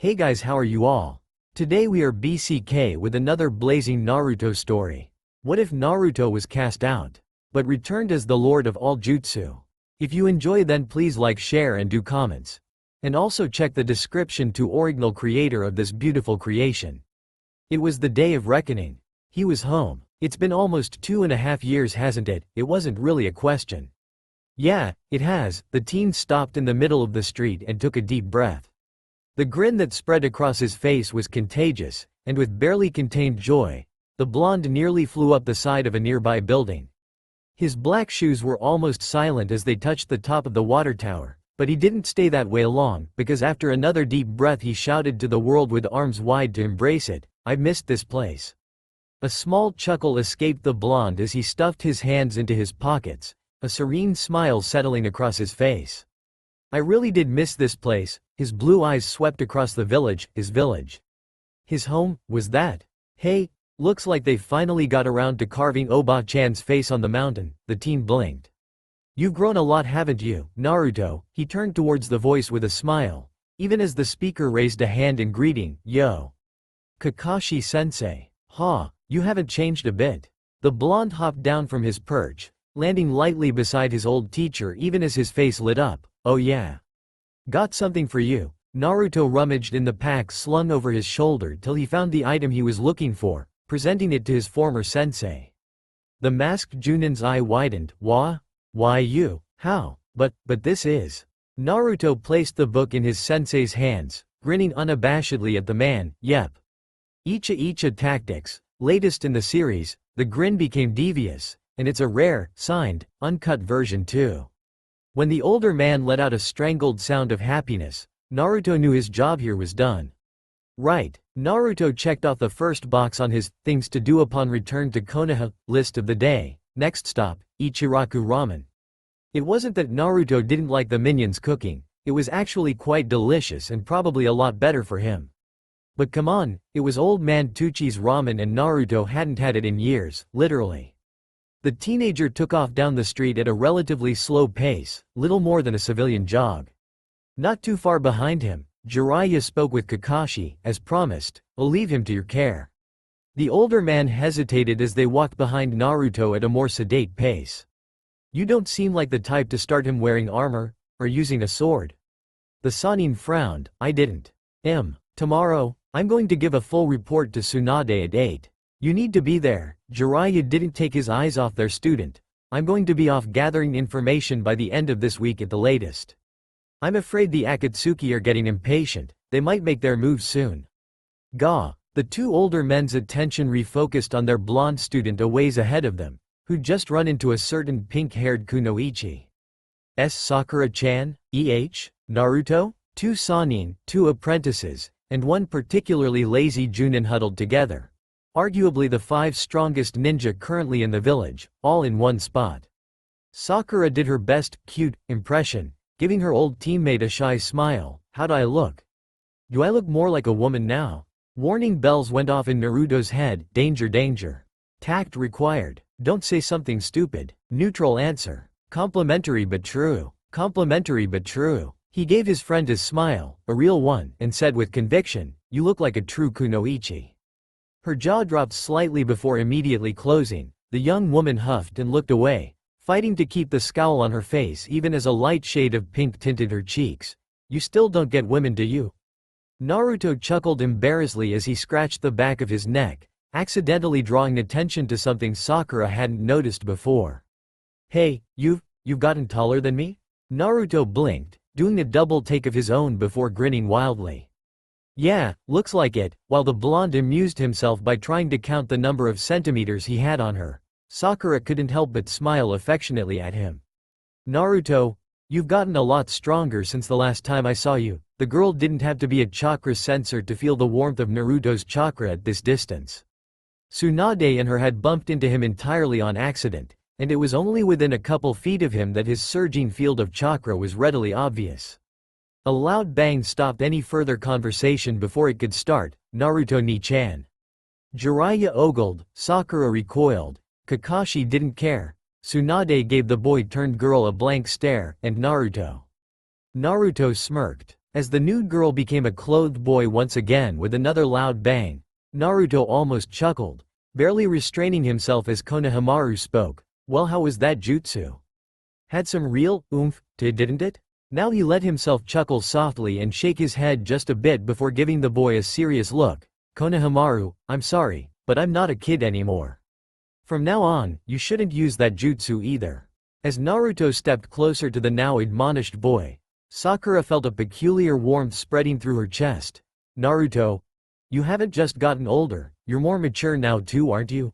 Hey guys, how are you all? Today we are BCK with another blazing Naruto story. What if Naruto was cast out, but returned as the Lord of all Jutsu? If you enjoy, then please like, share and do comments. And also check the description to original creator of this beautiful creation. It was the day of reckoning. He was home. It's been almost 2.5 years, hasn't it? It wasn't really a question. Yeah, it has. The teen stopped in the middle of the street and took a deep breath. The grin that spread across his face was contagious, and with barely contained joy, the blonde nearly flew up the side of a nearby building. His black shoes were almost silent as they touched the top of the water tower, but he didn't stay that way long, because after another deep breath he shouted to the world with arms wide to embrace it, "I've missed this place." A small chuckle escaped the blonde as he stuffed his hands into his pockets, a serene smile settling across his face. I really did miss this place. His blue eyes swept across the village, his village. His home, was that? Hey, looks like they finally got around to carving Oba-chan's face on the mountain, the teen blinked. You've grown a lot, haven't you, Naruto? He turned towards the voice with a smile, even as the speaker raised a hand in greeting. Yo. Kakashi-sensei. Ha, you haven't changed a bit. The blonde hopped down from his perch, landing lightly beside his old teacher even as his face lit up. Oh yeah. Got something for you. Naruto rummaged in the pack slung over his shoulder till he found the item he was looking for, presenting it to his former sensei. The masked Junin's eye widened. Why you? How? But this is… Naruto placed the book in his sensei's hands, grinning unabashedly at the man. Yep. Icha Tactics, latest in the series. The grin became devious, and it's a rare, signed, uncut version too. When the older man let out a strangled sound of happiness, Naruto knew his job here was done. Right, Naruto checked off the first box on his things to do upon return to Konoha list of the day. Next stop, Ichiraku Ramen. It wasn't that Naruto didn't like the minions' cooking, it was actually quite delicious and probably a lot better for him. But come on, it was old man Tuchi's ramen and Naruto hadn't had it in years, literally. The teenager took off down the street at a relatively slow pace, little more than a civilian jog. Not too far behind him, Jiraiya spoke with Kakashi. As promised, I'll leave him to your care. The older man hesitated as they walked behind Naruto at a more sedate pace. You don't seem like the type to start him wearing armor, or using a sword. The Sannin frowned. I didn't. Tomorrow, I'm going to give a full report to Tsunade at 8. You need to be there. Jiraiya didn't take his eyes off their student. I'm going to be off gathering information by the end of this week at the latest. I'm afraid the Akatsuki are getting impatient. They might make their move soon. Ga. The two older men's attention refocused on their blonde student a ways ahead of them, who'd just run into a certain pink-haired Kunoichi. Sakura-chan? Naruto? Two Sannin, two apprentices, and one particularly lazy Junin huddled together. Arguably the 5 strongest ninja currently in the village, all in one spot. Sakura did her best, cute, impression, giving her old teammate a shy smile. How'd I look? Do I look more like a woman now? Warning bells went off in Naruto's head. Danger, danger. Tact required. Don't say something stupid. Neutral answer. Complimentary but true. Complimentary but true. He gave his friend his smile, a real one, and said with conviction, you look like a true Kunoichi. Her jaw dropped slightly before immediately closing. The young woman huffed and looked away, fighting to keep the scowl on her face even as a light shade of pink tinted her cheeks. You still don't get women, do you? Naruto chuckled embarrassedly as he scratched the back of his neck, accidentally drawing attention to something Sakura hadn't noticed before. Hey, you've gotten taller than me? Naruto blinked, doing a double take of his own before grinning wildly. Yeah, looks like it. While the blonde amused himself by trying to count the number of centimeters he had on her, Sakura couldn't help but smile affectionately at him. Naruto, you've gotten a lot stronger since the last time I saw you. The girl didn't have to be a chakra sensor to feel the warmth of Naruto's chakra at this distance. Tsunade and her had bumped into him entirely on accident, and it was only within a couple feet of him that his surging field of chakra was readily obvious. A loud bang stopped any further conversation before it could start. Naruto-ni-chan. Jiraiya ogled, Sakura recoiled, Kakashi didn't care, Tsunade gave the boy-turned-girl a blank stare, and Naruto smirked. As the nude girl became a clothed boy once again with another loud bang, Naruto almost chuckled, barely restraining himself as Konohamaru spoke. Well, how was that jutsu? Had some real oomph to it, didn't it? Now he let himself chuckle softly and shake his head just a bit before giving the boy a serious look. Konohamaru, I'm sorry, but I'm not a kid anymore. From now on, you shouldn't use that jutsu either. As Naruto stepped closer to the now admonished boy, Sakura felt a peculiar warmth spreading through her chest. Naruto, you haven't just gotten older, you're more mature now too, aren't you?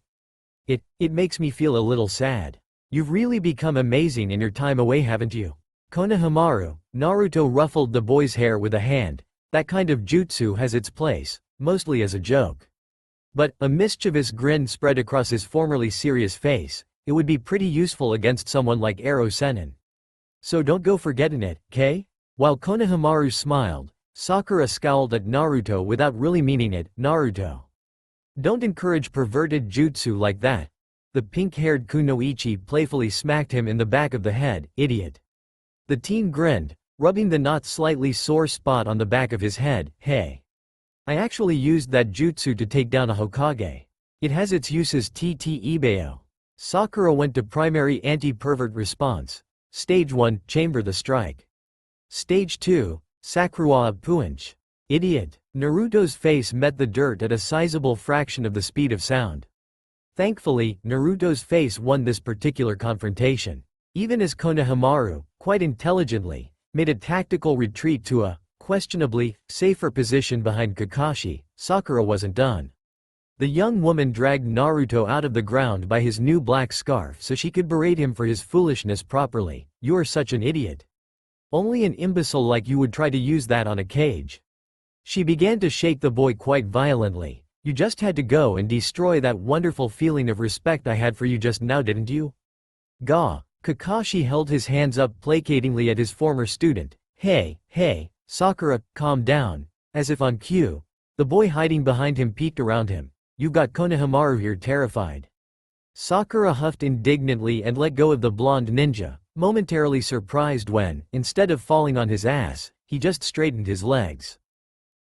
It makes me feel a little sad. You've really become amazing in your time away, haven't you? Konohamaru, Naruto ruffled the boy's hair with a hand. That kind of jutsu has its place, mostly as a joke. But a mischievous grin spread across his formerly serious face. It would be pretty useful against someone like Ero Sennin. So don't go forgetting it, kay? While Konohamaru smiled, Sakura scowled at Naruto without really meaning it. Naruto, don't encourage perverted jutsu like that. The pink-haired Kunoichi playfully smacked him in the back of the head. Idiot. The teen grinned, rubbing the not slightly sore spot on the back of his head. Hey. I actually used that jutsu to take down a Hokage. It has its uses. Ibeo. Sakura went to primary anti-pervert response. Stage 1, chamber the strike. Stage 2, Sakuwa Puinch. Idiot. Naruto's face met the dirt at a sizable fraction of the speed of sound. Thankfully, Naruto's face won this particular confrontation. Even as Konohamaru, quite intelligently, made a tactical retreat to a, questionably, safer position behind Kakashi, Sakura wasn't done. The young woman dragged Naruto out of the ground by his new black scarf so she could berate him for his foolishness properly. You are such an idiot. Only an imbecile like you would try to use that on a cage. She began to shake the boy quite violently. You just had to go and destroy that wonderful feeling of respect I had for you just now, didn't you? Gah. Kakashi held his hands up placatingly at his former student. Hey, Sakura, calm down. As if on cue, the boy hiding behind him peeked around him. You got Konohamaru here terrified. Sakura huffed indignantly and let go of the blonde ninja, momentarily surprised when, instead of falling on his ass, he just straightened his legs.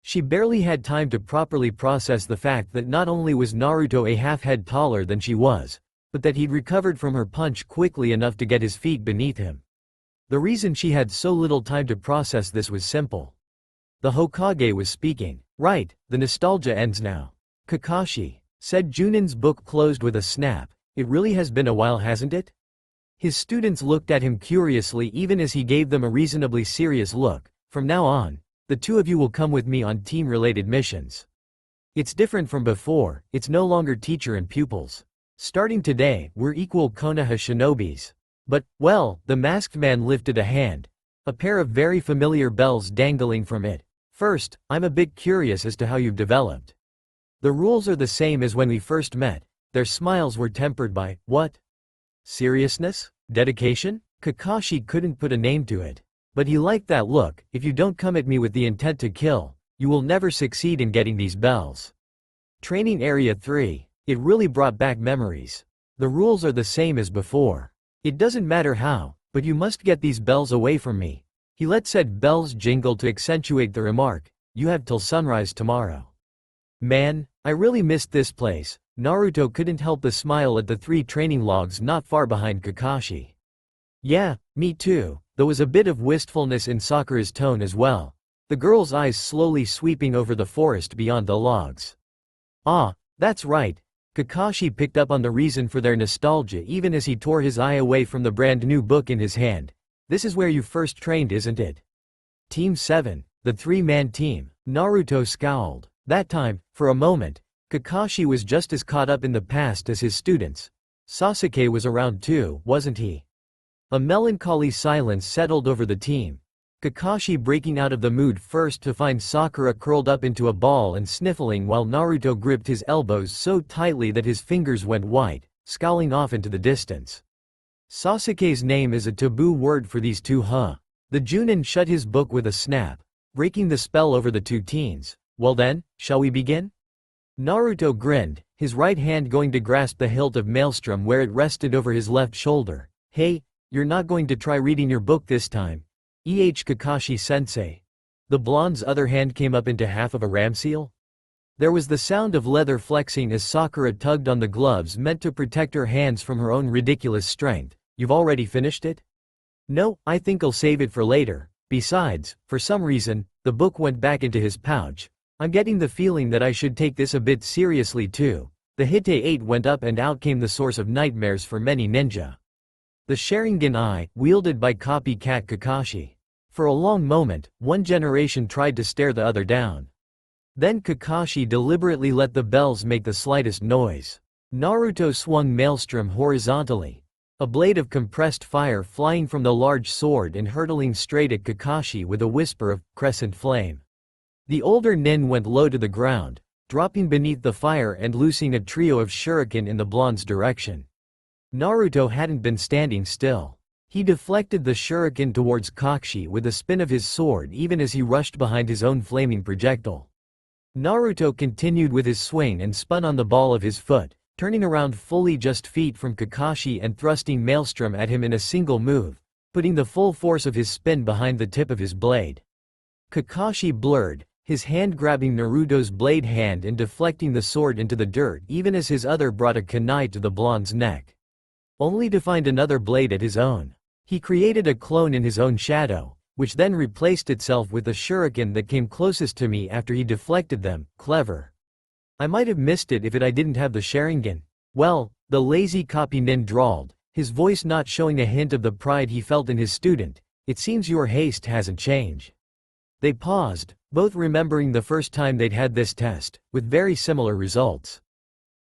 She barely had time to properly process the fact that not only was Naruto a half-head taller than she was, but that he'd recovered from her punch quickly enough to get his feet beneath him. The reason she had so little time to process this was simple. The Hokage was speaking. Right, the nostalgia ends now. Kakashi, said Junin's book closed with a snap. It really has been a while, hasn't it? His students looked at him curiously even as he gave them a reasonably serious look. From now on, the two of you will come with me on team-related missions. It's different from before, it's no longer teacher and pupils. Starting today, we're equal Konoha shinobis. But, well, the masked man lifted a hand. A pair of very familiar bells dangling from it. First, I'm a bit curious as to how you've developed. The rules are the same as when we first met. Their smiles were tempered by, what? Seriousness? Dedication? Kakashi couldn't put a name to it. But he liked that look. If you don't come at me with the intent to kill, you will never succeed in getting these bells. Training Area 3. It really brought back memories. The rules are the same as before. It doesn't matter how, but you must get these bells away from me. He let said bells jingle to accentuate the remark. You have till sunrise tomorrow. Man, I really missed this place. Naruto couldn't help but smile at the 3 training logs not far behind Kakashi. Yeah, me too. There was a bit of wistfulness in Sakura's tone as well, the girl's eyes slowly sweeping over the forest beyond the logs. Ah, that's right. Kakashi picked up on the reason for their nostalgia even as he tore his eye away from the brand new book in his hand. This is where you first trained, isn't it? Team 7, the 3-man team. Naruto scowled. That time, for a moment, Kakashi was just as caught up in the past as his students. Sasuke was around too, wasn't he? A melancholy silence settled over the team. Kakashi breaking out of the mood first to find Sakura curled up into a ball and sniffling while Naruto gripped his elbows so tightly that his fingers went white, scowling off into the distance. Sasuke's name is a taboo word for these two, huh? The Junin shut his book with a snap, breaking the spell over the two teens. Well then, shall we begin? Naruto grinned, his right hand going to grasp the hilt of Maelstrom where it rested over his left shoulder. Hey, you're not going to try reading your book this time? Kakashi-sensei. The blonde's other hand came up into half of a ram seal. There was the sound of leather flexing as Sakura tugged on the gloves meant to protect her hands from her own ridiculous strength. You've already finished it? No, I think I'll save it for later. Besides, for some reason, the book went back into his pouch. I'm getting the feeling that I should take this a bit seriously too. The Hite 8 went up and out came the source of nightmares for many ninja. The Sharingan Eye, wielded by copycat Kakashi. For a long moment, one generation tried to stare the other down. Then Kakashi deliberately let the bells make the slightest noise. Naruto swung Maelstrom horizontally. A blade of compressed fire flying from the large sword and hurtling straight at Kakashi with a whisper of crescent flame. The older nin went low to the ground, dropping beneath the fire and loosing a trio of shuriken in the blonde's direction. Naruto hadn't been standing still. He deflected the shuriken towards Kakashi with a spin of his sword even as he rushed behind his own flaming projectile. Naruto continued with his swing and spun on the ball of his foot, turning around fully just feet from Kakashi and thrusting Maelstrom at him in a single move, putting the full force of his spin behind the tip of his blade. Kakashi blurred, his hand grabbing Naruto's blade hand and deflecting the sword into the dirt even as his other brought a kunai to the blonde's neck. Only to find another blade at his own. He created a clone in his own shadow, which then replaced itself with the shuriken that came closest to me after he deflected them. Clever. I might have missed it if I didn't have the Sharingan. Well, the lazy copy nin drawled, his voice not showing a hint of the pride he felt in his student. It seems your haste hasn't changed. They paused, both remembering the first time they'd had this test, with very similar results.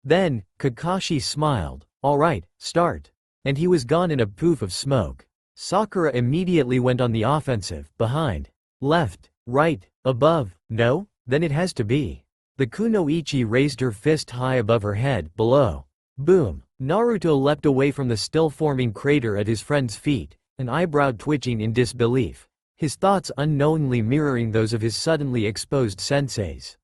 Then, Kakashi smiled. All right, start. And he was gone in a poof of smoke. Sakura immediately went on the offensive, behind, left, right, above, no? Then it has to be. The kunoichi raised her fist high above her head, below. Boom. Naruto leapt away from the still-forming crater at his friend's feet, an eyebrow twitching in disbelief, his thoughts unknowingly mirroring those of his suddenly exposed senseis.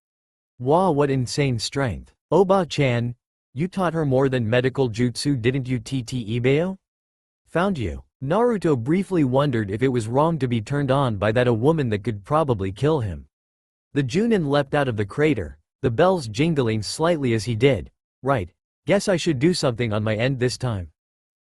Wow, what insane strength. Oba-chan, you taught her more than medical jutsu, didn't you? Ibeo? Found you. Naruto briefly wondered if it was wrong to be turned on by a woman that could probably kill him. The Junin leapt out of the crater, the bells jingling slightly as he did. Right, guess I should do something on my end this time.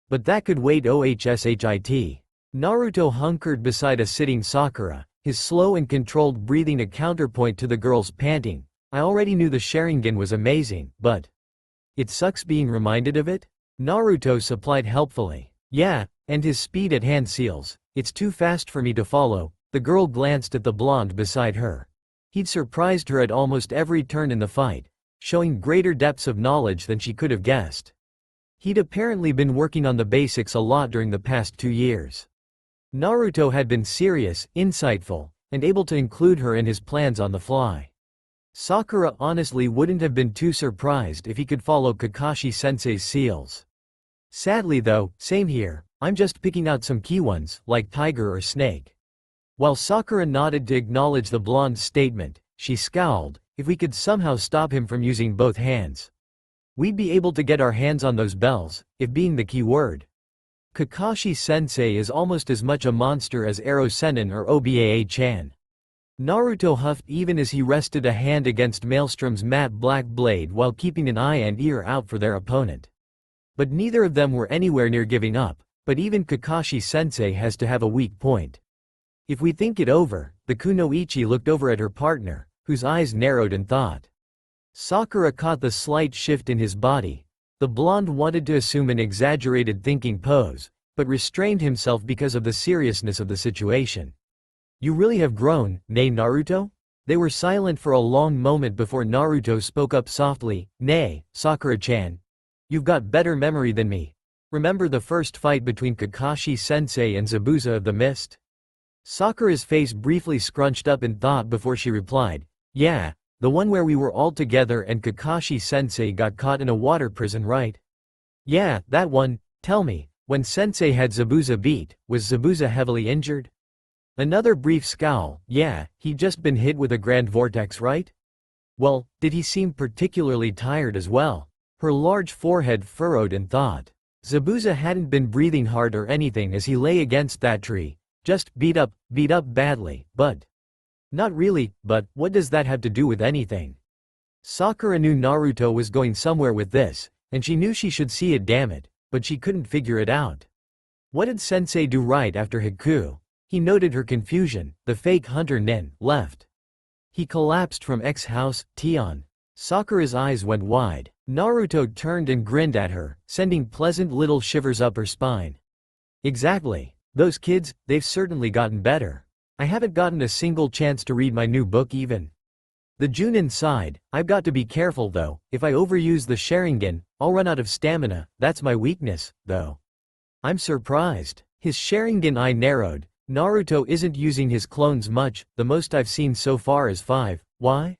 But that could wait. OHSHIT. Naruto hunkered beside a sitting Sakura, his slow and controlled breathing a counterpoint to the girl's panting. I already knew the Sharingan was amazing, but it sucks being reminded of it? Naruto supplied helpfully. Yeah, and his speed at hand seals. It's too fast for me to follow. The girl glanced at the blonde beside her. He'd surprised her at almost every turn in the fight, showing greater depths of knowledge than she could have guessed. He'd apparently been working on the basics a lot during the past 2 years. Naruto had been serious, insightful, and able to include her in his plans on the fly. Sakura honestly wouldn't have been too surprised if he could follow Kakashi-sensei's seals. Sadly though, same here, I'm just picking out some key ones, like tiger or snake. While Sakura nodded to acknowledge the blonde's statement, she scowled. If we could somehow stop him from using both hands, we'd be able to get our hands on those bells, if being the key word. Kakashi-sensei is almost as much a monster as Ero Sennin or Obaa-chan. Naruto huffed even as he rested a hand against Maelstrom's matte black blade while keeping an eye and ear out for their opponent. But neither of them were anywhere near giving up, but even Kakashi-sensei has to have a weak point. If we think it over, the kunoichi looked over at her partner, whose eyes narrowed in thought. Sakura caught the slight shift in his body. The blonde wanted to assume an exaggerated thinking pose, but restrained himself because of the seriousness of the situation. You really have grown, nay Naruto? They were silent for a long moment before Naruto spoke up softly. Nay, Sakura-chan. You've got better memory than me. Remember the first fight between Kakashi-sensei and Zabuza of the Mist? Sakura's face briefly scrunched up in thought before she replied, yeah, the one where we were all together and Kakashi-sensei got caught in a water prison, right? Yeah, that one. Tell me, when sensei had Zabuza beat, was Zabuza heavily injured? Another brief scowl. Yeah, he'd just been hit with a grand vortex, right? Well, did he seem particularly tired as well? Her large forehead furrowed in thought. Zabuza hadn't been breathing hard or anything as he lay against that tree, just beat up badly, but Not really, but what does that have to do with anything? Sakura knew Naruto was going somewhere with this, and she knew she should see it, damn it, but she couldn't figure it out. What did Sensei do right after Haku? He noted her confusion. The fake hunter Nen left. He collapsed from X house, Tion. Sakura's eyes went wide. Naruto turned and grinned at her, sending pleasant little shivers up her spine. Exactly. Those kids, they've certainly gotten better. I haven't gotten a single chance to read my new book even. The Junin sighed. I've got to be careful though, if I overuse the Sharingan, I'll run out of stamina. That's my weakness, though. I'm surprised. His Sharingan eye narrowed. Naruto isn't using his clones much, the most I've seen so far is 5. Why?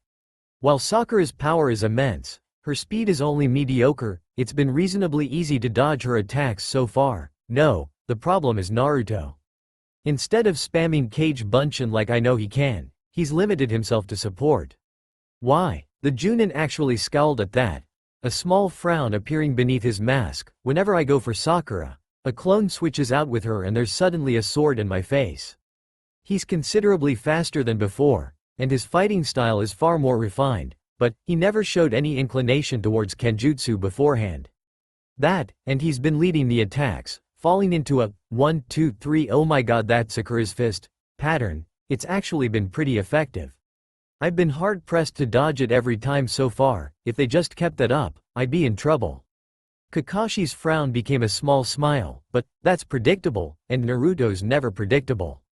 While Sakura's power is immense, her speed is only mediocre. It's been reasonably easy to dodge her attacks so far. No, the problem is Naruto. Instead of spamming Cage Bunshin like I know he can, he's limited himself to support. Why? The Junin actually scowled at that, a small frown appearing beneath his mask. Whenever I go for Sakura, a clone switches out with her and there's suddenly a sword in my face. He's considerably faster than before, and his fighting style is far more refined, but he never showed any inclination towards Kenjutsu beforehand. That, and he's been leading the attacks, falling into a 1, 2, 3 oh my god that Sakura's fist pattern. It's actually been pretty effective. I've been hard pressed to dodge it every time so far. If they just kept that up, I'd be in trouble. Kakashi's frown became a small smile, but that's predictable, and Naruto's never predictable.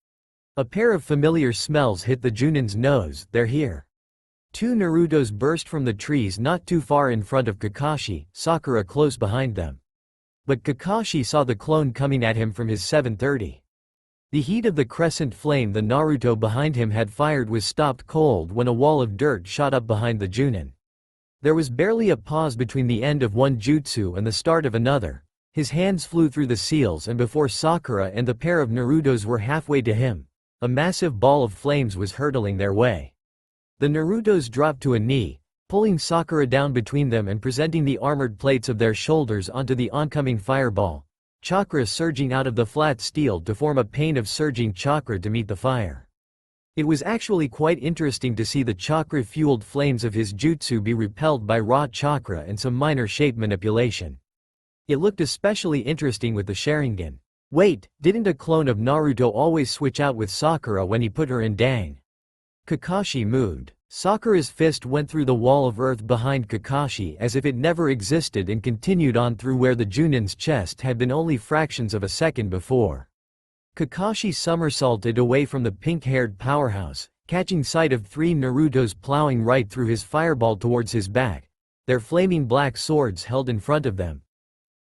A pair of familiar smells hit the Junin's nose. They're here. 2 Narutos burst from the trees not too far in front of Kakashi, Sakura close behind them. But Kakashi saw the clone coming at him from his 730. The heat of the crescent flame the Naruto behind him had fired was stopped cold when a wall of dirt shot up behind the Junin. There was barely a pause between the end of one jutsu and the start of another. His hands flew through the seals, and before Sakura and the pair of Narutos were halfway to him, a massive ball of flames was hurtling their way. The Narutos dropped to a knee, pulling Sakura down between them and presenting the armored plates of their shoulders onto the oncoming fireball, chakra surging out of the flat steel to form a pane of surging chakra to meet the fire. It was actually quite interesting to see the chakra-fueled flames of his jutsu be repelled by raw chakra and some minor shape manipulation. It looked especially interesting with the Sharingan. Wait, didn't a clone of Naruto always switch out with Sakura when he put her in Dang? Kakashi moved. Sakura's fist went through the wall of earth behind Kakashi as if it never existed and continued on through where the Junin's chest had been only fractions of a second before. Kakashi somersaulted away from the pink-haired powerhouse, catching sight of 3 Narutos plowing right through his fireball towards his back, their flaming black swords held in front of them.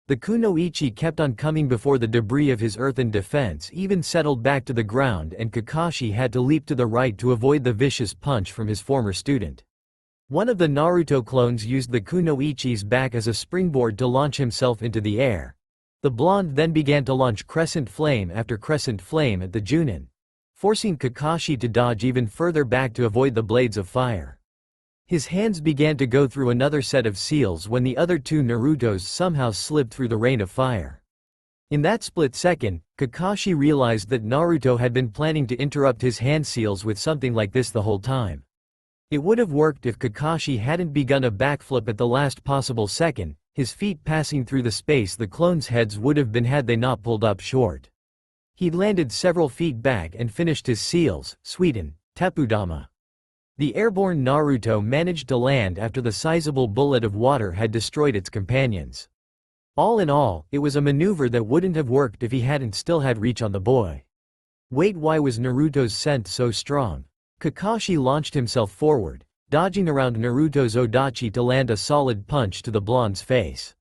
The kunoichi kept on coming before the debris of his earthen defense even settled back to the ground, and Kakashi had to leap to the right to avoid the vicious punch from his former student. One of the Naruto clones used the kunoichi's back as a springboard to launch himself into the air. The blonde then began to launch crescent flame after crescent flame at the Junin, forcing Kakashi to dodge even further back to avoid the blades of fire. His hands began to go through another set of seals when the other 2 Narutos somehow slipped through the rain of fire. In that split second, Kakashi realized that Naruto had been planning to interrupt his hand seals with something like this the whole time. It would have worked if Kakashi hadn't begun a backflip at the last possible second, his feet passing through the space the clones' heads would have been had they not pulled up short. He'd landed several feet back and finished his seals, Sweden, Tepudama. The airborne Naruto managed to land after the sizable bullet of water had destroyed its companions. All in all, it was a maneuver that wouldn't have worked if he hadn't still had reach on the boy. Wait, why was Naruto's scent so strong? Kakashi launched himself forward, dodging around Naruto's odachi to land a solid punch to the blonde's face.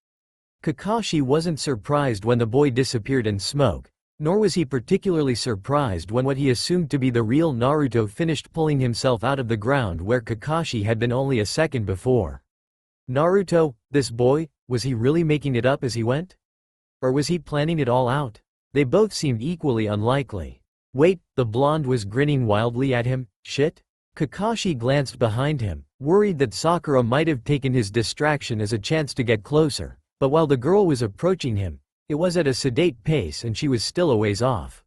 Kakashi wasn't surprised when the boy disappeared in smoke, nor was he particularly surprised when what he assumed to be the real Naruto finished pulling himself out of the ground where Kakashi had been only a second before. Naruto, this boy, was he really making it up as he went? Or was he planning it all out? They both seemed equally unlikely. Wait, the blonde was grinning wildly at him, shit? Kakashi glanced behind him, worried that Sakura might have taken his distraction as a chance to get closer, but while the girl was approaching him, it was at a sedate pace and she was still a ways off.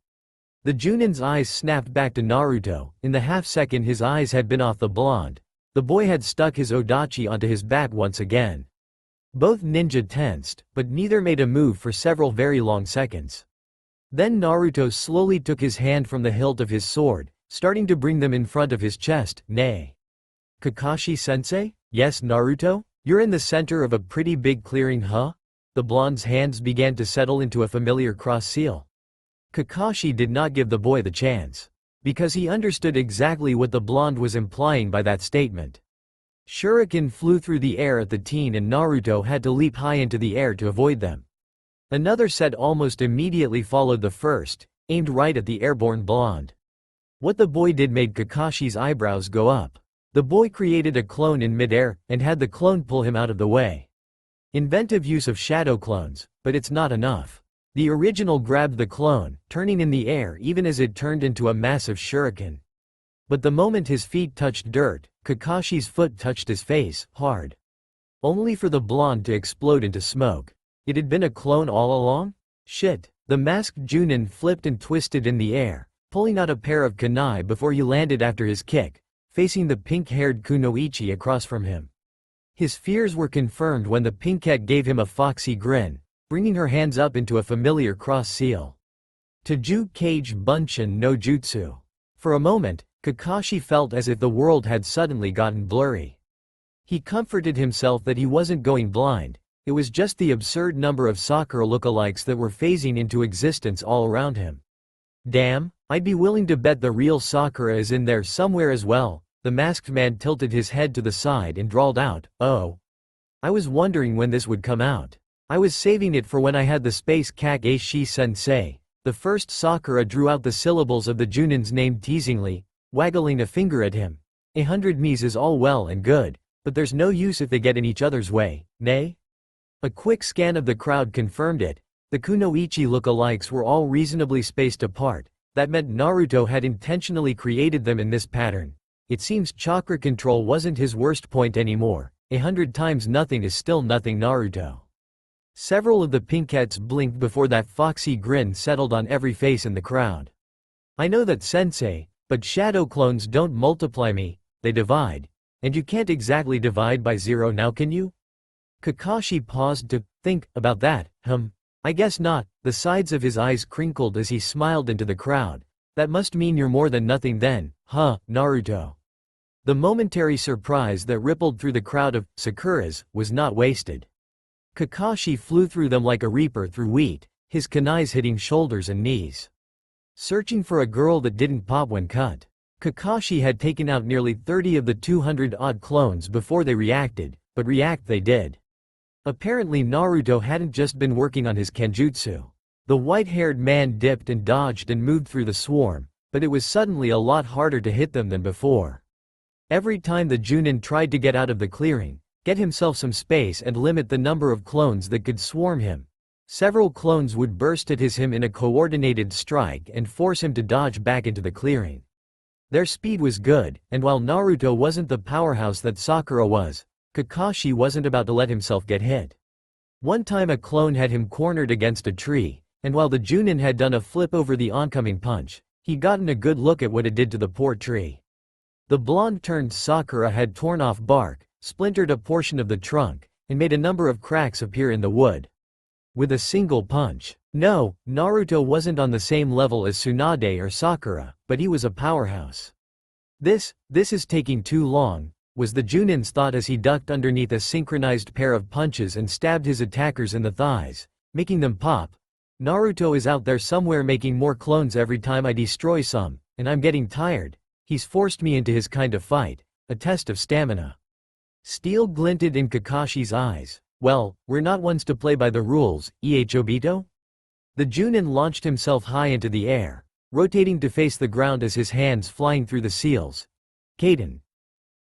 The Junin's eyes snapped back to Naruto. In the half-second his eyes had been off the blonde. The boy had stuck his odachi onto his back once again. Both ninja tensed, but neither made a move for several very long seconds. Then Naruto slowly took his hand from the hilt of his sword, starting to bring them in front of his chest. Nay. Kakashi-sensei? Yes, Naruto? You're in the center of a pretty big clearing, huh? The blonde's hands began to settle into a familiar cross seal. Kakashi did not give the boy the chance. Because he understood exactly what the blonde was implying by that statement. Shuriken flew through the air at the teen and Naruto had to leap high into the air to avoid them. Another set almost immediately followed the first, aimed right at the airborne blonde. What the boy did made Kakashi's eyebrows go up. The boy created a clone in midair, and had the clone pull him out of the way. Inventive use of shadow clones, but it's not enough. The original grabbed the clone, turning in the air even as it turned into a massive shuriken. But the moment his feet touched dirt, Kakashi's foot touched his face, hard. Only for the blonde to explode into smoke. It had been a clone all along? Shit. The masked Junin flipped and twisted in the air, pulling out a pair of kunai before he landed after his kick, facing the pink-haired kunoichi across from him. His fears were confirmed when the pinkette gave him a foxy grin, bringing her hands up into a familiar cross seal. Taju Kage Bunshin no Jutsu. For a moment, Kakashi felt as if the world had suddenly gotten blurry. He comforted himself that he wasn't going blind, it was just the absurd number of Sakura lookalikes that were phasing into existence all around him. Damn, I'd be willing to bet the real Sakura is in there somewhere as well. The masked man tilted his head to the side and drawled out, "Oh. I was wondering when this would come out. I was saving it for when I had the space Kakashi-sensei." The first Sakura drew out the syllables of the Junin's name teasingly, waggling a finger at him. 100 Mies is all well and good, but there's no use if they get in each other's way, nay? A quick scan of the crowd confirmed it. The kunoichi lookalikes were all reasonably spaced apart. That meant Naruto had intentionally created them in this pattern. It seems chakra control wasn't his worst point anymore. 100 times nothing is still nothing, Naruto. Several of the pinkettes blinked before that foxy grin settled on every face in the crowd. I know that, sensei, but shadow clones don't multiply me, they divide. And you can't exactly divide by 0 now, can you? Kakashi paused to think about that. I guess not. The sides of his eyes crinkled as he smiled into the crowd. That must mean you're more than nothing then, huh, Naruto? The momentary surprise that rippled through the crowd of Sakuras was not wasted. Kakashi flew through them like a reaper through wheat, his kunais hitting shoulders and knees. Searching for a girl that didn't pop when cut. Kakashi had taken out nearly 30 of the 200-odd clones before they reacted, but react they did. Apparently Naruto hadn't just been working on his kenjutsu. The white-haired man dipped and dodged and moved through the swarm, but it was suddenly a lot harder to hit them than before. Every time the Junin tried to get out of the clearing, get himself some space and limit the number of clones that could swarm him, several clones would burst at him in a coordinated strike and force him to dodge back into the clearing. Their speed was good, and while Naruto wasn't the powerhouse that Sakura was, Kakashi wasn't about to let himself get hit. One time a clone had him cornered against a tree, and while the Junin had done a flip over the oncoming punch, he'd gotten a good look at what it did to the poor tree. The blonde-turned Sakura had torn off bark, splintered a portion of the trunk, and made a number of cracks appear in the wood. With a single punch. No, Naruto wasn't on the same level as Tsunade or Sakura, but he was a powerhouse. This is taking too long, was the Junin's thought as he ducked underneath a synchronized pair of punches and stabbed his attackers in the thighs, making them pop. Naruto is out there somewhere making more clones every time I destroy some, and I'm getting tired. He's forced me into his kind of fight, a test of stamina. Steel glinted in Kakashi's eyes. Well, we're not ones to play by the rules, Obito? The Junin launched himself high into the air, rotating to face the ground as his hands flying through the seals. Kaden.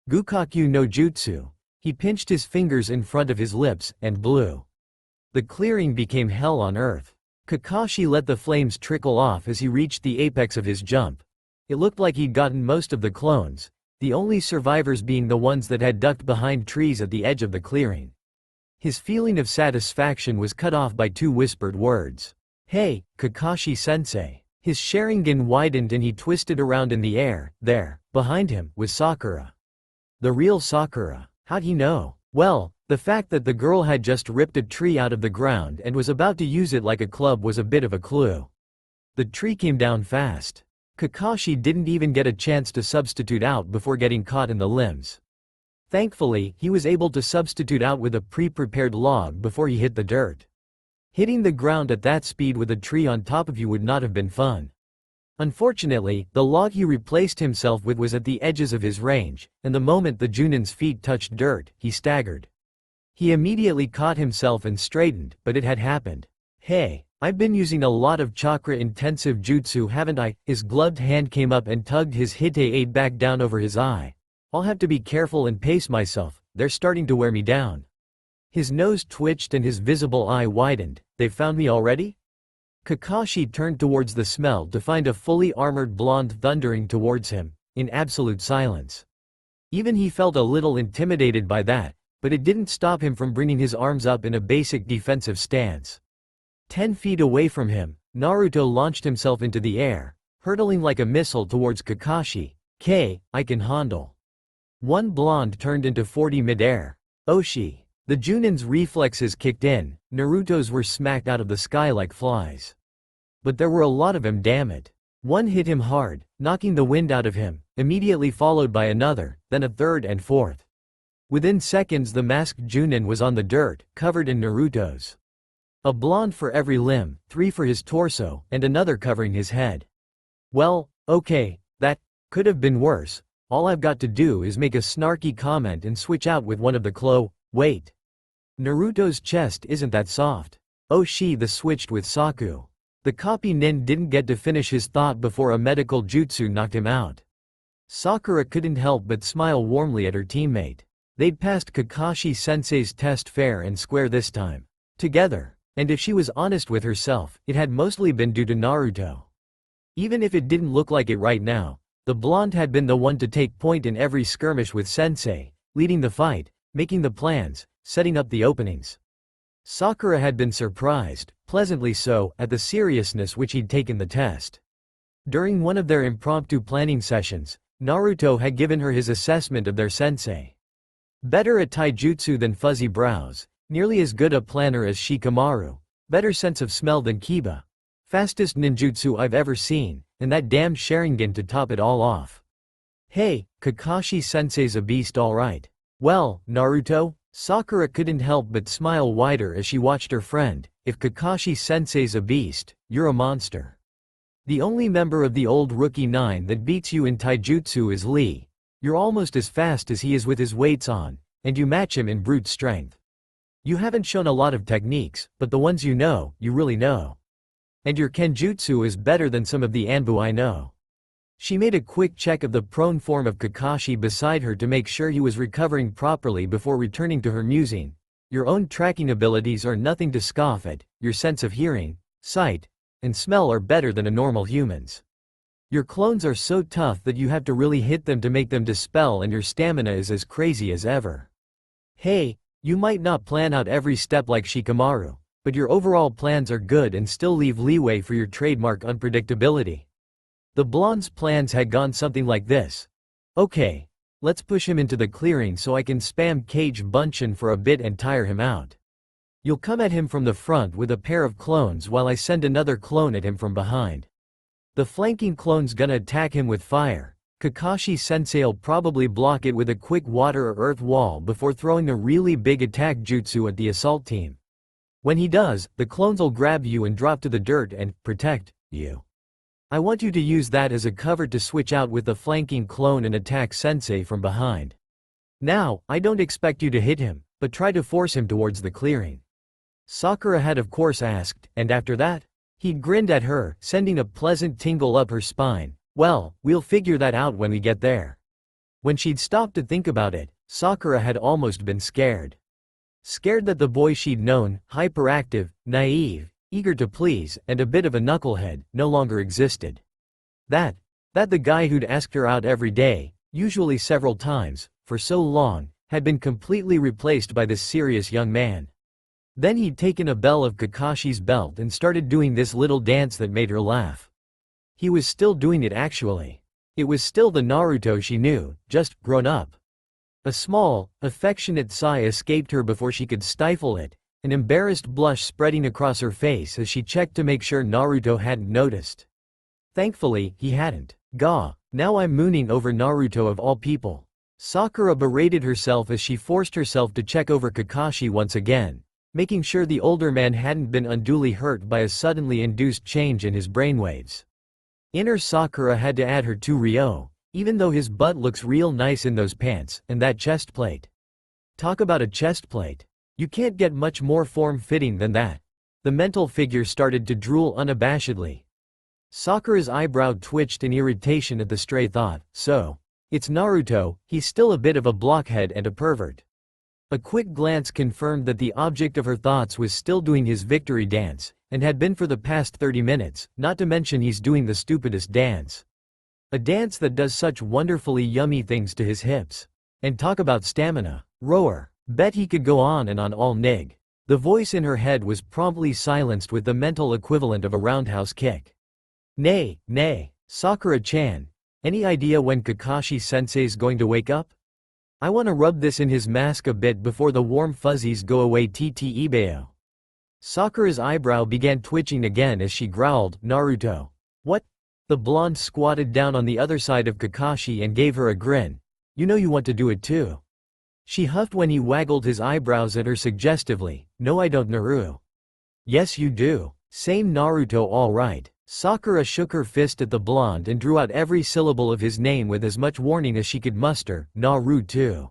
Gukaku no Jutsu. He pinched his fingers in front of his lips and blew. The clearing became hell on earth. Kakashi let the flames trickle off as he reached the apex of his jump. It looked like he'd gotten most of the clones, the only survivors being the ones that had ducked behind trees at the edge of the clearing. His feeling of satisfaction was cut off by 2 whispered words. Hey, Kakashi-sensei. His Sharingan widened and he twisted around in the air. There, behind him, was Sakura. The real Sakura. How'd he know? Well, the fact that the girl had just ripped a tree out of the ground and was about to use it like a club was a bit of a clue. The tree came down fast. Kakashi didn't even get a chance to substitute out before getting caught in the limbs. Thankfully, he was able to substitute out with a pre-prepared log before he hit the dirt. Hitting the ground at that speed with a tree on top of you would not have been fun. Unfortunately, the log he replaced himself with was at the edges of his range, and the moment the Junin's feet touched dirt, he staggered. He immediately caught himself and straightened, but it had happened. Hey, I've been using a lot of chakra-intensive jutsu, haven't I? His gloved hand came up and tugged his hite-aid back down over his eye. I'll have to be careful and pace myself, they're starting to wear me down. His nose twitched and his visible eye widened. They've found me already? Kakashi turned towards the smell to find a fully armored blonde thundering towards him, in absolute silence. Even he felt a little intimidated by that, but it didn't stop him from bringing his arms up in a basic defensive stance. 10 feet away from him, Naruto launched himself into the air, hurtling like a missile towards Kakashi. I can handle. One blonde turned into 40 mid-air. Oshi. The Junin's reflexes kicked in, Naruto's were smacked out of the sky like flies. But there were a lot of them, damn it. One hit him hard, knocking the wind out of him, immediately followed by another, then a third and fourth. Within seconds the masked Junin was on the dirt, covered in Naruto's. A blonde for every limb, 3 for his torso, and another covering his head. Well, okay, that could have been worse. All I've got to do is make a snarky comment and switch out with one of the wait. Naruto's chest isn't that soft. Oshi the switched with Saku. The copy nin didn't get to finish his thought before a medical jutsu knocked him out. Sakura couldn't help but smile warmly at her teammate. They'd passed Kakashi-sensei's test fair and square this time. Together. And if she was honest with herself, it had mostly been due to Naruto. Even if it didn't look like it right now, the blonde had been the one to take point in every skirmish with sensei, leading the fight, making the plans, setting up the openings. Sakura had been surprised, pleasantly so, at the seriousness which he'd taken the test. During one of their impromptu planning sessions, Naruto had given her his assessment of their sensei. Better at taijutsu than Fuzzy Brows, nearly as good a planner as Shikamaru, better sense of smell than Kiba, fastest ninjutsu I've ever seen, and that damned Sharingan to top it all off. Hey, Kakashi-sensei's a beast alright. Well, Naruto? Sakura couldn't help but smile wider as she watched her friend. If Kakashi-sensei's a beast, you're a monster. The only member of the old Rookie 9 that beats you in taijutsu is Lee. You're almost as fast as he is with his weights on, and you match him in brute strength. You haven't shown a lot of techniques, but the ones you know, you really know. And your kenjutsu is better than some of the Anbu I know. She made a quick check of the prone form of Kakashi beside her to make sure he was recovering properly before returning to her musing. Your own tracking abilities are nothing to scoff at, your sense of hearing, sight, and smell are better than a normal human's. Your clones are so tough that you have to really hit them to make them dispel, and your stamina is as crazy as ever. Hey, you might not plan out every step like Shikamaru, but your overall plans are good and still leave leeway for your trademark unpredictability. The blonde's plans had gone something like this. Okay, let's push him into the clearing so I can spam Cage Bunshin for a bit and tire him out. You'll come at him from the front with a pair of clones while I send another clone at him from behind. The flanking clone's gonna attack him with fire. Kakashi-sensei'll probably block it with a quick water or earth wall before throwing a really big attack jutsu at the assault team. When he does, the clones'll grab you and drop to the dirt and protect you. I want you to use that as a cover to switch out with the flanking clone and attack sensei from behind. Now, I don't expect you to hit him, but try to force him towards the clearing. Sakura had of course asked, and after that? He grinned at her, sending a pleasant tingle up her spine. Well, we'll figure that out when we get there. When she'd stopped to think about it, Sakura had almost been scared. Scared that the boy she'd known, hyperactive, naive, eager to please, and a bit of a knucklehead, no longer existed. That the guy who'd asked her out every day, usually several times, for so long, had been completely replaced by this serious young man. Then he'd taken a bell of Kakashi's belt and started doing this little dance that made her laugh. He was still doing it actually. It was still the Naruto she knew, just grown up. A small, affectionate sigh escaped her before she could stifle it, an embarrassed blush spreading across her face as she checked to make sure Naruto hadn't noticed. Thankfully, he hadn't. Gah, now I'm mooning over Naruto of all people. Sakura berated herself as she forced herself to check over Kakashi once again, making sure the older man hadn't been unduly hurt by a suddenly induced change in his brainwaves. Inner Sakura had to add her to Ryo, even though his butt looks real nice in those pants, and that chest plate. Talk about a chest plate. You can't get much more form-fitting than that. The mental figure started to drool unabashedly. Sakura's eyebrow twitched in irritation at the stray thought, so, it's Naruto, he's still a bit of a blockhead and a pervert. A quick glance confirmed that the object of her thoughts was still doing his victory dance, and had been for the past 30 minutes, not to mention he's doing the stupidest dance. A dance that does such wonderfully yummy things to his hips. And talk about stamina. Roar. Bet he could go on and on all nig. The voice in her head was promptly silenced with the mental equivalent of a roundhouse kick. Nay, Sakura-chan. Any idea when Kakashi-sensei's going to wake up? I wanna rub this in his mask a bit before the warm fuzzies go away Ibeo. Sakura's eyebrow began twitching again as she growled, Naruto. What? The blonde squatted down on the other side of Kakashi and gave her a grin. You know you want to do it too. She huffed when he waggled his eyebrows at her suggestively. No I don't Naru. Yes you do. Same Naruto alright. Sakura shook her fist at the blonde and drew out every syllable of his name with as much warning as she could muster, Naruto.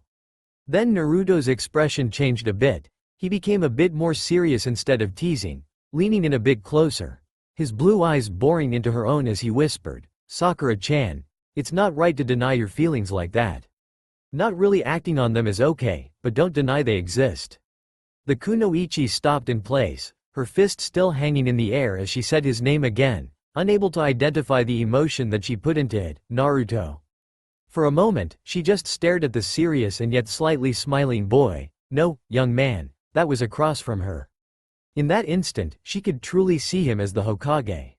Then Naruto's expression changed a bit. He became a bit more serious instead of teasing, leaning in a bit closer, his blue eyes boring into her own as he whispered, Sakura-chan, it's not right to deny your feelings like that. Not really acting on them is okay, but don't deny they exist. The kunoichi stopped in place, her fist still hanging in the air as she said his name again, unable to identify the emotion that she put into it, Naruto. For a moment, she just stared at the serious and yet slightly smiling boy, no, young man, that was across from her. In that instant, she could truly see him as the Hokage.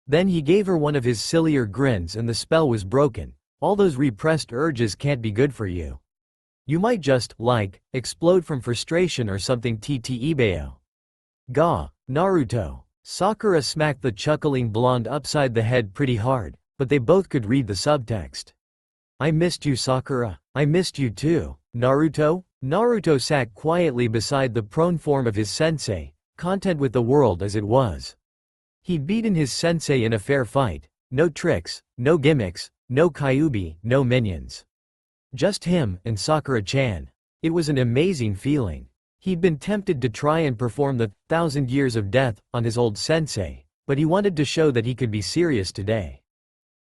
Then he gave her one of his sillier grins and the spell was broken. All those repressed urges can't be good for you. You might just, explode from frustration or something Ibeo. Gah, Naruto. Sakura smacked the chuckling blonde upside the head pretty hard, but they both could read the subtext. I missed you Sakura, I missed you too, Naruto? Naruto sat quietly beside the prone form of his sensei, content with the world as it was. He'd beaten his sensei in a fair fight, no tricks, no gimmicks, no Kyuubi, no minions. Just him and Sakura-chan. It was an amazing feeling. He'd been tempted to try and perform the 1,000 years of death on his old sensei, but he wanted to show that he could be serious today.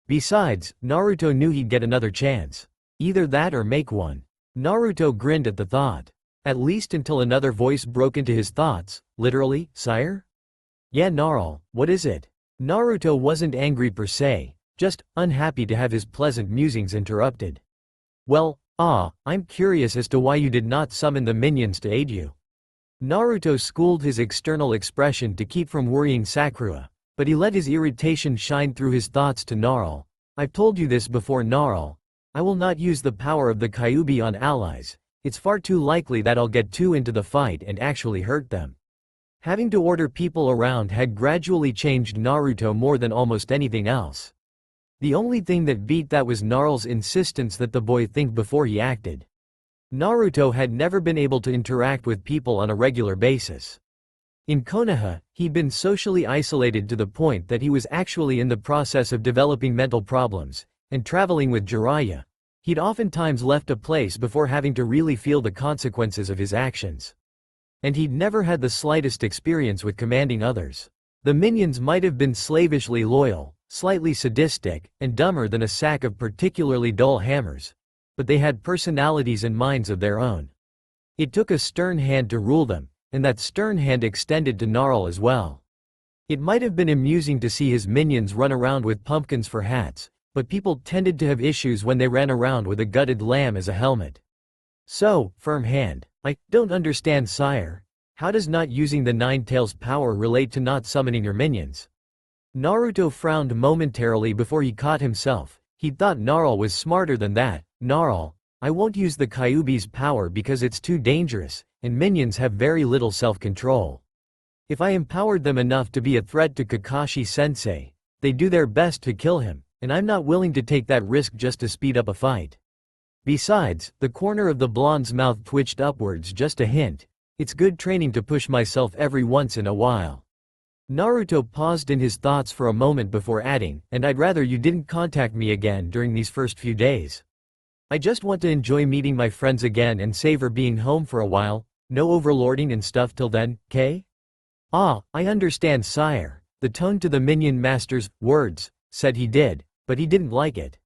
Besides, Naruto knew he'd get another chance. Either that or make one. Naruto grinned at the thought. At least until another voice broke into his thoughts, literally, sire? Yeah Narl, what is it? Naruto wasn't angry per se, just unhappy to have his pleasant musings interrupted. Well, I'm curious as to why you did not summon the minions to aid you. Naruto schooled his external expression to keep from worrying Sakura, but he let his irritation shine through his thoughts to Narl. I've told you this before Narl. I will not use the power of the Kyuubi on allies. It's far too likely that I'll get too into the fight and actually hurt them. Having to order people around had gradually changed Naruto more than almost anything else. The only thing that beat that was Narl's insistence that the boy think before he acted. Naruto had never been able to interact with people on a regular basis. In Konoha, he'd been socially isolated to the point that he was actually in the process of developing mental problems, and traveling with Jiraiya. He'd oftentimes left a place before having to really feel the consequences of his actions. And he'd never had the slightest experience with commanding others. The minions might have been slavishly loyal, slightly sadistic, and dumber than a sack of particularly dull hammers. But they had personalities and minds of their own. It took a stern hand to rule them, and that stern hand extended to Narl as well. It might have been amusing to see his minions run around with pumpkins for hats, but people tended to have issues when they ran around with a gutted lamb as a helmet. So, firm hand. I don't understand sire. How does not using the Nine Tails power relate to not summoning your minions? Naruto frowned momentarily before he caught himself. He thought Gnarl was smarter than that. Gnarl, I won't use the Kyuubi's power because it's too dangerous, and minions have very little self-control. If I empowered them enough to be a threat to Kakashi-sensei, they do their best to kill him, and I'm not willing to take that risk just to speed up a fight. Besides, the corner of the blonde's mouth twitched upwards just a hint. It's good training to push myself every once in a while. Naruto paused in his thoughts for a moment before adding, and I'd rather you didn't contact me again during these first few days. I just want to enjoy meeting my friends again and savor being home for a while, no overlording and stuff till then, K? Ah, I understand, sire. The tone to the minion master's words said he did, but he didn't like it.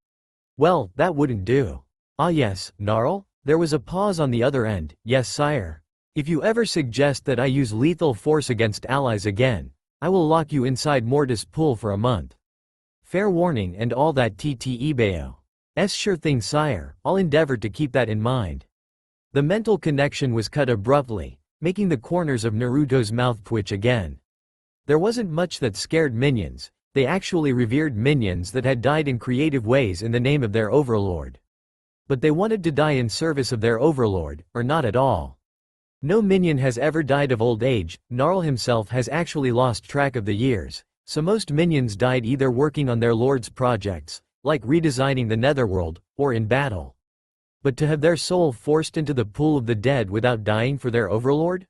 Well, that wouldn't do. Ah yes, Gnarl? There was a pause on the other end. Yes, sire. If you ever suggest that I use lethal force against allies again, I will lock you inside Mortis Pool for a month. Fair warning and all that Ibeo. Sure thing, sire, I'll endeavor to keep that in mind. The mental connection was cut abruptly, making the corners of Naruto's mouth twitch again. There wasn't much that scared minions, they actually revered minions that had died in creative ways in the name of their overlord. But they wanted to die in service of their overlord, or not at all. No minion has ever died of old age. Gnarl himself has actually lost track of the years, so most minions died either working on their lord's projects, like redesigning the netherworld, or in battle. But to have their soul forced into the pool of the dead without dying for their overlord?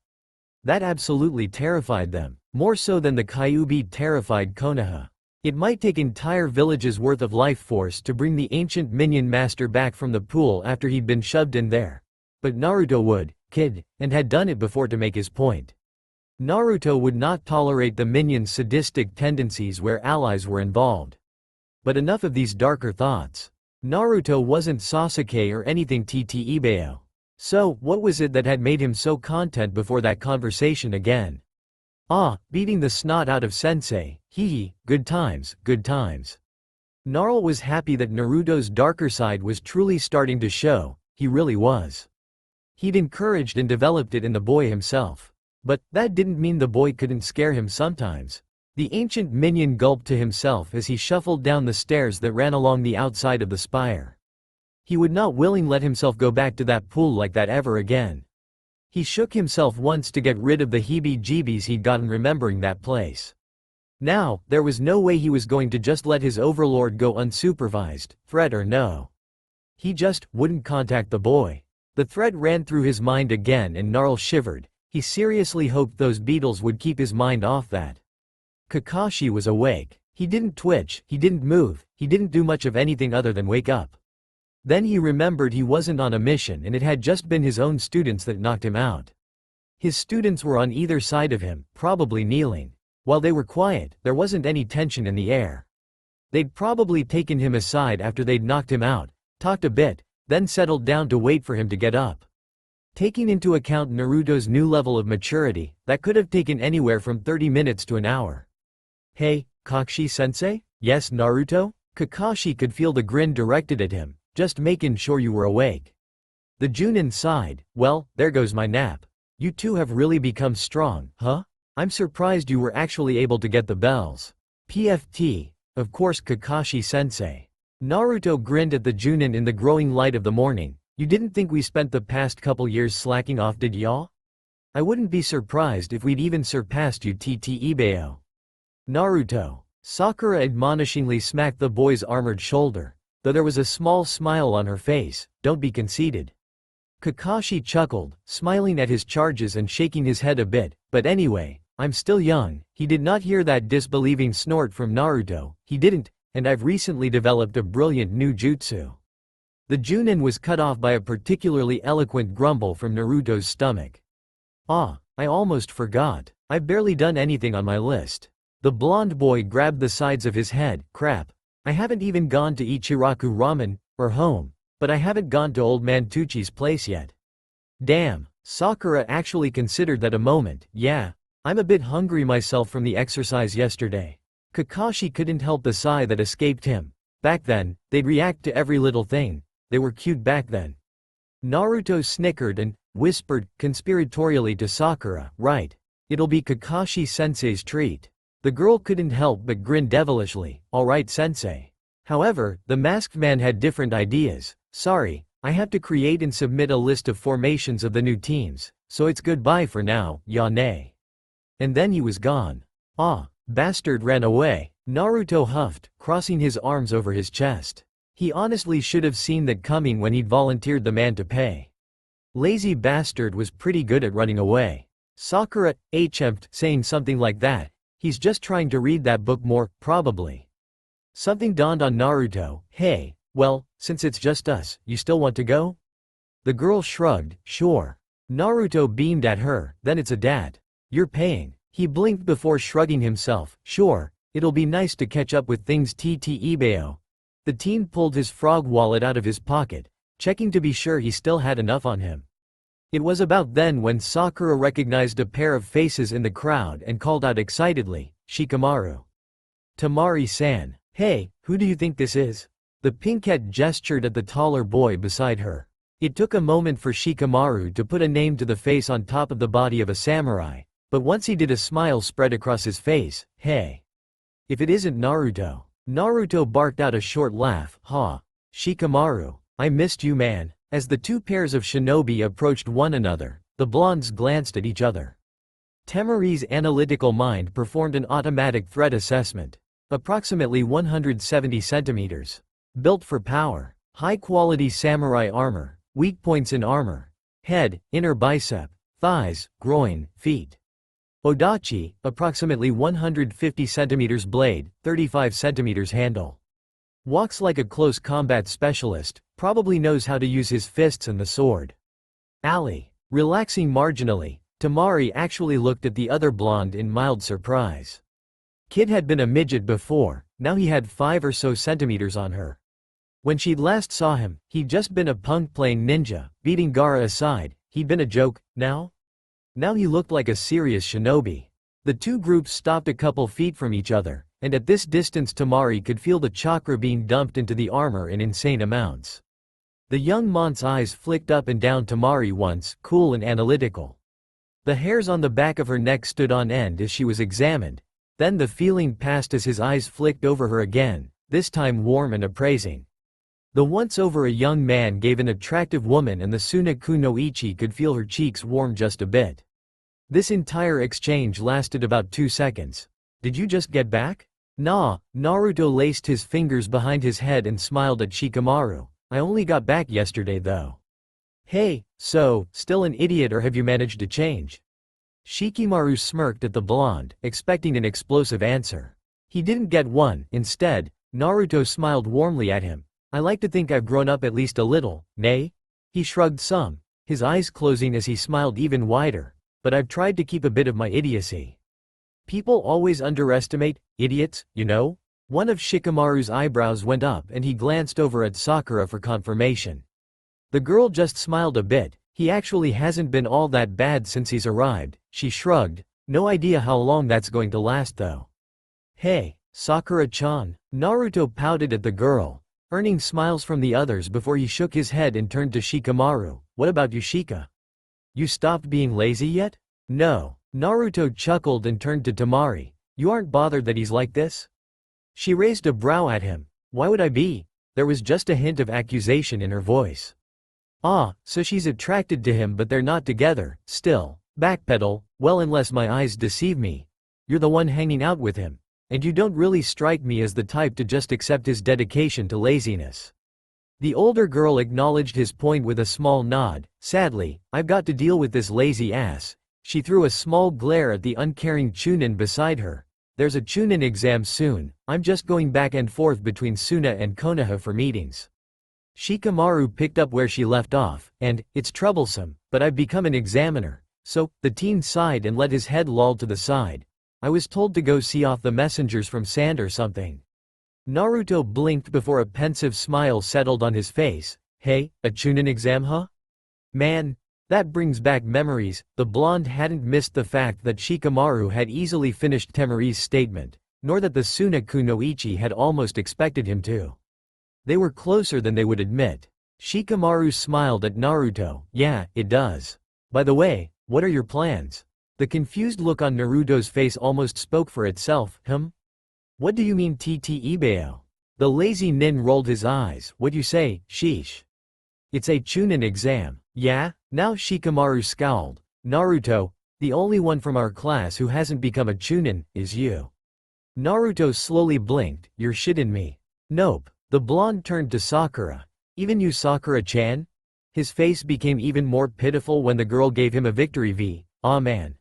That absolutely terrified them, more so than the Kyuubi terrified Konoha. It might take entire villages worth of life force to bring the ancient minion master back from the pool after he'd been shoved in there. But Naruto would, kid, and had done it before to make his point. Naruto would not tolerate the minions' sadistic tendencies where allies were involved. But enough of these darker thoughts. Naruto wasn't Sasuke or anything Ibeo. So, what was it that had made him so content before that conversation again? Ah, beating the snot out of sensei, hee, good times, good times. Gnarl was happy that Naruto's darker side was truly starting to show, he really was. He'd encouraged and developed it in the boy himself. But that didn't mean the boy couldn't scare him sometimes. The ancient minion gulped to himself as he shuffled down the stairs that ran along the outside of the spire. He would not willingly let himself go back to that pool like that ever again. He shook himself once to get rid of the heebie-jeebies he'd gotten remembering that place. Now, there was no way he was going to just let his overlord go unsupervised, threat or no. He just wouldn't contact the boy. The threat ran through his mind again and Gnarl shivered. He seriously hoped those beetles would keep his mind off that. Kakashi was awake. He didn't twitch, he didn't move, he didn't do much of anything other than wake up. Then he remembered he wasn't on a mission and it had just been his own students that knocked him out. His students were on either side of him, probably kneeling. While they were quiet, there wasn't any tension in the air. They'd probably taken him aside after they'd knocked him out, talked a bit, then settled down to wait for him to get up. Taking into account Naruto's new level of maturity, that could have taken anywhere from 30 minutes to an hour. Hey, Kakashi-sensei? Yes, Naruto? Kakashi could feel the grin directed at him, just making sure you were awake. The Junin sighed, well, there goes my nap. You two have really become strong, huh? I'm surprised you were actually able to get the bells. PFT, of course Kakashi-sensei. Naruto grinned at the Junin in the growing light of the morning. You didn't think we spent the past couple years slacking off, did y'all? I wouldn't be surprised if we'd even surpassed you, Ibeo. Naruto. Sakura admonishingly smacked the boy's armored shoulder, though there was a small smile on her face. Don't be conceited. Kakashi chuckled, smiling at his charges and shaking his head a bit, but anyway, I'm still young. He did not hear that disbelieving snort from Naruto, he didn't, and I've recently developed a brilliant new jutsu. The Junin was cut off by a particularly eloquent grumble from Naruto's stomach. Ah, I almost forgot. I've barely done anything on my list. The blonde boy grabbed the sides of his head. Crap. I haven't even gone to Ichiraku Ramen, or home, but I haven't gone to Old Man Tucci's place yet. Damn, Sakura actually considered that a moment. Yeah, I'm a bit hungry myself from the exercise yesterday. Kakashi couldn't help the sigh that escaped him. Back then, they'd react to every little thing. They were cute back then. Naruto snickered and whispered conspiratorially to Sakura, right. It'll be Kakashi-sensei's treat. The girl couldn't help but grin devilishly. Alright sensei. However, the masked man had different ideas. Sorry, I have to create and submit a list of formations of the new teams, so it's goodbye for now, Yane. And then he was gone. Ah, bastard ran away. Naruto huffed, crossing his arms over his chest. He honestly should have seen that coming when he'd volunteered the man to pay. Lazy bastard was pretty good at running away. Sakura, attempted saying something like that. He's just trying to read that book more, probably. Something dawned on Naruto. Hey, well, since it's just us, you still want to go? The girl shrugged, sure. Naruto beamed at her, then it's a dad. You're paying. He blinked before shrugging himself, sure, it'll be nice to catch up with things Ibeo. The teen pulled his frog wallet out of his pocket, checking to be sure he still had enough on him. It was about then when Sakura recognized a pair of faces in the crowd and called out excitedly, Shikamaru. Tamari-san. Hey, who do you think this is? The pinkette gestured at the taller boy beside her. It took a moment for Shikamaru to put a name to the face on top of the body of a samurai, but once he did a smile spread across his face. Hey. If it isn't Naruto. Naruto barked out a short laugh. Ha. Shikamaru, I missed you man. As the two pairs of shinobi approached one another, the blondes glanced at each other. Temari's analytical mind performed an automatic threat assessment. Approximately 170 centimeters. Built for power. High-quality samurai armor. Weak points in armor. Head, inner bicep, thighs, groin, feet. Odachi, approximately 150 centimeters blade, 35 centimeters handle. Walks like a close combat specialist, probably knows how to use his fists and the sword. Ali. Relaxing marginally, Tamari actually looked at the other blonde in mild surprise. Kid had been a midget before, now he had 5 or so centimeters on her. When she'd last saw him, he'd just been a punk playing ninja, beating Gaara aside, he'd been a joke, now? Now he looked like a serious shinobi. The two groups stopped a couple feet from each other, and at this distance Tamari could feel the chakra being dumped into the armor in insane amounts. The young mont's eyes flicked up and down Tamari once, cool and analytical. The hairs on the back of her neck stood on end as she was examined, then the feeling passed as his eyes flicked over her again, this time warm and appraising. The once over a young man gave an attractive woman and the Sunaku no Ichi could feel her cheeks warm just a bit. This entire exchange lasted about 2 seconds. Did you just get back? Nah, Naruto laced his fingers behind his head and smiled at Shikamaru. I only got back yesterday though. Hey, so, still an idiot or have you managed to change? Shikamaru smirked at the blonde, expecting an explosive answer. He didn't get one, instead, Naruto smiled warmly at him. I like to think I've grown up at least a little, nay? He shrugged some, his eyes closing as he smiled even wider, but I've tried to keep a bit of my idiocy. People always underestimate idiots, you know? One of Shikamaru's eyebrows went up and he glanced over at Sakura for confirmation. The girl just smiled a bit. He actually hasn't been all that bad since he's arrived, she shrugged. No idea how long that's going to last though. Hey, Sakura-chan. Naruto pouted at the girl, earning smiles from the others before he shook his head and turned to Shikamaru. What about Yushika? You stopped being lazy yet? No. Naruto chuckled and turned to Tamari. You aren't bothered that he's like this? She raised a brow at him. Why would I be? There was just a hint of accusation in her voice. Ah, so she's attracted to him but they're not together, still. Backpedal, well unless my eyes deceive me. You're the one hanging out with him. And you don't really strike me as the type to just accept his dedication to laziness. The older girl acknowledged his point with a small nod. Sadly, I've got to deal with this lazy ass. She threw a small glare at the uncaring Chunin beside her. There's a Chunin exam soon, I'm just going back and forth between Suna and Konoha for meetings. Shikamaru picked up where she left off, and, it's troublesome, but I've become an examiner. So, the teen sighed and let his head loll to the side. I was told to go see off the messengers from Sand or something. Naruto blinked before a pensive smile settled on his face. Hey, a Chunin exam huh? Man, that brings back memories. The blonde hadn't missed the fact that Shikamaru had easily finished Temari's statement, nor that the Sunaku no Ichi had almost expected him to. They were closer than they would admit. Shikamaru smiled at Naruto. Yeah, it does. By the way, what are your plans? The confused look on Naruto's face almost spoke for itself. What do you mean Ibao? The lazy nin rolled his eyes. What you say, sheesh. It's a Chunin exam. Yeah? Now Shikamaru scowled. Naruto, the only one from our class who hasn't become a Chunin, is you. Naruto slowly blinked. You're shitting me. Nope. The blonde turned to Sakura. Even you, Sakura-chan? His face became even more pitiful when the girl gave him a victory V. Aw man.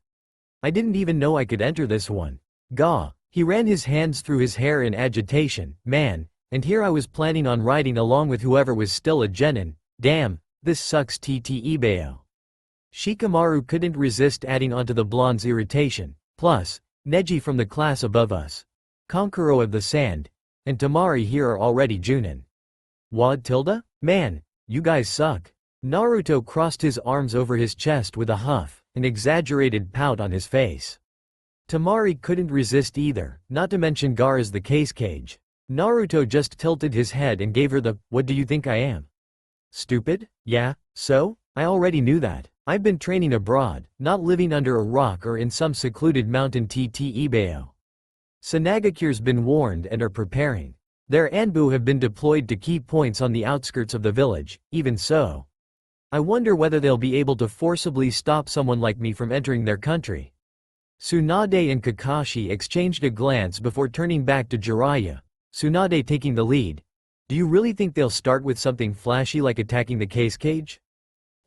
I didn't even know I could enter this one. Gah. He ran his hands through his hair in agitation. Man, and here I was planning on riding along with whoever was still a genin. Damn, this sucks Ibao. Shikamaru couldn't resist adding onto the blonde's irritation. Plus, Neji from the class above us, Konkuro of the Sand, and Tamari here are already Junin. Wad tilde? Man, you guys suck. Naruto crossed his arms over his chest with a huff, an exaggerated pout on his face. Tamari couldn't resist either, not to mention Gaara's the case cage. Naruto just tilted his head and gave her the, what do you think I am? Stupid? Yeah, so? I already knew that. I've been training abroad, not living under a rock or in some secluded mountain Ibao. Sanagakure's been warned and are preparing. Their Anbu have been deployed to key points on the outskirts of the village. Even so, I wonder whether they'll be able to forcibly stop someone like me from entering their country. Tsunade and Kakashi exchanged a glance before turning back to Jiraiya, Tsunade taking the lead. Do you really think they'll start with something flashy like attacking the case cage?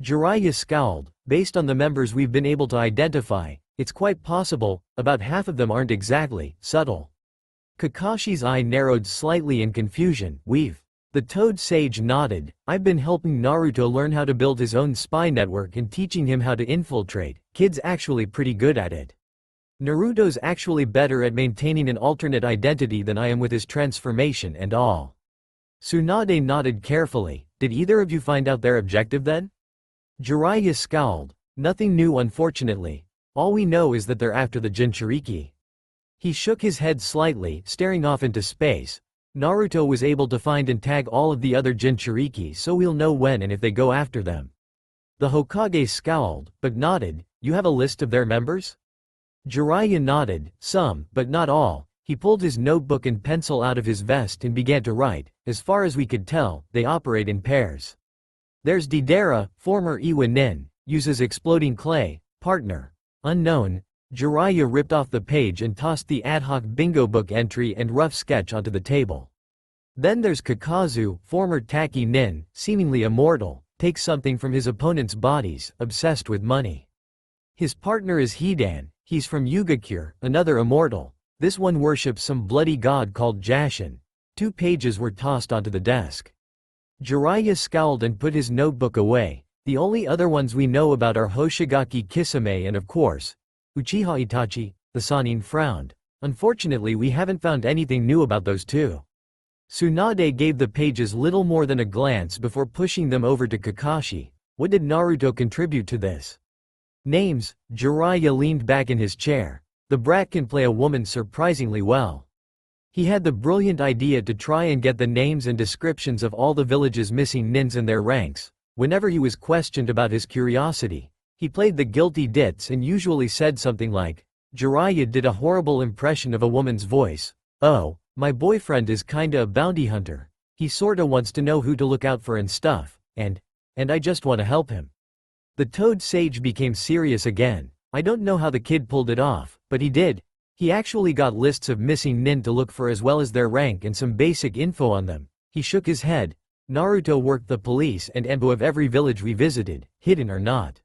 Jiraiya scowled. Based on the members we've been able to identify, it's quite possible, about half of them aren't exactly subtle. Kakashi's eye narrowed slightly in confusion. The Toad Sage nodded. I've been helping Naruto learn how to build his own spy network and teaching him how to infiltrate. Kid's actually pretty good at it. Naruto's actually better at maintaining an alternate identity than I am with his transformation and all. Tsunade nodded carefully. Did either of you find out their objective then? Jiraiya scowled. Nothing new unfortunately. All we know is that they're after the Jinchuriki. He shook his head slightly, staring off into space. Naruto was able to find and tag all of the other Jinchuriki, so we'll know when and if they go after them. The Hokage scowled, but nodded. You have a list of their members? Jiraiya nodded. Some, but not all. He pulled his notebook and pencil out of his vest and began to write. As far as we could tell, they operate in pairs. There's Deidara, former Iwa Nin, uses exploding clay, partner. Unknown. Jiraiya ripped off the page and tossed the ad hoc bingo book entry and rough sketch onto the table. Then there's Kakazu, former Taki Nin, seemingly immortal, takes something from his opponent's bodies, obsessed with money. His partner is Hidan, he's from Yugakure, another immortal. This one worships some bloody god called Jashin. 2 pages were tossed onto the desk. Jiraiya scowled and put his notebook away. The only other ones we know about are Hoshigaki Kisame and of course, Uchiha Itachi. The Sannin frowned. Unfortunately we haven't found anything new about those two. Tsunade gave the pages little more than a glance before pushing them over to Kakashi. What did Naruto contribute to this? Names. Jiraiya leaned back in his chair. The brat can play a woman surprisingly well. He had the brilliant idea to try and get the names and descriptions of all the village's missing nins and their ranks. Whenever he was questioned about his curiosity, he played the guilty ditz and usually said something like, Jiraiya did a horrible impression of a woman's voice. Oh, my boyfriend is kinda a bounty hunter. He sorta wants to know who to look out for and stuff, and I just wanna help him. The Toad Sage became serious again. I don't know how the kid pulled it off, but he did. He actually got lists of missing nin to look for as well as their rank and some basic info on them. He shook his head. Naruto worked the police and Anbu of every village we visited, hidden or not.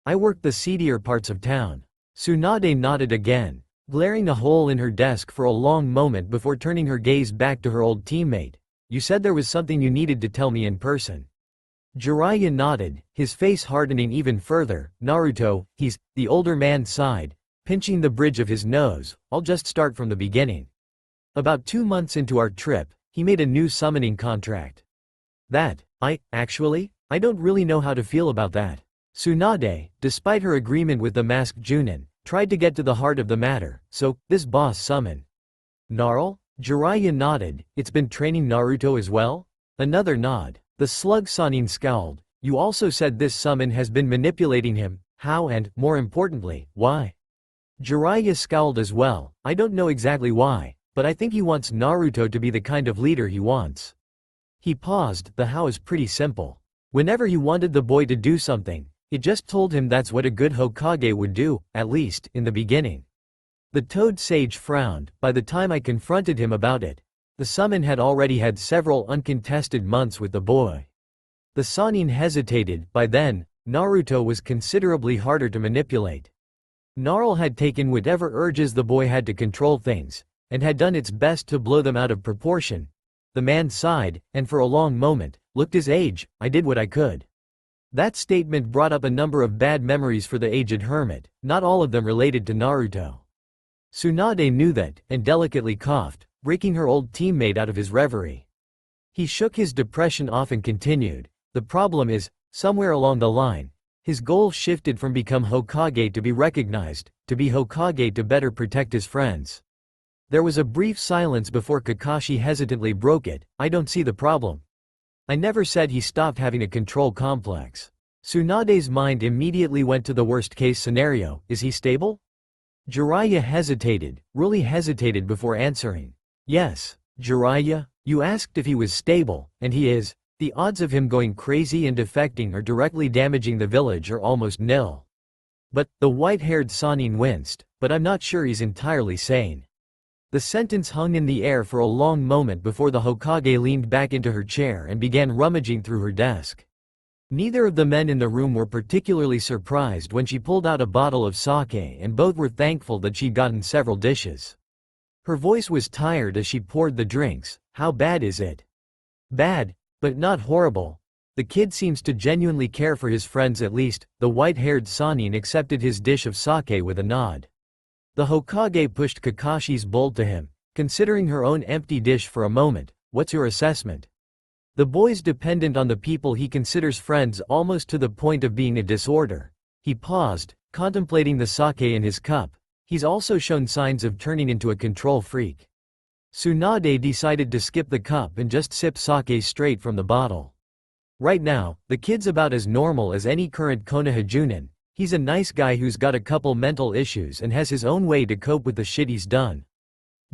I worked the seedier parts of town. Tsunade nodded again, glaring a hole in her desk for a long moment before turning her gaze back to her old teammate. You said there was something you needed to tell me in person. Jiraiya nodded, his face hardening even further. Naruto, the older man sighed, pinching the bridge of his nose. I'll just start from the beginning. About 2 months into our trip, he made a new summoning contract. I don't really know how to feel about that. Tsunade, despite her agreement with the masked Junin, tried to get to the heart of the matter. So, this boss summon. Gnarl? Jiraiya nodded. It's been training Naruto as well? Another nod. The slug Sannin scowled. You also said this summon has been manipulating him. How and, more importantly, why? Jiraiya scowled as well. I don't know exactly why, but I think he wants Naruto to be the kind of leader he wants. He paused. The how is pretty simple. Whenever he wanted the boy to do something, it just told him that's what a good Hokage would do, at least, in the beginning. The Toad Sage frowned. By the time I confronted him about it, the summon had already had several uncontested months with the boy. The Sannin hesitated. By then, Naruto was considerably harder to manipulate. Gnarl had taken whatever urges the boy had to control things, and had done its best to blow them out of proportion. The man sighed, and for a long moment, looked his age. I did what I could. That statement brought up a number of bad memories for the aged hermit, not all of them related to Naruto. Tsunade knew that, and delicately coughed, breaking her old teammate out of his reverie. He shook his depression off and continued, the problem is, somewhere along the line, his goal shifted from become Hokage to be recognized, to be Hokage to better protect his friends. There was a brief silence before Kakashi hesitantly broke it. I don't see the problem. I never said he stopped having a control complex. Tsunade's mind immediately went to the worst-case scenario. Is he stable? Jiraiya hesitated, really hesitated before answering. Yes, Jiraiya, you asked if he was stable, and he is. The odds of him going crazy and defecting or directly damaging the village are almost nil. But, the white-haired Sannin winced, but I'm not sure he's entirely sane. The sentence hung in the air for a long moment before the Hokage leaned back into her chair and began rummaging through her desk. Neither of the men in the room were particularly surprised when she pulled out a bottle of sake, and both were thankful that she'd gotten several dishes. Her voice was tired as she poured the drinks. How bad is it? Bad, but not horrible. The kid seems to genuinely care for his friends at least. The white-haired Sannin accepted his dish of sake with a nod. The Hokage pushed Kakashi's bowl to him, considering her own empty dish for a moment. What's your assessment? The boy's dependent on the people he considers friends almost to the point of being a disorder. He paused, contemplating the sake in his cup. He's also shown signs of turning into a control freak. Tsunade decided to skip the cup and just sip sake straight from the bottle. Right now, the kid's about as normal as any current Konoha Junin. He's a nice guy who's got a couple mental issues and has his own way to cope with the shit he's done.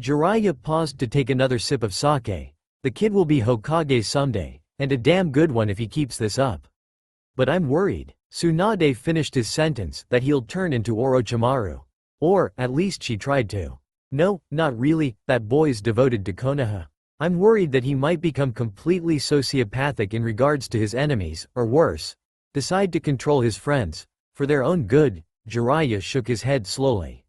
Jiraiya paused to take another sip of sake. The kid will be Hokage someday, and a damn good one if he keeps this up. But I'm worried. Tsunade finished his sentence, that he'll turn into Orochimaru. Or, at least she tried to. No, not really, that boy's devoted to Konoha. I'm worried that he might become completely sociopathic in regards to his enemies, or worse, decide to control his friends. For their own good. Jiraiya shook his head slowly.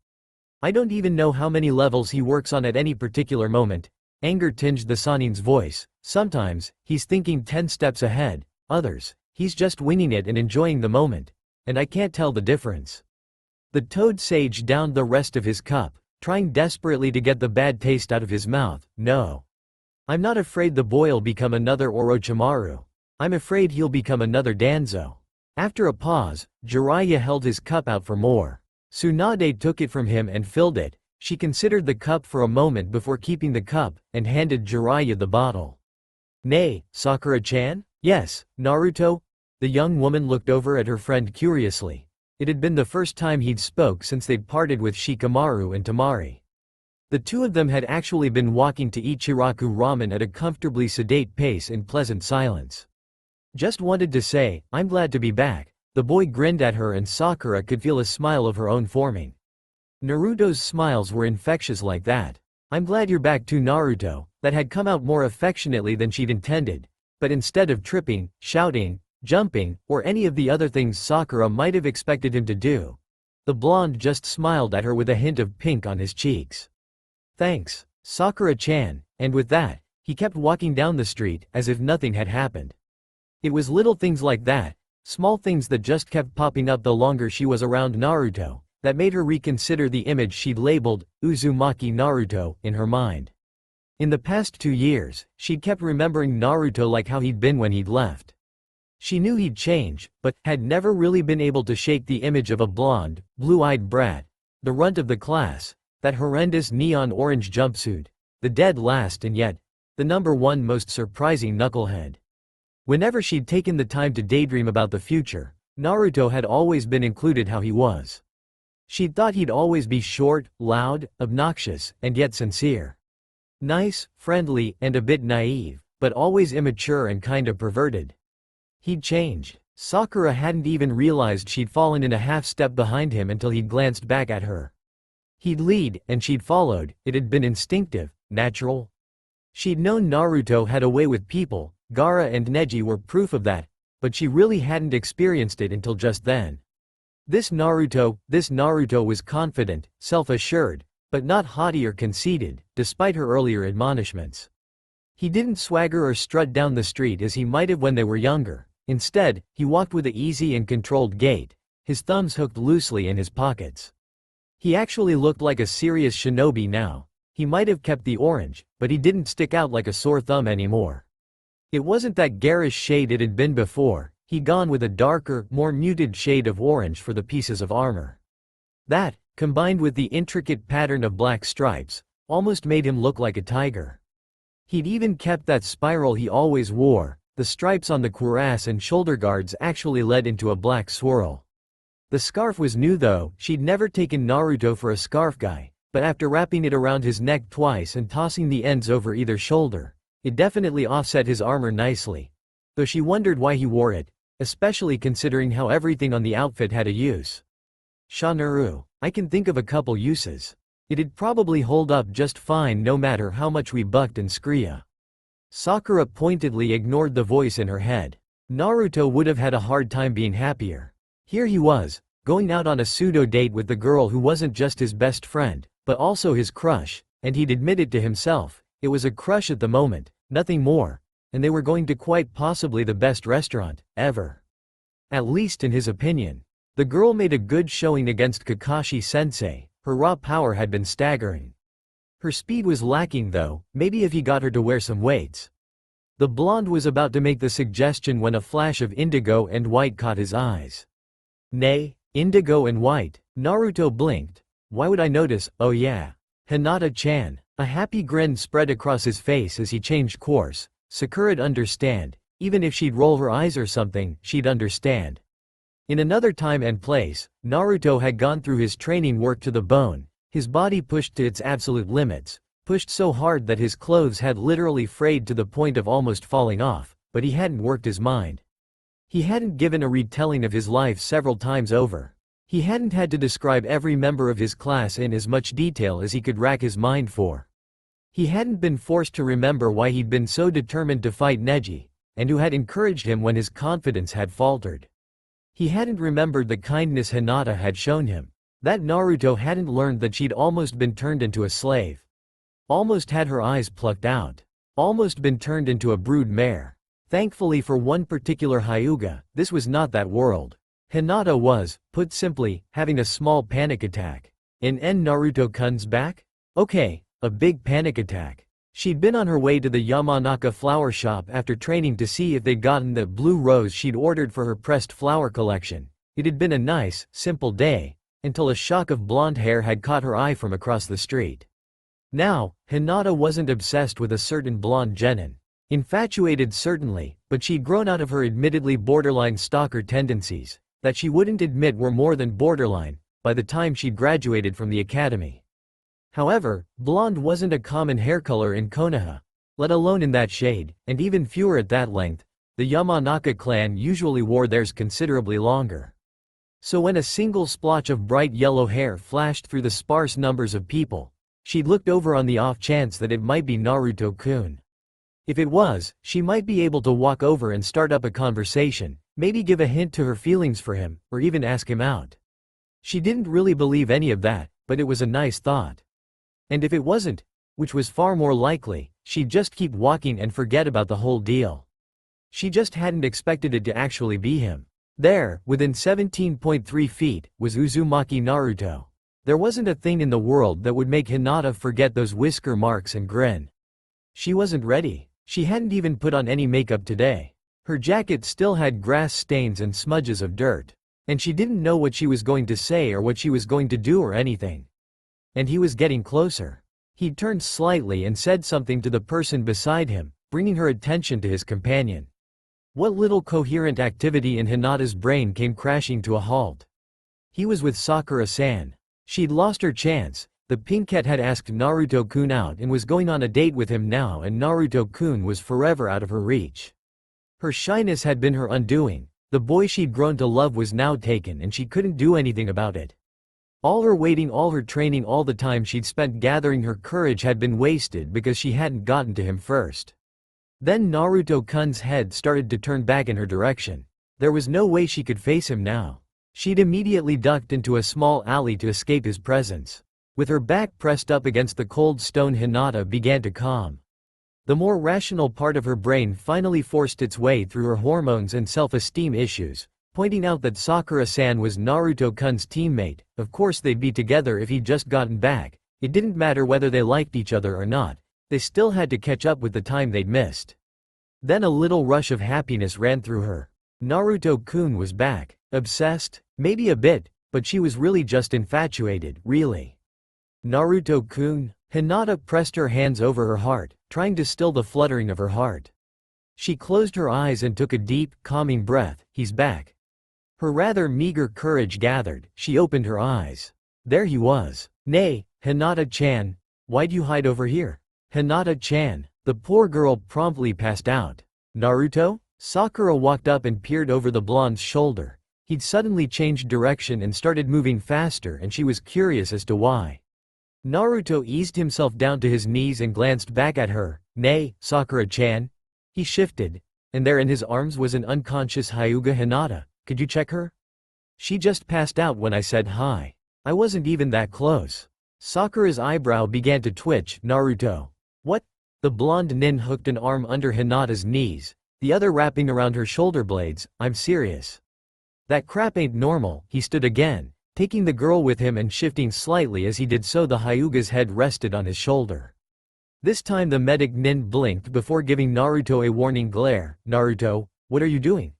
I don't even know how many levels he works on at any particular moment. Anger tinged the Sannin's voice. Sometimes, he's thinking 10 steps ahead. Others, he's just winging it and enjoying the moment. And I can't tell the difference. The Toad Sage downed the rest of his cup, trying desperately to get the bad taste out of his mouth. No. I'm not afraid the boy'll become another Orochimaru. I'm afraid he'll become another Danzo. After a pause, Jiraiya held his cup out for more. Tsunade took it from him and filled it. She considered the cup for a moment before keeping the cup, and handed Jiraiya the bottle. Nay, Sakura-chan? Yes, Naruto? The young woman looked over at her friend curiously. It had been the first time he'd spoke since they'd parted with Shikamaru and Temari. The two of them had actually been walking to Ichiraku ramen at a comfortably sedate pace in pleasant silence. Just wanted to say, I'm glad to be back. The boy grinned at her and Sakura could feel a smile of her own forming. Naruto's smiles were infectious like that. I'm glad you're back too, Naruto. That had come out more affectionately than she'd intended. But instead of tripping, shouting, jumping, or any of the other things Sakura might have expected him to do, the blonde just smiled at her with a hint of pink on his cheeks. Thanks, Sakura-chan, and with that, he kept walking down the street as if nothing had happened. It was little things like that, small things that just kept popping up the longer she was around Naruto, that made her reconsider the image she'd labeled, Uzumaki Naruto, in her mind. In the past 2 years, she'd kept remembering Naruto like how he'd been when he'd left. She knew he'd change, but had never really been able to shake the image of a blonde, blue-eyed brat, the runt of the class, that horrendous neon orange jumpsuit, the dead last and yet, the #1 most surprising knucklehead. Whenever she'd taken the time to daydream about the future, Naruto had always been included how he was. She'd thought he'd always be short, loud, obnoxious, and yet sincere. Nice, friendly, and a bit naive, but always immature and kinda perverted. He'd changed. Sakura hadn't even realized she'd fallen in a half-step behind him until he'd glanced back at her. He'd lead, and she'd followed. It had been instinctive, natural. She'd known Naruto had a way with people, Gaara and Neji were proof of that, but she really hadn't experienced it until just then. This Naruto was confident, self-assured, but not haughty or conceited, despite her earlier admonishments. He didn't swagger or strut down the street as he might have when they were younger. Instead, he walked with an easy and controlled gait, his thumbs hooked loosely in his pockets. He actually looked like a serious shinobi now. He might have kept the orange, but he didn't stick out like a sore thumb anymore. It wasn't that garish shade it had been before. He'd gone with a darker, more muted shade of orange for the pieces of armor. That, combined with the intricate pattern of black stripes, almost made him look like a tiger. He'd even kept that spiral he always wore. The stripes on the cuirass and shoulder guards actually led into a black swirl. The scarf was new though. She'd never taken Naruto for a scarf guy, but after wrapping it around his neck twice and tossing the ends over either shoulder, it definitely offset his armor nicely. Though she wondered why he wore it, especially considering how everything on the outfit had a use. Shanaru, I can think of a couple uses. It'd probably hold up just fine no matter how much we bucked and scria. Sakura pointedly ignored the voice in her head. Naruto would have had a hard time being happier. Here he was, going out on a pseudo-date with the girl who wasn't just his best friend, but also his crush, and he'd admitted to himself, it was a crush at the moment, nothing more, and they were going to quite possibly the best restaurant, ever. At least in his opinion. The girl made a good showing against Kakashi-sensei, her raw power had been staggering. Her speed was lacking though, maybe if he got her to wear some weights. The blonde was about to make the suggestion when a flash of indigo and white caught his eyes. Nay, indigo and white, Naruto blinked. Why would I notice? Oh yeah. Hinata-chan. A happy grin spread across his face as he changed course. Sakura'd understand. Even if she'd roll her eyes or something, she'd understand. In another time and place, Naruto had gone through his training work to the bone. His body pushed to its absolute limits, pushed so hard that his clothes had literally frayed to the point of almost falling off, but he hadn't worked his mind. He hadn't given a retelling of his life several times over. He hadn't had to describe every member of his class in as much detail as he could rack his mind for. He hadn't been forced to remember why he'd been so determined to fight Neji, and who had encouraged him when his confidence had faltered. He hadn't remembered the kindness Hinata had shown him. That Naruto hadn't learned that she'd almost been turned into a slave. Almost had her eyes plucked out. Almost been turned into a brood mare. Thankfully for one particular Hyuga, this was not that world. Hinata was, put simply, having a small panic attack. In Naruto-kun's back? Okay, a big panic attack. She'd been on her way to the Yamanaka flower shop after training to see if they'd gotten the blue rose she'd ordered for her pressed flower collection. It had been a nice, simple day, until a shock of blonde hair had caught her eye from across the street. Now, Hinata wasn't obsessed with a certain blonde genin. Infatuated certainly, but she'd grown out of her admittedly borderline stalker tendencies, that she wouldn't admit were more than borderline, by the time she'd graduated from the academy. However, blonde wasn't a common hair color in Konoha, let alone in that shade, and even fewer at that length. The Yamanaka clan usually wore theirs considerably longer. So when a single splotch of bright yellow hair flashed through the sparse numbers of people, she'd looked over on the off chance that it might be Naruto-kun. If it was, she might be able to walk over and start up a conversation, maybe give a hint to her feelings for him, or even ask him out. She didn't really believe any of that, but it was a nice thought. And if it wasn't, which was far more likely, she'd just keep walking and forget about the whole deal. She just hadn't expected it to actually be him. There, within 17.3 feet, was Uzumaki Naruto. There wasn't a thing in the world that would make Hinata forget those whisker marks and grin. She wasn't ready. She hadn't even put on any makeup today. Her jacket still had grass stains and smudges of dirt. And she didn't know what she was going to say or what she was going to do or anything. And he was getting closer. He turned slightly and said something to the person beside him, bringing her attention to his companion. What little coherent activity in Hinata's brain came crashing to a halt. He was with Sakura-san. She'd lost her chance. The pink cat had asked Naruto-kun out and was going on a date with him now, and Naruto-kun was forever out of her reach. Her shyness had been her undoing. The boy she'd grown to love was now taken and she couldn't do anything about it. All her waiting, all her training, all the time she'd spent gathering her courage had been wasted because she hadn't gotten to him first. Then Naruto-kun's head started to turn back in her direction. There was no way she could face him now. She'd immediately ducked into a small alley to escape his presence. With her back pressed up against the cold stone, Hinata began to calm. The more rational part of her brain finally forced its way through her hormones and self-esteem issues, pointing out that Sakura-san was Naruto-kun's teammate. Of course they'd be together if he'd just gotten back. It didn't matter whether they liked each other or not. They still had to catch up with the time they'd missed. Then a little rush of happiness ran through her. Naruto-kun was back. Obsessed? Maybe a bit, but she was really just infatuated, really. Naruto-kun? Hinata pressed her hands over her heart, trying to still the fluttering of her heart. She closed her eyes and took a deep, calming breath. He's back. Her rather meager courage gathered. She opened her eyes. There he was. Nay, Hinata-chan, why'd you hide over here? Hinata-chan. The poor girl promptly passed out. Naruto? Sakura walked up and peered over the blonde's shoulder. He'd suddenly changed direction and started moving faster, and she was curious as to why. Naruto eased himself down to his knees and glanced back at her. Nay, Sakura-chan? He shifted, and there in his arms was an unconscious Hyuga. Hinata, could you check her? She just passed out when I said hi. I wasn't even that close. Sakura's eyebrow began to twitch. Naruto. What? The blonde nin hooked an arm under Hinata's knees, the other wrapping around her shoulder blades. I'm serious. That crap ain't normal. He stood again, taking the girl with him and shifting slightly. As he did so, the Hyuga's head rested on his shoulder. This time the medic nin blinked before giving Naruto a warning glare. Naruto, what are you doing?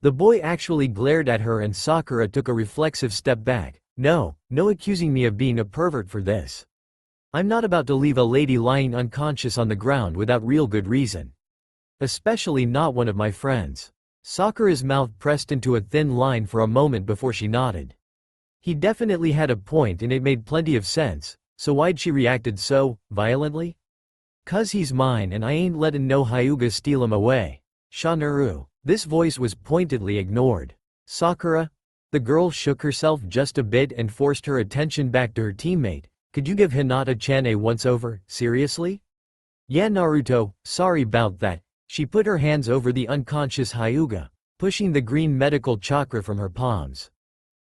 The boy actually glared at her, and Sakura took a reflexive step back. No accusing me of being a pervert for this. I'm not about to leave a lady lying unconscious on the ground without real good reason. Especially not one of my friends. Sakura's mouth pressed into a thin line for a moment before she nodded. He definitely had a point, and it made plenty of sense. So why'd she reacted so violently? 'Cause he's mine and I ain't lettin' no Hyuga steal him away. Shanuru. This voice was pointedly ignored. Sakura? The girl shook herself just a bit and forced her attention back to her teammate. Could you give Hinata-chan a once-over, seriously? Yeah, Naruto, sorry about that. She put her hands over the unconscious Hyuga, pushing the green medical chakra from her palms.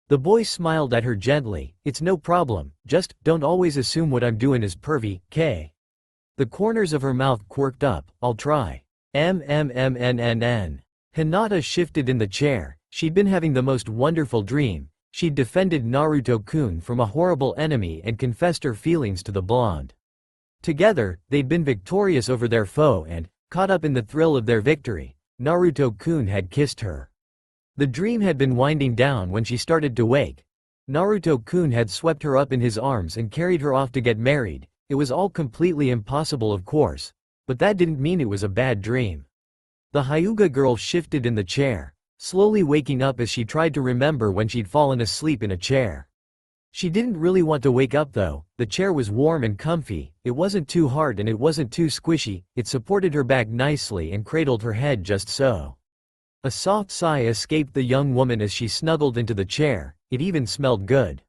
The boy smiled at her gently. It's no problem, just don't always assume what I'm doing is pervy, K. The corners of her mouth quirked up. I'll try. Hinata shifted in the chair. She'd been having the most wonderful dream. She'd defended Naruto-kun from a horrible enemy and confessed her feelings to the blonde. Together, they'd been victorious over their foe and, caught up in the thrill of their victory, Naruto-kun had kissed her. The dream had been winding down when she started to wake. Naruto-kun had swept her up in his arms and carried her off to get married. It was all completely impossible, of course, but that didn't mean it was a bad dream. The Hyuga girl shifted in the chair, slowly waking up as she tried to remember when she'd fallen asleep in a chair. She didn't really want to wake up though. The chair was warm and comfy, it wasn't too hard and it wasn't too squishy, it supported her back nicely and cradled her head just so. A soft sigh escaped the young woman as she snuggled into the chair. It even smelled good.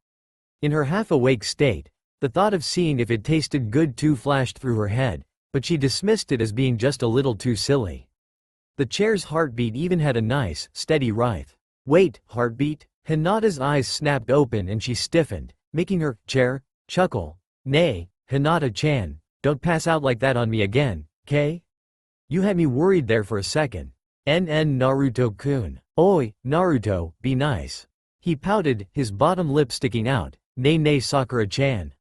In her half-awake state, the thought of seeing if it tasted good too flashed through her head, but she dismissed it as being just a little too silly. The chair's heartbeat even had a nice, steady writhe. Wait, heartbeat? Hinata's eyes snapped open and she stiffened, making her chair chuckle. Nay, Hinata-chan, don't pass out like that on me again, K? You had me worried there for a second. Naruto-kun. Oi, Naruto, be nice. He pouted, his bottom lip sticking out. Nay, Sakura-chan.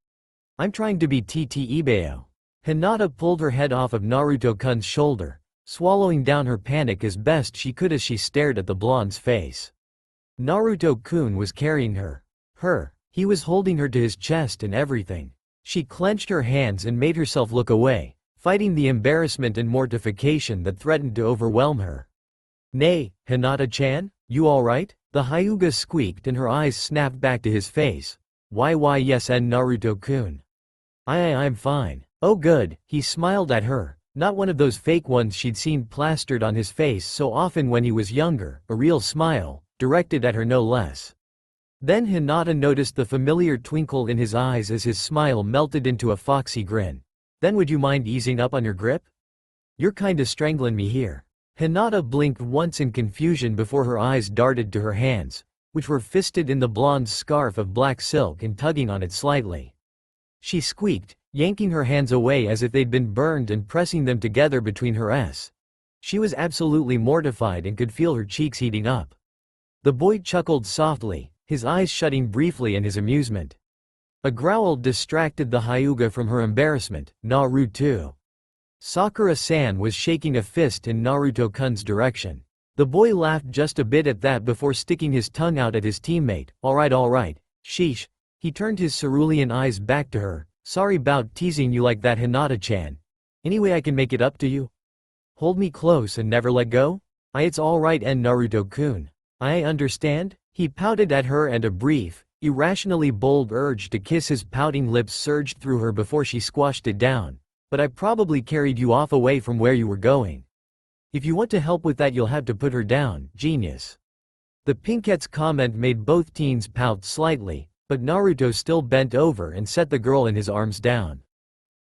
I'm trying to be Ibeo. Hinata pulled her head off of Naruto-kun's shoulder, swallowing down her panic as best she could as she stared at the blonde's face. Naruto-kun was carrying her. He was holding her to his chest and everything. She clenched her hands and made herself look away, fighting the embarrassment and mortification that threatened to overwhelm her. Nay, Hinata-chan, you alright? The Hyuga squeaked and her eyes snapped back to his face. Why yes and Naruto-kun. I'm fine. Oh good, he smiled at her, not one of those fake ones she'd seen plastered on his face so often when he was younger, a real smile, directed at her no less. Then Hinata noticed the familiar twinkle in his eyes as his smile melted into a foxy grin. Then would you mind easing up on your grip? You're kinda strangling me here. Hinata blinked once in confusion before her eyes darted to her hands, which were fisted in the blonde scarf of black silk and tugging on it slightly. She squeaked, yanking her hands away as if they'd been burned and pressing them together between her s. She was absolutely mortified and could feel her cheeks heating up. The boy chuckled softly, his eyes shutting briefly in his amusement. A growl distracted the Hyuga from her embarrassment. Naruto. Sakura-san was shaking a fist in Naruto-kun's direction. The boy laughed just a bit at that before sticking his tongue out at his teammate. Alright, sheesh. He turned his cerulean eyes back to her. Sorry bout teasing you like that, Hinata-chan. Anyway, I can make it up to you? Hold me close and never let go? It's alright and Naruto-kun. I understand? He pouted at her and a brief, irrationally bold urge to kiss his pouting lips surged through her before she squashed it down. But I probably carried you off away from where you were going. If you want to help with that, you'll have to put her down, genius. The Pinkette's comment made both teens pout slightly, but Naruto still bent over and set the girl in his arms down.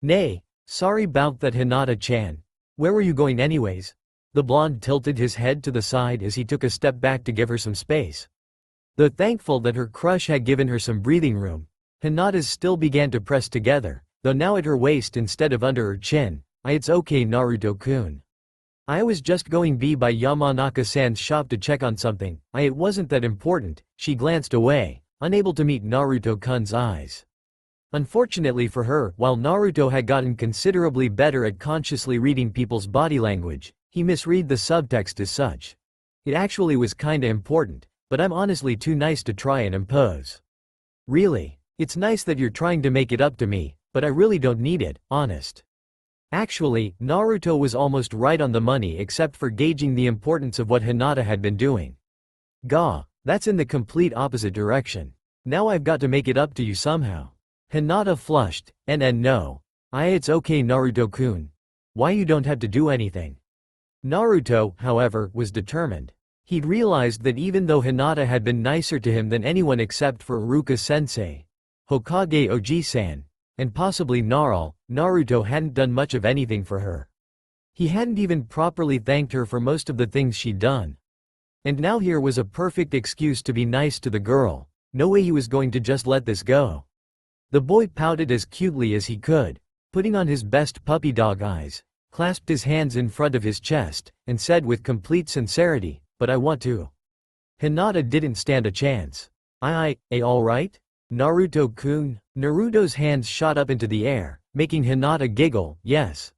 Nay, sorry bout that, Hinata-chan. Where were you going anyways? The blonde tilted his head to the side as he took a step back to give her some space. Though thankful that her crush had given her some breathing room, Hinata's still began to press together, though now at her waist instead of under her chin. It's okay, Naruto-kun. I was just going by Yamanaka-san's shop to check on something. It wasn't that important. She glanced away, unable to meet Naruto-kun's eyes. Unfortunately for her, while Naruto had gotten considerably better at consciously reading people's body language, he misread the subtext as such. It actually was kinda important, but I'm honestly too nice to try and impose. Really? It's nice that you're trying to make it up to me, but I really don't need it, honest. Actually, Naruto was almost right on the money except for gauging the importance of what Hinata had been doing. Gah, that's in the complete opposite direction. Now I've got to make it up to you somehow. Hinata flushed, and no. It's okay, Naruto-kun. Why, you don't have to do anything. Naruto, however, was determined. He'd realized that even though Hinata had been nicer to him than anyone except for Iruka-sensei, Hokage Oji-san, and possibly Naruto, Naruto hadn't done much of anything for her. He hadn't even properly thanked her for most of the things she'd done. And now here was a perfect excuse to be nice to the girl. No way he was going to just let this go. The boy pouted as cutely as he could, putting on his best puppy dog eyes, clasped his hands in front of his chest, and said with complete sincerity, but I want to. Hinata didn't stand a chance. Alright? Naruto-kun? Naruto's hands shot up into the air, making Hinata giggle. Yes.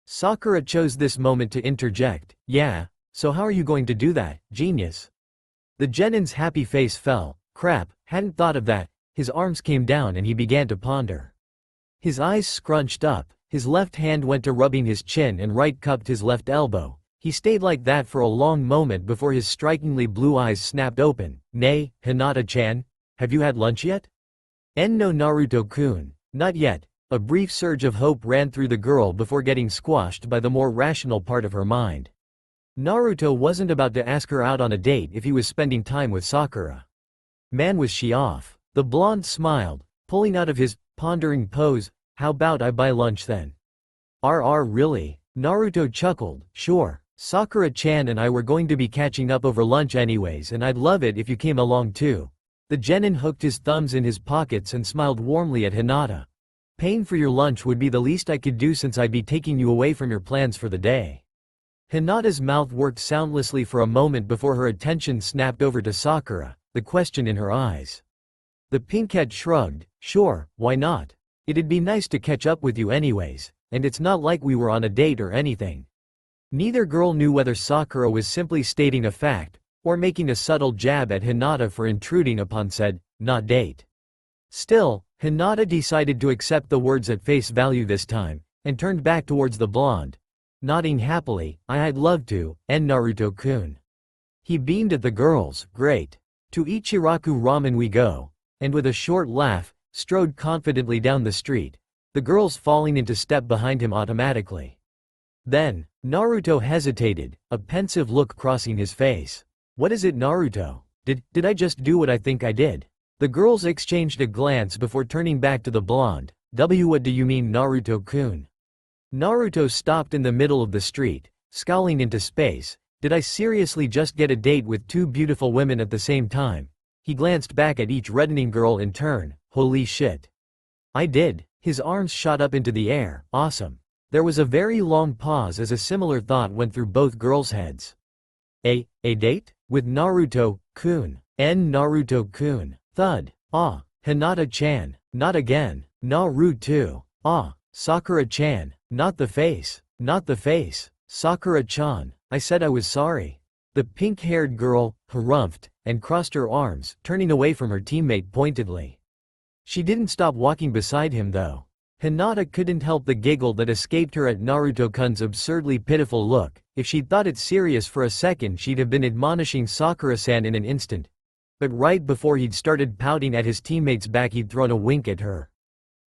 Sakura chose this moment to interject. Yeah, so how are you going to do that, genius? The genin's happy face fell. Crap, hadn't thought of that. His arms came down and he began to ponder. His eyes scrunched up, his left hand went to rubbing his chin and right cupped his left elbow. He stayed like that for a long moment before his strikingly blue eyes snapped open. Nay, Hinata-chan, have you had lunch yet? No, Naruto-kun, not yet. A brief surge of hope ran through the girl before getting squashed by the more rational part of her mind. Naruto wasn't about to ask her out on a date if he was spending time with Sakura. Man, was she off. The blonde smiled, pulling out of his pondering pose. How about I buy lunch then? Really? Naruto chuckled. Sure. Sakura-chan and I were going to be catching up over lunch anyways, and I'd love it if you came along too. The genin hooked his thumbs in his pockets and smiled warmly at Hinata. Paying for your lunch would be the least I could do since I'd be taking you away from your plans for the day. Hinata's mouth worked soundlessly for a moment before her attention snapped over to Sakura, the question in her eyes. The pinkette shrugged. Sure, why not? It'd be nice to catch up with you anyways, and it's not like we were on a date or anything. Neither girl knew whether Sakura was simply stating a fact, or making a subtle jab at Hinata for intruding upon said, not date. Still, Hinata decided to accept the words at face value this time, and turned back towards the blonde. Nodding happily, I'd love to, and Naruto-kun. He beamed at the girls. Great. To Ichiraku Ramen we go. and with a short laugh, strode confidently down the street, the girls falling into step behind him automatically. Then, Naruto hesitated, a pensive look crossing his face. What is it, Naruto? Did I just do what I think I did? The girls exchanged a glance before turning back to the blonde. What do you mean, Naruto-kun? Naruto stopped in the middle of the street, scowling into space. Did I seriously just get a date with two beautiful women at the same time? He glanced back at each reddening girl in turn. Holy shit. I did. His arms shot up into the air. Awesome. There was a very long pause as a similar thought went through both girls' heads. A date? With Naruto-kun. Naruto-kun. Thud. Ah. Hinata-chan. Not again. Naruto. Ah. Sakura-chan. Not the face. Not the face. Sakura-chan. I said I was sorry. The pink-haired girl harumphed and crossed her arms, turning away from her teammate pointedly. She didn't stop walking beside him though. Hinata couldn't help the giggle that escaped her at Naruto-kun's absurdly pitiful look. If she'd thought it serious for a second, she'd have been admonishing Sakura-san in an instant. But right before he'd started pouting at his teammate's back, he'd thrown a wink at her.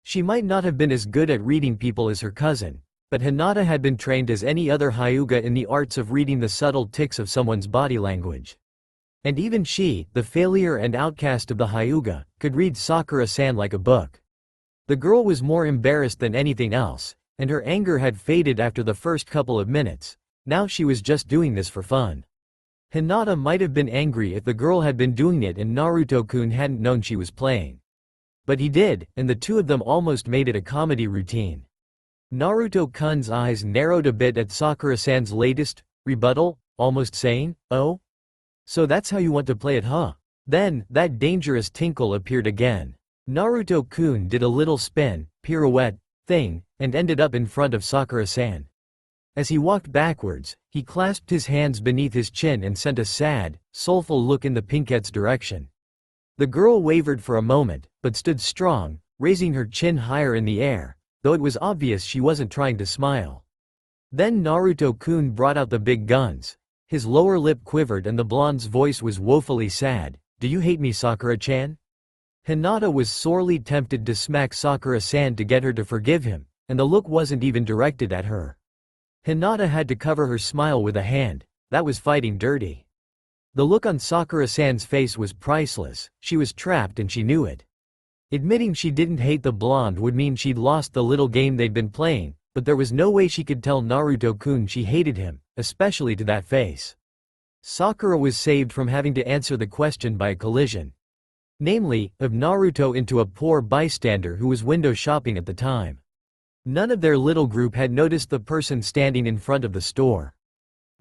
She might not have been as good at reading people as her cousin, but Hinata had been trained as any other Hyuga in the arts of reading the subtle tics of someone's body language. And even she, the failure and outcast of the Hyuga, could read Sakura-san like a book. The girl was more embarrassed than anything else, and her anger had faded after the first couple of minutes. Now she was just doing this for fun. Hinata might have been angry if the girl had been doing it and Naruto-kun hadn't known she was playing. But he did, and the two of them almost made it a comedy routine. Naruto-kun's eyes narrowed a bit at Sakura-san's latest rebuttal, almost saying, "Oh? So that's how you want to play it, huh?" Then, that dangerous tinkle appeared again. Naruto-kun did a little spin, pirouette, thing, and ended up in front of Sakura-san. As he walked backwards, he clasped his hands beneath his chin and sent a sad, soulful look in the pinkette's direction. The girl wavered for a moment, but stood strong, raising her chin higher in the air, though it was obvious she wasn't trying to smile. Then Naruto-kun brought out the big guns. His lower lip quivered and the blonde's voice was woefully sad. Do you hate me, Sakura-chan? Hinata was sorely tempted to smack Sakura-san to get her to forgive him, and the look wasn't even directed at her. Hinata had to cover her smile with a hand. That was fighting dirty. The look on Sakura-san's face was priceless. She was trapped and she knew it. Admitting she didn't hate the blonde would mean she'd lost the little game they'd been playing, but there was no way she could tell Naruto-kun she hated him, especially to that face. Sakura was saved from having to answer the question by a collision. Namely, of Naruto into a poor bystander who was window shopping at the time. None of their little group had noticed the person standing in front of the store.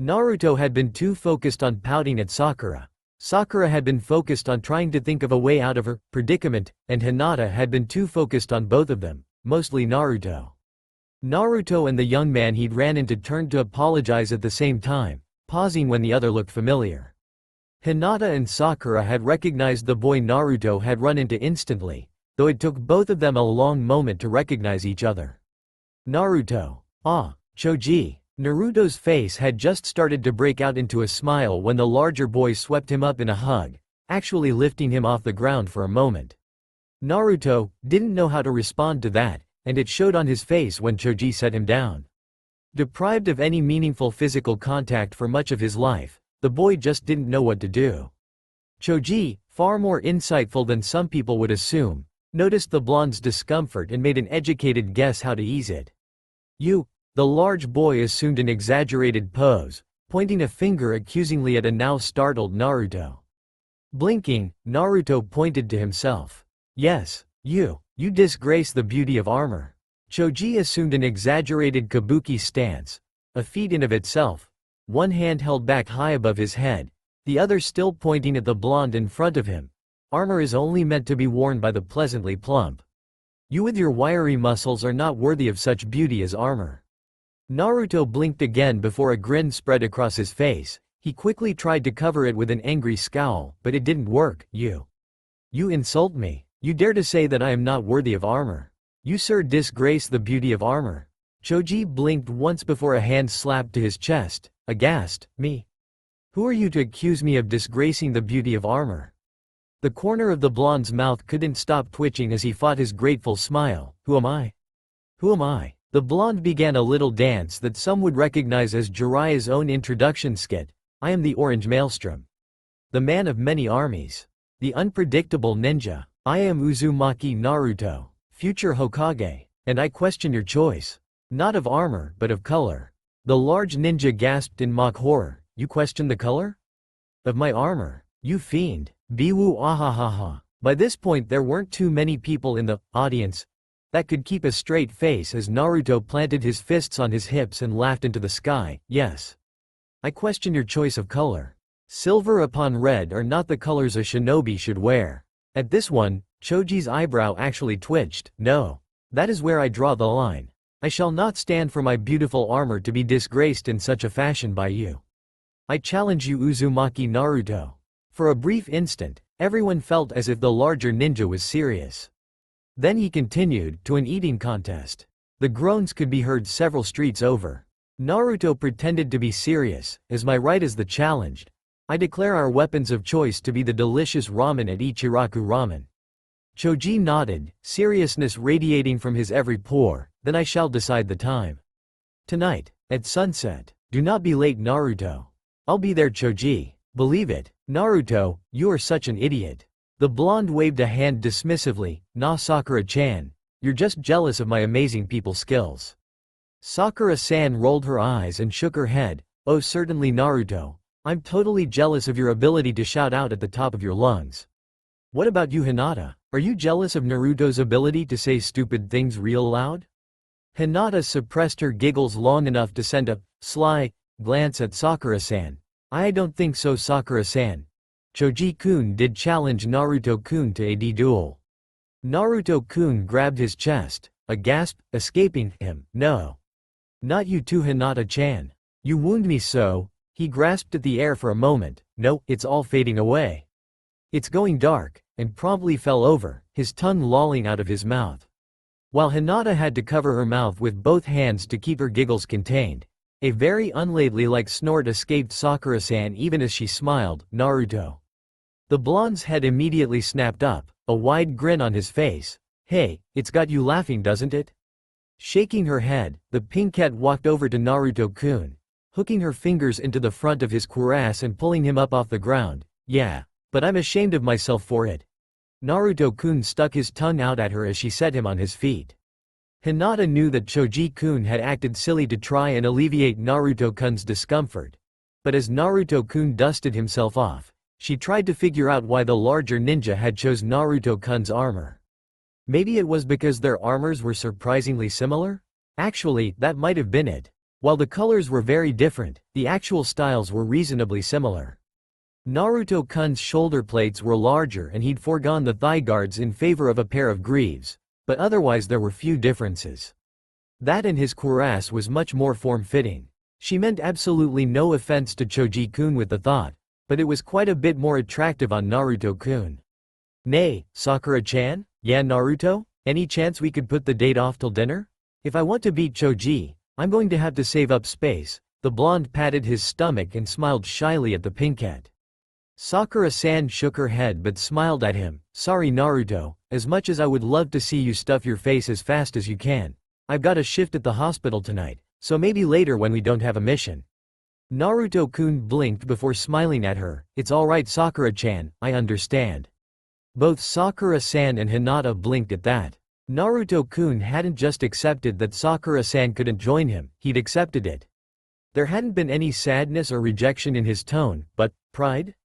Naruto had been too focused on pouting at Sakura. Sakura had been focused on trying to think of a way out of her predicament, and Hinata had been too focused on both of them, mostly Naruto. Naruto and the young man he'd ran into turned to apologize at the same time, pausing when the other looked familiar. Hinata and Sakura had recognized the boy Naruto had run into instantly, though it took both of them a long moment to recognize each other. Naruto. Ah, Choji. Naruto's face had just started to break out into a smile when the larger boy swept him up in a hug, actually lifting him off the ground for a moment. Naruto didn't know how to respond to that, and it showed on his face when Choji set him down. Deprived of any meaningful physical contact for much of his life, the boy just didn't know what to do. Choji, far more insightful than some people would assume, noticed the blonde's discomfort and made an educated guess how to ease it. "You." The large boy assumed an exaggerated pose, pointing a finger accusingly at a now startled Naruto. Blinking, Naruto pointed to himself. "Yes, you disgrace the beauty of armor." Choji assumed an exaggerated kabuki stance, a feat in of itself, one hand held back high above his head, the other still pointing at the blonde in front of him. "Armor is only meant to be worn by the pleasantly plump. You with your wiry muscles are not worthy of such beauty as armor." Naruto blinked again before a grin spread across his face. He quickly tried to cover it with an angry scowl, but it didn't work. You insult me. You dare to say that I am not worthy of armor. You, sir, disgrace the beauty of armor." Choji blinked once before a hand slapped to his chest, aghast. "Me? Who are you to accuse me of disgracing the beauty of armor?" The corner of the blonde's mouth couldn't stop twitching as he fought his grateful smile. Who am I? Who am I? The blonde began a little dance that some would recognize as Jiraiya's own introduction skit. I am the Orange Maelstrom. The man of many armies. The unpredictable ninja. I am Uzumaki Naruto, future Hokage, and I question your choice. Not of armor, but of color. The large ninja gasped in mock horror. You question the color? Of my armor? You fiend. Biwu ahahaha. By this point there weren't too many people in the audience that could keep a straight face as Naruto planted his fists on his hips and laughed into the sky. Yes. I question your choice of color. Silver upon red are not the colors a shinobi should wear. At this one, Choji's eyebrow actually twitched. No. That is where I draw the line. I shall not stand for my beautiful armor to be disgraced in such a fashion by you. I challenge you, Uzumaki Naruto. For a brief instant, everyone felt as if the larger ninja was serious. Then he continued, to an eating contest. The groans could be heard several streets over. Naruto pretended to be serious, as my right is the challenged. I declare our weapons of choice to be the delicious ramen at Ichiraku Ramen. Choji nodded, seriousness radiating from his every pore. Then I shall decide the time. Tonight, at sunset. Do not be late, Naruto. I'll be there, Choji. Believe it. Naruto, you are such an idiot. The blonde waved a hand dismissively. Nah, Sakura-chan. You're just jealous of my amazing people skills. Sakura-san rolled her eyes and shook her head. Oh, certainly, Naruto. I'm totally jealous of your ability to shout out at the top of your lungs. What about you, Hinata? Are you jealous of Naruto's ability to say stupid things real loud? Hinata suppressed her giggles long enough to send a sly glance at Sakura-san. I don't think so, Sakura-san. Choji-kun did challenge Naruto-kun to a duel. Naruto-kun grabbed his chest, a gasp escaping him. No. Not you too, Hinata-chan. You wound me so. He grasped at the air for a moment. No, it's all fading away. It's going dark, and promptly fell over, his tongue lolling out of his mouth. While Hinata had to cover her mouth with both hands to keep her giggles contained, a very unladylike snort escaped Sakura-san even as she smiled. Naruto. The blonde's head immediately snapped up, a wide grin on his face. Hey, it's got you laughing, doesn't it? Shaking her head, the pinkette walked over to Naruto-kun, hooking her fingers into the front of his cuirass and pulling him up off the ground. Yeah, but I'm ashamed of myself for it. Naruto-kun stuck his tongue out at her as she set him on his feet. Hinata knew that Choji-kun had acted silly to try and alleviate Naruto-kun's discomfort. But as Naruto-kun dusted himself off, she tried to figure out why the larger ninja had chose Naruto-kun's armor. Maybe it was because their armors were surprisingly similar? Actually, that might have been it. While the colors were very different, the actual styles were reasonably similar. Naruto-kun's shoulder plates were larger and he'd foregone the thigh guards in favor of a pair of greaves, but otherwise there were few differences. That and his cuirass was much more form-fitting. She meant absolutely no offense to Choji-kun with the thought, but it was quite a bit more attractive on Naruto-kun. Nay, Sakura-chan? Yeah, Naruto? Any chance we could put the date off till dinner? If I want to beat Choji, I'm going to have to save up space. The blonde patted his stomach and smiled shyly at the pinkette. Sakura-san shook her head but smiled at him. Sorry, Naruto, as much as I would love to see you stuff your face as fast as you can. I've got a shift at the hospital tonight, so maybe later when we don't have a mission. Naruto-kun blinked before smiling at her. It's alright, Sakura-chan, I understand. Both Sakura-san and Hinata blinked at that. Naruto-kun hadn't just accepted that Sakura-san couldn't join him, he'd accepted it. There hadn't been any sadness or rejection in his tone, but pride?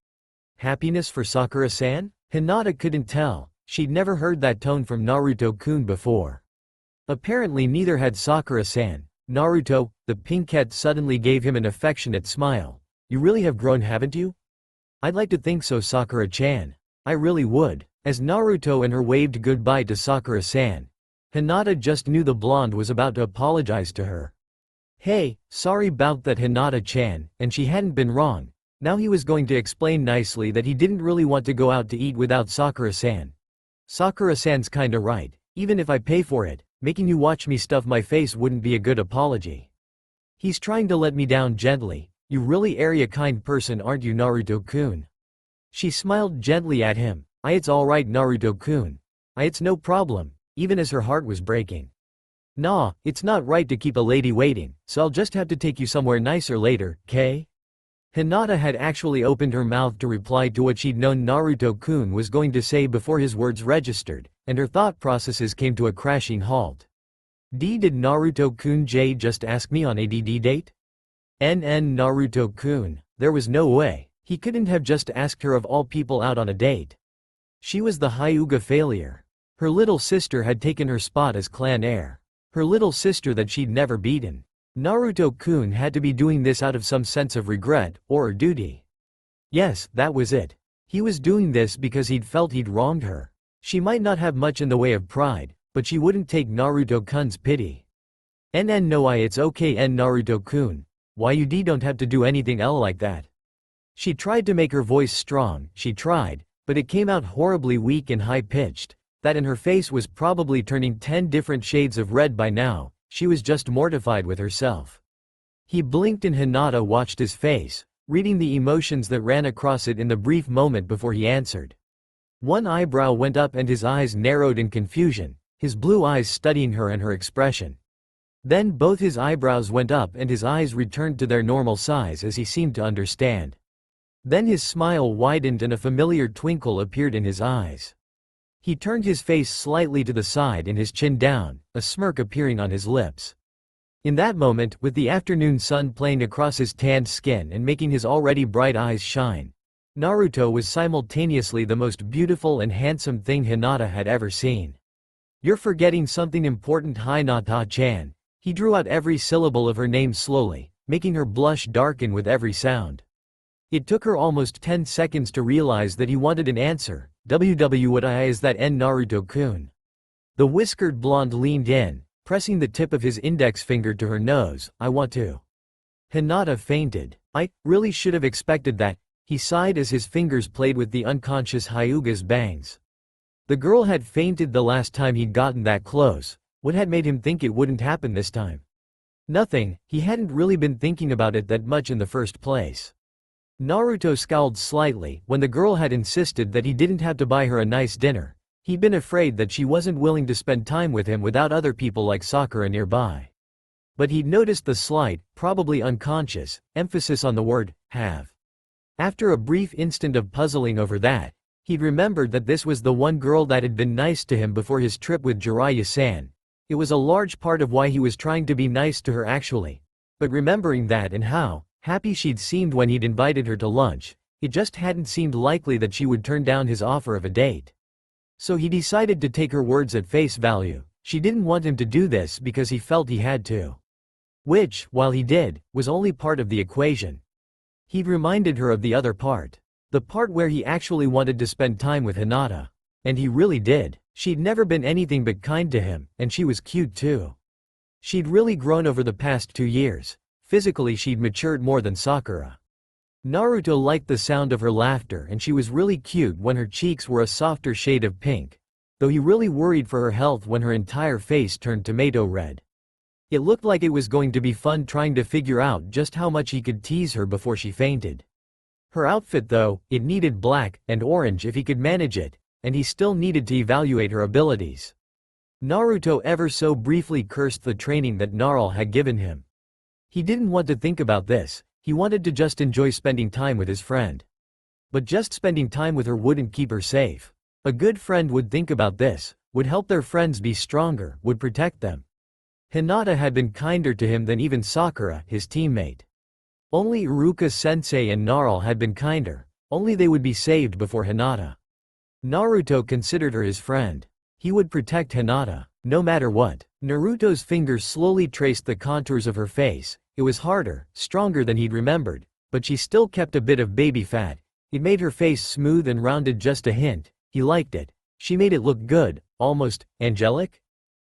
Happiness for Sakura-san? Hinata couldn't tell. She'd never heard that tone from Naruto-kun before. Apparently neither had Sakura-san. Naruto, the pinkette suddenly gave him an affectionate smile. You really have grown, haven't you? I'd like to think so, Sakura-chan. I really would. As Naruto and her waved goodbye to Sakura-san, Hinata just knew the blonde was about to apologize to her. Hey, sorry about that, Hinata-chan, and she hadn't been wrong. Now he was going to explain nicely that he didn't really want to go out to eat without Sakura-san. Sakura-san's kinda right. Even if I pay for it, making you watch me stuff my face wouldn't be a good apology. He's trying to let me down gently. You really are a kind person, aren't you, Naruto-kun? She smiled gently at him. It's alright Naruto-kun. It's no problem, even as her heart was breaking. Nah, it's not right to keep a lady waiting, so I'll just have to take you somewhere nicer later, K? Hinata had actually opened her mouth to reply to what she'd known Naruto-kun was going to say before his words registered, and her thought processes came to a crashing halt. Did Naruto-kun just ask me on a date? Naruto-kun, there was no way, he couldn't have just asked her of all people out on a date. She was the Hyuga failure. Her little sister had taken her spot as clan heir. Her little sister that she'd never beaten. Naruto-kun had to be doing this out of some sense of regret, or duty. Yes, that was it. He was doing this because he'd felt he'd wronged her. She might not have much in the way of pride, but she wouldn't take Naruto-kun's pity. No, it's okay Naruto-kun. Why you don't have to do anything like that. She tried to make her voice strong, she tried, but it came out horribly weak and high-pitched. That and her face was probably turning 10 different shades of red by now. She was just mortified with herself. He blinked and Hinata watched his face, reading the emotions that ran across it in the brief moment before he answered. One eyebrow went up and his eyes narrowed in confusion, his blue eyes studying her and her expression. Then both his eyebrows went up and his eyes returned to their normal size as he seemed to understand. Then his smile widened and a familiar twinkle appeared in his eyes. He turned his face slightly to the side and his chin down, a smirk appearing on his lips. In that moment, with the afternoon sun playing across his tanned skin and making his already bright eyes shine, Naruto was simultaneously the most beautiful and handsome thing Hinata had ever seen. You're forgetting something important, Hinata-chan. He drew out every syllable of her name slowly, making her blush darken with every sound. It took her almost 10 seconds to realize that he wanted an answer. What is that Naruto-kun? The whiskered blonde leaned in, pressing the tip of his index finger to her nose. I want to. Hinata fainted. I really should have expected that, he sighed as his fingers played with the unconscious Hyuga's bangs. The girl had fainted the last time he'd gotten that close. What had made him think it wouldn't happen this time? Nothing, he hadn't really been thinking about it that much in the first place. Naruto scowled slightly when the girl had insisted that he didn't have to buy her a nice dinner. He'd been afraid that she wasn't willing to spend time with him without other people like Sakura nearby. But he'd noticed the slight, probably unconscious, emphasis on the word, have. After a brief instant of puzzling over that, he'd remembered that this was the one girl that had been nice to him before his trip with Jiraiya-san. It was a large part of why he was trying to be nice to her actually. But remembering that and how happy she'd seemed when he'd invited her to lunch, it just hadn't seemed likely that she would turn down his offer of a date. So he decided to take her words at face value. She didn't want him to do this because he felt he had to. Which, while he did, was only part of the equation. He'd reminded her of the other part. The part where he actually wanted to spend time with Hinata. And he really did. She'd never been anything but kind to him, and she was cute too. She'd really grown over the past 2 years. Physically she'd matured more than Sakura. Naruto liked the sound of her laughter and she was really cute when her cheeks were a softer shade of pink. Though he really worried for her health when her entire face turned tomato red. It looked like it was going to be fun trying to figure out just how much he could tease her before she fainted. Her outfit though, it needed black and orange if he could manage it, and he still needed to evaluate her abilities. Naruto ever so briefly cursed the training that Gnarl had given him. He didn't want to think about this, he wanted to just enjoy spending time with his friend. But just spending time with her wouldn't keep her safe. A good friend would think about this, would help their friends be stronger, would protect them. Hinata had been kinder to him than even Sakura, his teammate. Only Iruka-sensei and Gnarl had been kinder, only they would be saved before Hinata. Naruto considered her his friend. He would protect Hinata, no matter what. Naruto's fingers slowly traced the contours of her face. It was harder, stronger than he'd remembered, but she still kept a bit of baby fat. It made her face smooth and rounded just a hint. He liked it. She made it look good, almost angelic?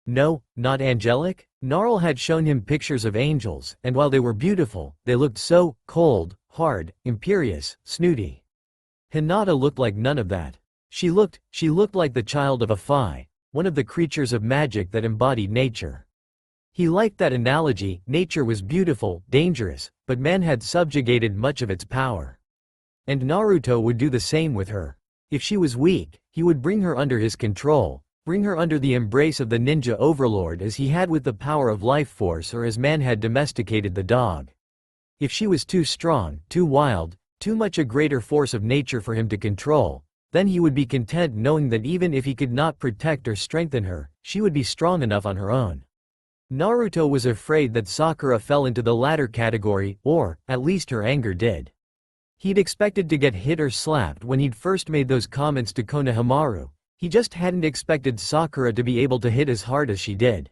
No, not angelic. Gnarl had shown him pictures of angels, and while they were beautiful, they looked so cold, hard, imperious, snooty. Hinata looked like none of that. She looked like the child of a fae, one of the creatures of magic that embodied nature. He liked that analogy. Nature was beautiful, dangerous, but man had subjugated much of its power. And Naruto would do the same with her. If she was weak, he would bring her under his control, bring her under the embrace of the ninja overlord as he had with the power of life force or as man had domesticated the dog. If she was too strong, too wild, too much a greater force of nature for him to control, then he would be content knowing that even if he could not protect or strengthen her, she would be strong enough on her own. Naruto was afraid that Sakura fell into the latter category, or, at least her anger did. He'd expected to get hit or slapped when he'd first made those comments to Konohamaru, he just hadn't expected Sakura to be able to hit as hard as she did.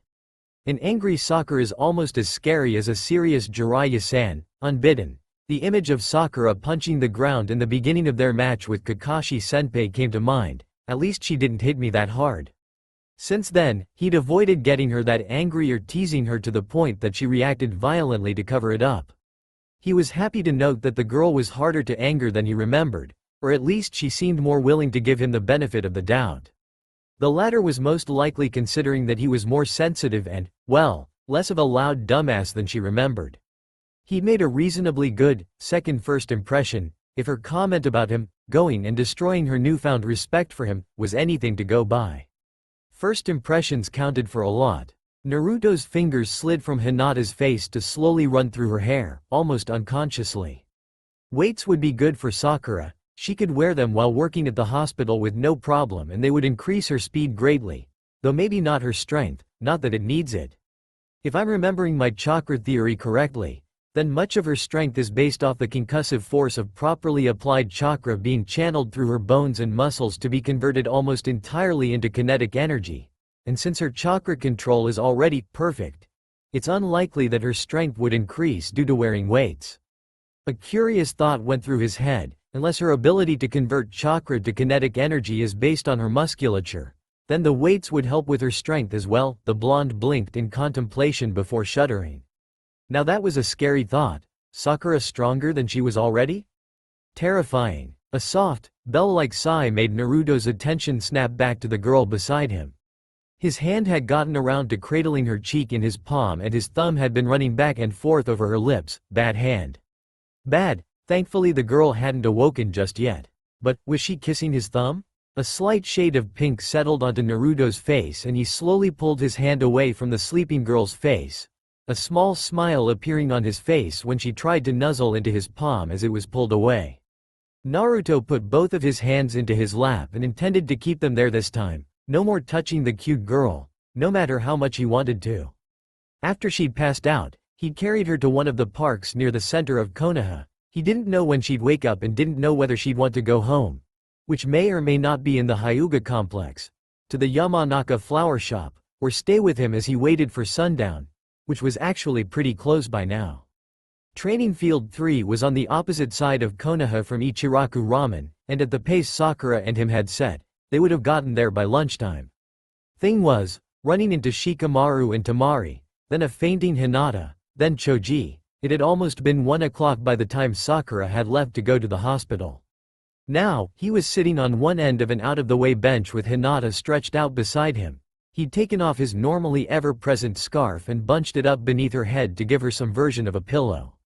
An angry Sakura is almost as scary as a serious Jiraiya-san, unbidden. The image of Sakura punching the ground in the beginning of their match with Kakashi-senpai came to mind, at least she didn't hit me that hard. Since then, he'd avoided getting her that angry or teasing her to the point that she reacted violently to cover it up. He was happy to note that the girl was harder to anger than he remembered, or at least she seemed more willing to give him the benefit of the doubt. The latter was most likely considering that he was more sensitive and, well, less of a loud dumbass than she remembered. He'd made a reasonably good, second first impression, if her comment about him, going and destroying her newfound respect for him, was anything to go by. First impressions counted for a lot. Naruto's fingers slid from Hinata's face to slowly run through her hair, almost unconsciously. Weights would be good for Sakura, she could wear them while working at the hospital with no problem and they would increase her speed greatly, though maybe not her strength, not that it needs it. If I'm remembering my chakra theory correctly, then much of her strength is based off the concussive force of properly applied chakra being channeled through her bones and muscles to be converted almost entirely into kinetic energy, and since her chakra control is already perfect, it's unlikely that her strength would increase due to wearing weights. A curious thought went through his head, unless her ability to convert chakra to kinetic energy is based on her musculature, then the weights would help with her strength as well. The blonde blinked in contemplation before shuddering. Now that was a scary thought. Sakura stronger than she was already? Terrifying. A soft, bell-like sigh made Naruto's attention snap back to the girl beside him. His hand had gotten around to cradling her cheek in his palm and his thumb had been running back and forth over her lips. Bad hand. Bad. Thankfully the girl hadn't awoken just yet. But, was she kissing his thumb? A slight shade of pink settled onto Naruto's face and he slowly pulled his hand away from the sleeping girl's face, a small smile appearing on his face when she tried to nuzzle into his palm as it was pulled away. Naruto put both of his hands into his lap and intended to keep them there this time, no more touching the cute girl, no matter how much he wanted to. After she'd passed out, he'd carried her to one of the parks near the center of Konoha. He didn't know when she'd wake up and didn't know whether she'd want to go home, which may or may not be in the Hyuga complex, to the Yamanaka flower shop, or stay with him as he waited for sundown, which was actually pretty close by now. Training Field 3 was on the opposite side of Konoha from Ichiraku Ramen, and at the pace Sakura and him had set, they would have gotten there by lunchtime. Thing was, running into Shikamaru and Tamari, then a fainting Hinata, then Choji, it had almost been 1 o'clock by the time Sakura had left to go to the hospital. Now, he was sitting on one end of an out-of-the-way bench with Hinata stretched out beside him. He'd taken off his normally ever-present scarf and bunched it up beneath her head to give her some version of a pillow.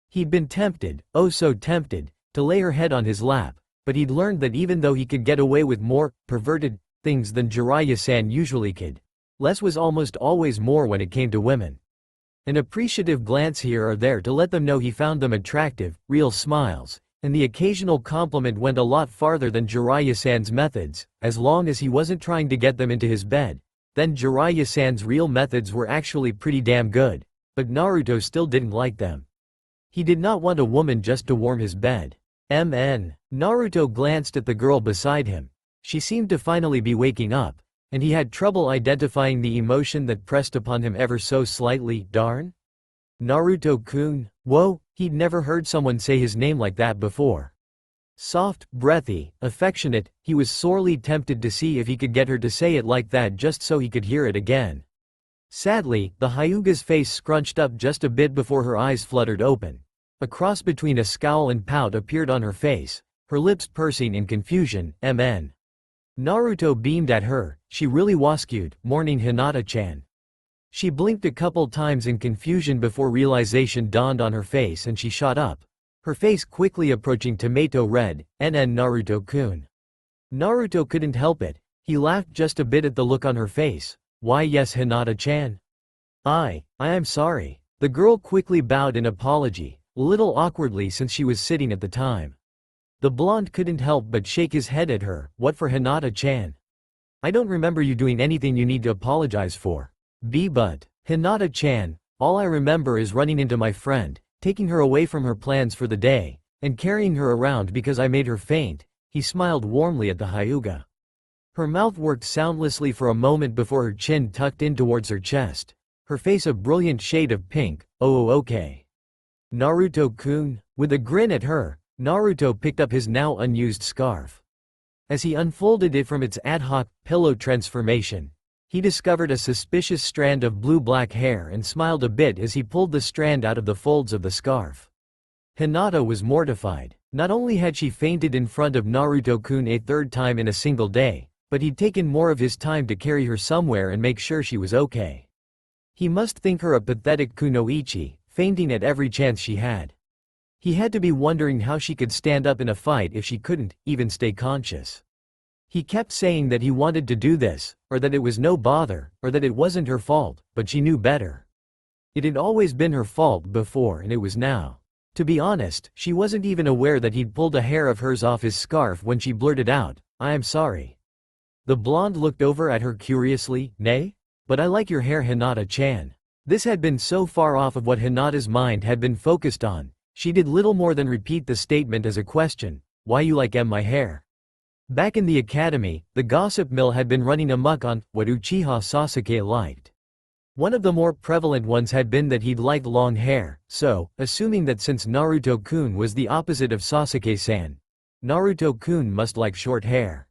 He'd been tempted, oh so tempted, to lay her head on his lap, but he'd learned that even though he could get away with more perverted things than Jiraiya-san usually could, less was almost always more when it came to women. An appreciative glance here or there to let them know he found them attractive, real smiles, and the occasional compliment went a lot farther than Jiraiya-san's methods, as long as he wasn't trying to get them into his bed. Then Jiraiya-san's real methods were actually pretty damn good, but Naruto still didn't like them. He did not want a woman just to warm his bed. Naruto glanced at the girl beside him. She seemed to finally be waking up, and he had trouble identifying the emotion that pressed upon him ever so slightly. Darn? Naruto-kun? Whoa, he'd never heard someone say his name like that before. Soft, breathy, affectionate, he was sorely tempted to see if he could get her to say it like that just so he could hear it again. Sadly, the Hyuga's face scrunched up just a bit before her eyes fluttered open. A cross between a scowl and pout appeared on her face, her lips pursing in confusion. Naruto beamed at her. She really was cute, morning Hinata-chan. She blinked a couple times in confusion before realization dawned on her face and she shot up, her face quickly approaching tomato red. Naruto-kun. Naruto couldn't help it. He laughed just a bit at the look on her face. Why yes, Hinata-chan. I am sorry. The girl quickly bowed in apology, a little awkwardly since she was sitting at the time. The blonde couldn't help but shake his head at her. What for, Hinata-chan? I don't remember you doing anything you need to apologize for. But, Hinata-chan, all I remember is running into my friend, taking her away from her plans for the day, and carrying her around because I made her faint. He smiled warmly at the Hyuga. Her mouth worked soundlessly for a moment before her chin tucked in towards her chest. Her face a brilliant shade of pink. Oh okay. Naruto-kun. With a grin at her, Naruto picked up his now unused scarf. As he unfolded it from its ad hoc pillow transformation, he discovered a suspicious strand of blue-black hair and smiled a bit as he pulled the strand out of the folds of the scarf. Hinata was mortified. Not only had she fainted in front of Naruto-kun a third time in a single day, but he'd taken more of his time to carry her somewhere and make sure she was okay. He must think her a pathetic kunoichi, fainting at every chance she had. He had to be wondering how she could stand up in a fight if she couldn't even stay conscious. He kept saying that he wanted to do this, or that it was no bother, or that it wasn't her fault, but she knew better. It had always been her fault before and it was now. To be honest, she wasn't even aware that he'd pulled a hair of hers off his scarf when she blurted out, "I am sorry." The blonde looked over at her curiously. Nay? But I like your hair, Hinata-chan. This had been so far off of what Hinata's mind had been focused on. She did little more than repeat the statement as a question. Why you like my hair? Back in the academy, the gossip mill had been running amok on what Uchiha Sasuke liked. One of the more prevalent ones had been that he'd liked long hair, so, assuming that since Naruto-kun was the opposite of Sasuke-san, Naruto-kun must like short hair.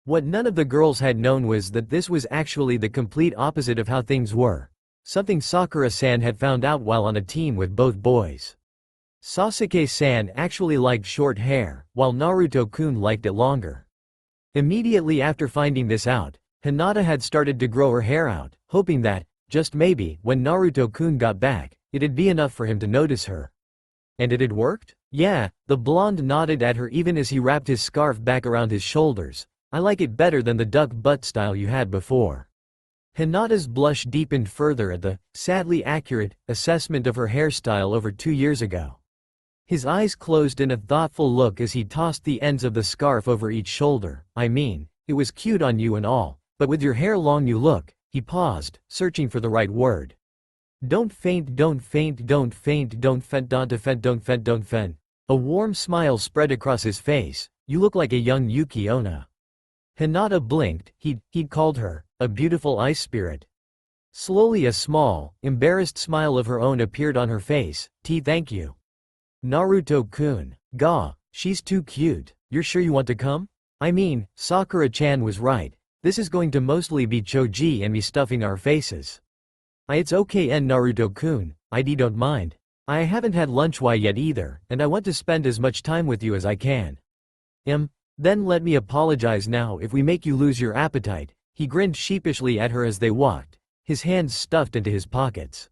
What none of the girls had known was that this was actually the complete opposite of how things were, something Sakura-san had found out while on a team with both boys. Sasuke-san actually liked short hair, while Naruto-kun liked it longer. Immediately after finding this out, Hinata had started to grow her hair out, hoping that, just maybe, when Naruto-kun got back, it'd be enough for him to notice her. And it had worked? Yeah, the blonde nodded at her even as he wrapped his scarf back around his shoulders. I like it better than the duck butt style you had before. Hinata's blush deepened further at the, sadly accurate, assessment of her hairstyle over 2 years ago. His eyes closed in a thoughtful look as he tossed the ends of the scarf over each shoulder. I mean, it was cute on you and all, but with your hair long you look. He paused, searching for the right word. Don't faint, don't faint, don't faint, don't faint, don't faint, don't faint, don't faint. A warm smile spread across his face. You look like a young Yuki Onna. Hinata blinked. He'd called her a beautiful ice spirit. Slowly a small, embarrassed smile of her own appeared on her face. Thank you. Naruto-kun. Gah, she's too cute. You're sure you want to come? I mean, Sakura-chan was right. This is going to mostly be Choji and me stuffing our faces. It's okay Naruto-kun, I don't mind. I haven't had lunch yet either, and I want to spend as much time with you as I can. Then let me apologize now if we make you lose your appetite. He grinned sheepishly at her as they walked, his hands stuffed into his pockets.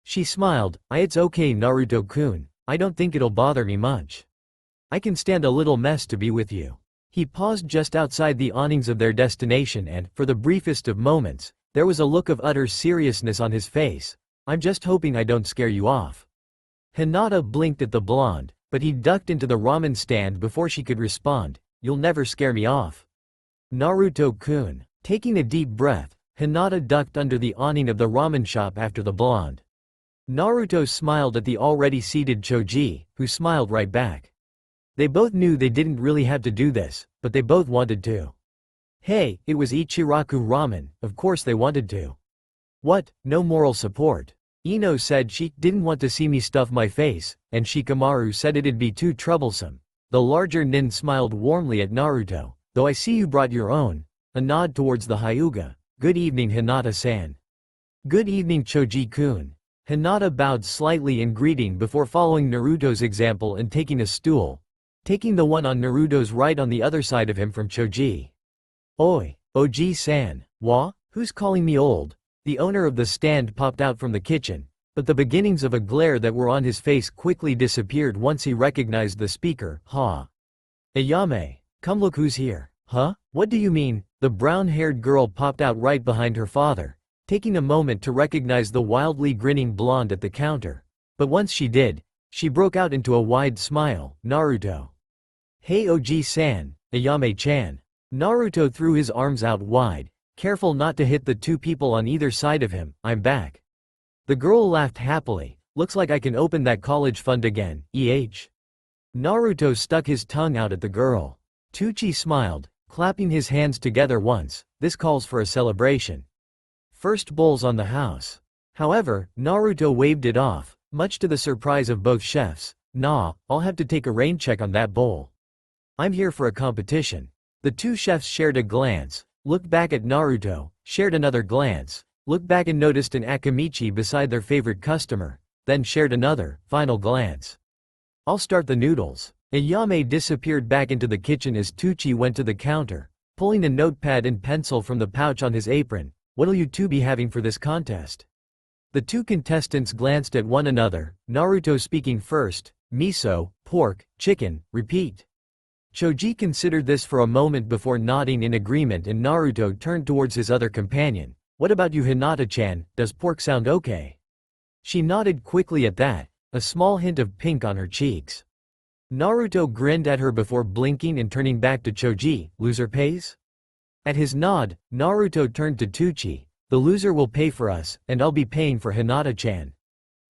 She smiled. It's okay Naruto-kun, I don't think it'll bother me much. I can stand a little mess to be with you. He paused just outside the awnings of their destination and, for the briefest of moments, there was a look of utter seriousness on his face. I'm just hoping I don't scare you off. Hinata blinked at the blonde, but he ducked into the ramen stand before she could respond. You'll never scare me off. Naruto-kun. Taking a deep breath, Hinata ducked under the awning of the ramen shop after the blonde. Naruto smiled at the already seated Choji, who smiled right back. They both knew they didn't really have to do this, but they both wanted to. Hey, it was Ichiraku ramen, of course they wanted to. What, no moral support? Ino said she didn't want to see me stuff my face, and Shikamaru said it'd be too troublesome. The larger nin smiled warmly at Naruto. Though I see you brought your own. A nod towards the Hyuga. Good evening Hinata-san. Good evening Choji-kun. Hinata bowed slightly in greeting before following Naruto's example and taking a stool, taking the one on Naruto's right on the other side of him from Choji. Oi, Oji-san. Wa? Who's calling me old? The owner of the stand popped out from the kitchen, but the beginnings of a glare that were on his face quickly disappeared once he recognized the speaker. Ha. Ayame. Come look who's here. Huh? What do you mean? The brown-haired girl popped out right behind her father, taking a moment to recognize the wildly grinning blonde at the counter. But once she did, she broke out into a wide smile. Naruto. Hey OG-san, Ayame-chan. Naruto threw his arms out wide, careful not to hit the two people on either side of him. I'm back. The girl laughed happily. Looks like I can open that college fund again, Naruto stuck his tongue out at the girl. Teuchi smiled, clapping his hands together once. This calls for a celebration. First bowls on the house. However, Naruto waved it off, much to the surprise of both chefs. Nah, I'll have to take a rain check on that bowl. I'm here for a competition. The two chefs shared a glance, looked back at Naruto, shared another glance, looked back and noticed an Akamichi beside their favorite customer, then shared another, final glance. I'll start the noodles. Ayame disappeared back into the kitchen as Teuchi went to the counter, pulling a notepad and pencil from the pouch on his apron. What'll you two be having for this contest? The two contestants glanced at one another, Naruto speaking first. Miso, pork, chicken, repeat. Choji considered this for a moment before nodding in agreement, and Naruto turned towards his other companion. What about you, Hinata-chan, does pork sound okay? She nodded quickly at that, a small hint of pink on her cheeks. Naruto grinned at her before blinking and turning back to Choji. Loser pays? At his nod, Naruto turned to Teuchi. The loser will pay for us, and I'll be paying for Hinata-chan.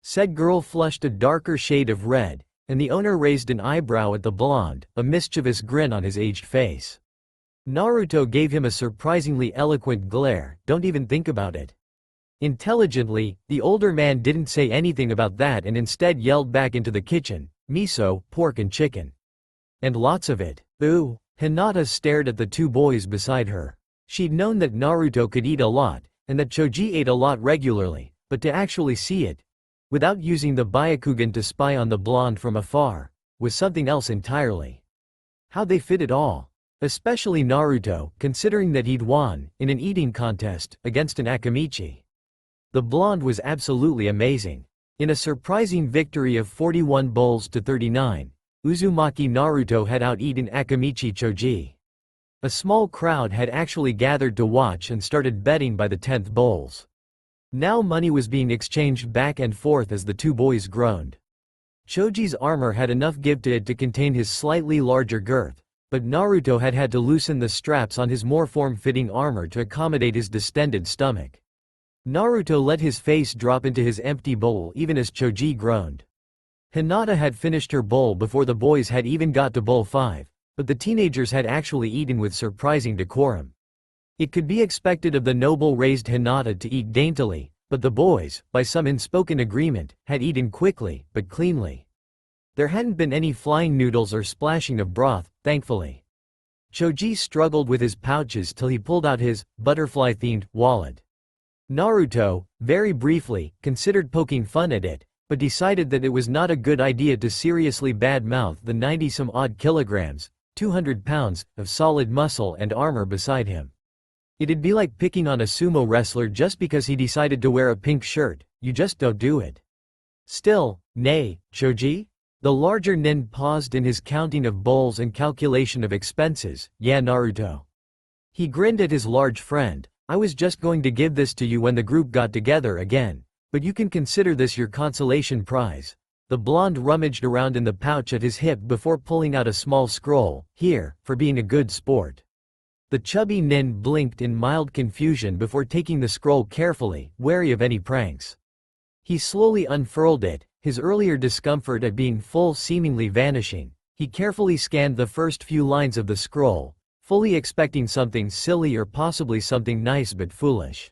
Said girl flushed a darker shade of red, and the owner raised an eyebrow at the blonde, a mischievous grin on his aged face. Naruto gave him a surprisingly eloquent glare. Don't even think about it. Intelligently, the older man didn't say anything about that and instead yelled back into the kitchen. Miso, pork and chicken. And lots of it. Ooh. Hinata stared at the two boys beside her. She'd known that Naruto could eat a lot, and that Choji ate a lot regularly, but to actually see it, without using the Byakugan to spy on the blonde from afar, was something else entirely. How'd they fit it all? Especially Naruto, considering that he'd won, in an eating contest, against an Akamichi. The blonde was absolutely amazing. In a surprising victory of 41 bowls to 39, Uzumaki Naruto had out-eaten Akamichi Choji. A small crowd had actually gathered to watch and started betting by the 10th bowls. Now money was being exchanged back and forth as the two boys groaned. Choji's armor had enough give to it to contain his slightly larger girth, but Naruto had had to loosen the straps on his more form-fitting armor to accommodate his distended stomach. Naruto let his face drop into his empty bowl even as Choji groaned. Hinata had finished her bowl before the boys had even got to bowl 5, but the teenagers had actually eaten with surprising decorum. It could be expected of the noble-raised Hinata to eat daintily, but the boys, by some unspoken agreement, had eaten quickly, but cleanly. There hadn't been any flying noodles or splashing of broth, thankfully. Choji struggled with his pouches till he pulled out his butterfly-themed wallet. Naruto, very briefly, considered poking fun at it, but decided that it was not a good idea to seriously badmouth the 90-some-odd kilograms, 200 pounds, of solid muscle and armor beside him. It'd be like picking on a sumo wrestler just because he decided to wear a pink shirt. You just don't do it. Still, nay, Choji? The larger nin paused in his counting of bowls and calculation of expenses. Yeah, Naruto. He grinned at his large friend. I was just going to give this to you when the group got together again, but you can consider this your consolation prize. The blonde rummaged around in the pouch at his hip before pulling out a small scroll. Here, for being a good sport. The chubby nin blinked in mild confusion before taking the scroll carefully, wary of any pranks. He slowly unfurled it, his earlier discomfort at being full seemingly vanishing. He carefully scanned the first few lines of the scroll, fully expecting something silly or possibly something nice but foolish.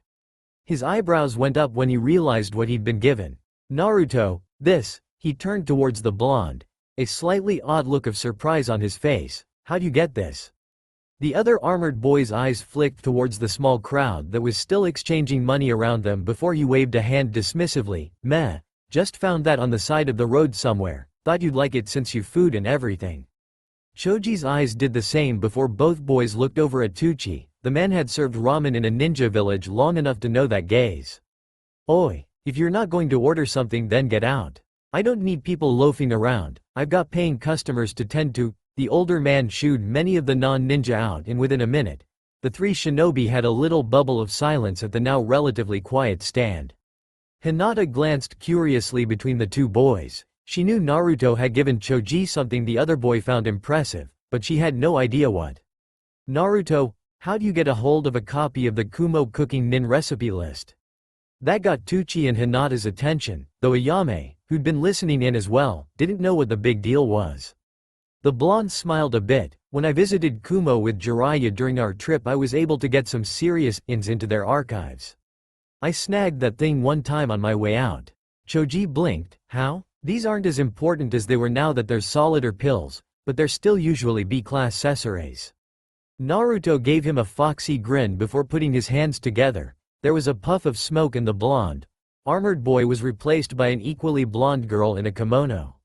His eyebrows went up when he realized what he'd been given. Naruto, this. He turned towards the blonde, a slightly odd look of surprise on his face. How'd you get this? The other armored boy's eyes flicked towards the small crowd that was still exchanging money around them before he waved a hand dismissively. Meh. Just found that on the side of the road somewhere. Thought you'd like it since you food and everything. Choji's eyes did the same before both boys looked over at Teuchi. The man had served ramen in a ninja village long enough to know that gaze. Oi, if you're not going to order something then get out. I don't need people loafing around, I've got paying customers to tend to. The older man shooed many of the non-ninja out, and within a minute, the three shinobi had a little bubble of silence at the now relatively quiet stand. Hinata glanced curiously between the two boys. She knew Naruto had given Choji something the other boy found impressive, but she had no idea what. "Naruto, how'd you get a hold of a copy of the Kumo cooking nin recipe list?" That got Tucci and Hinata's attention, though Ayame, who'd been listening in as well, didn't know what the big deal was. The blonde smiled a bit. "When I visited Kumo with Jiraiya during our trip, I was able to get some serious ins into their archives. I snagged that thing one time on my way out." Choji blinked. "How? These aren't as important as they were now that there's solider pills, but they're still usually B-class accessories." Naruto gave him a foxy grin before putting his hands together. There was a puff of smoke and the blonde, armored boy was replaced by an equally blonde girl in a kimono.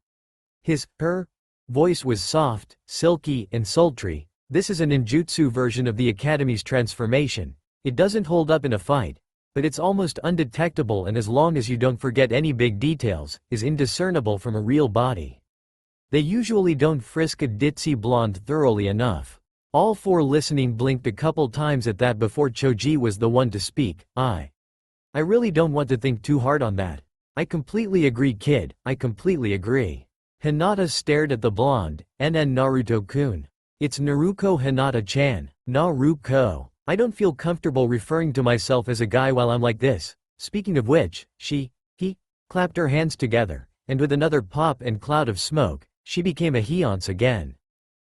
Her voice was soft, silky, and sultry. "This is a ninjutsu version of the Academy's transformation. It doesn't hold up in a fight, but it's almost undetectable, and as long as you don't forget any big details, is indiscernible from a real body." They usually don't frisk a ditzy blonde thoroughly enough. All four listening blinked a couple times at that before Choji was the one to speak. I really don't want to think too hard on that. I completely agree, kid, I completely agree." Hinata stared at the blonde. Naruto-kun. It's Naruko Hinata-chan. Naruko. I don't feel comfortable referring to myself as a guy while I'm like this. Speaking of which, he clapped her hands together, and with another pop and cloud of smoke, she became a he once again.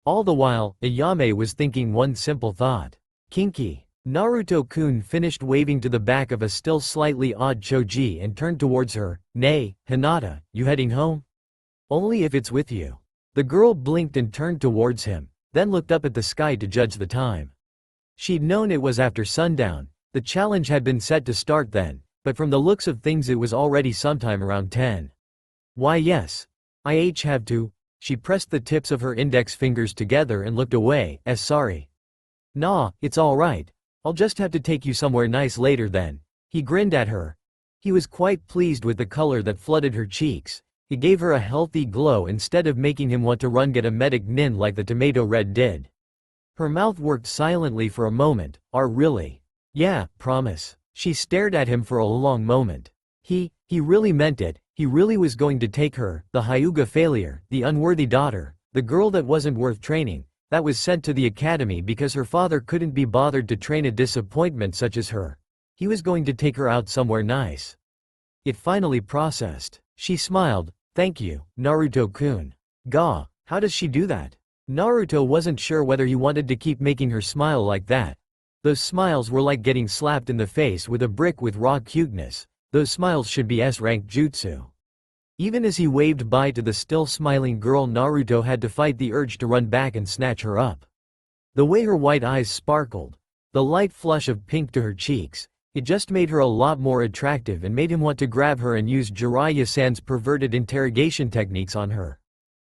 All the while, Ayame was thinking one simple thought. Kinky. Naruto-kun finished waving to the back of a still slightly odd Choji and turned towards her. "Nay, Hinata, you heading home?" "Only if it's with you." The girl blinked and turned towards him, then looked up at the sky to judge the time. She'd known it was after sundown. The challenge had been set to start then, but from the looks of things it was already sometime around 10. "Why yes. I have to." She pressed the tips of her index fingers together and looked away. Sorry." "Nah, it's alright. I'll just have to take you somewhere nice later then." He grinned at her. He was quite pleased with the color that flooded her cheeks. It gave her a healthy glow instead of making him want to run get a medic nin like the tomato red did. Her mouth worked silently for a moment. Really? Yeah, promise." She stared at him for a long moment. He really meant it. He really was going to take her, the Hyuga failure, the unworthy daughter, the girl that wasn't worth training, that was sent to the academy because her father couldn't be bothered to train a disappointment such as her. He was going to take her out somewhere nice. It finally processed. She smiled. "Thank you, Naruto-kun." "Gah, how does she do that?" Naruto wasn't sure whether he wanted to keep making her smile like that. Those smiles were like getting slapped in the face with a brick with raw cuteness. Those smiles should be S-rank jutsu. Even as he waved bye to the still smiling girl, Naruto had to fight the urge to run back and snatch her up. The way her white eyes sparkled, the light flush of pink to her cheeks, it just made her a lot more attractive and made him want to grab her and use Jiraiya-san's perverted interrogation techniques on her.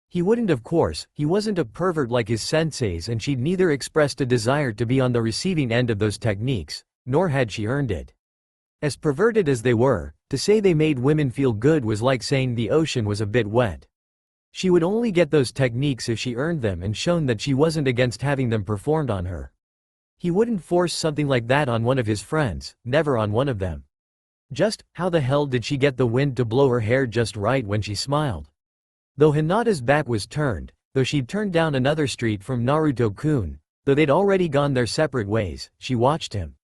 He wouldn't, of course. He wasn't a pervert like his senseis, and she'd neither expressed a desire to be on the receiving end of those techniques, nor had she earned it. As perverted as they were, to say they made women feel good was like saying the ocean was a bit wet. She would only get those techniques if she earned them and shown that she wasn't against having them performed on her. He wouldn't force something like that on one of his friends, never on one of them. Just how the hell did she get the wind to blow her hair just right when she smiled? Though Hinata's back was turned, though she'd turned down another street from Naruto-kun, though they'd already gone their separate ways, she watched him.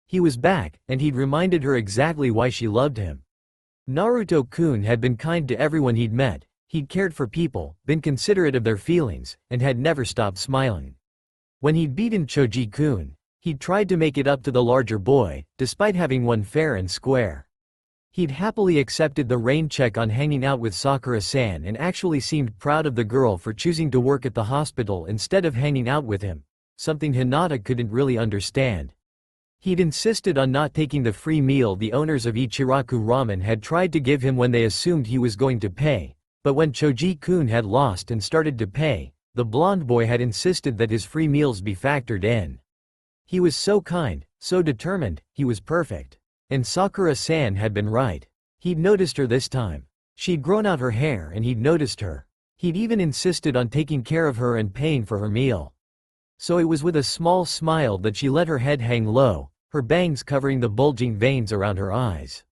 He was back, and he'd reminded her exactly why she loved him. Naruto-kun had been kind to everyone he'd met, he'd cared for people, been considerate of their feelings, and had never stopped smiling. When he'd beaten Choji-kun, he'd tried to make it up to the larger boy, despite having won fair and square. He'd happily accepted the rain check on hanging out with Sakura-san and actually seemed proud of the girl for choosing to work at the hospital instead of hanging out with him, something Hinata couldn't really understand. He'd insisted on not taking the free meal the owners of Ichiraku Ramen had tried to give him when they assumed he was going to pay, but when Choji-kun had lost and started to pay, the blonde boy had insisted that his free meals be factored in. He was so kind, so determined, he was perfect. And Sakura-san had been right. He'd noticed her this time. She'd grown out her hair and he'd noticed her. He'd even insisted on taking care of her and paying for her meal. So it was with a small smile that she let her head hang low, her bangs covering the bulging veins around her eyes.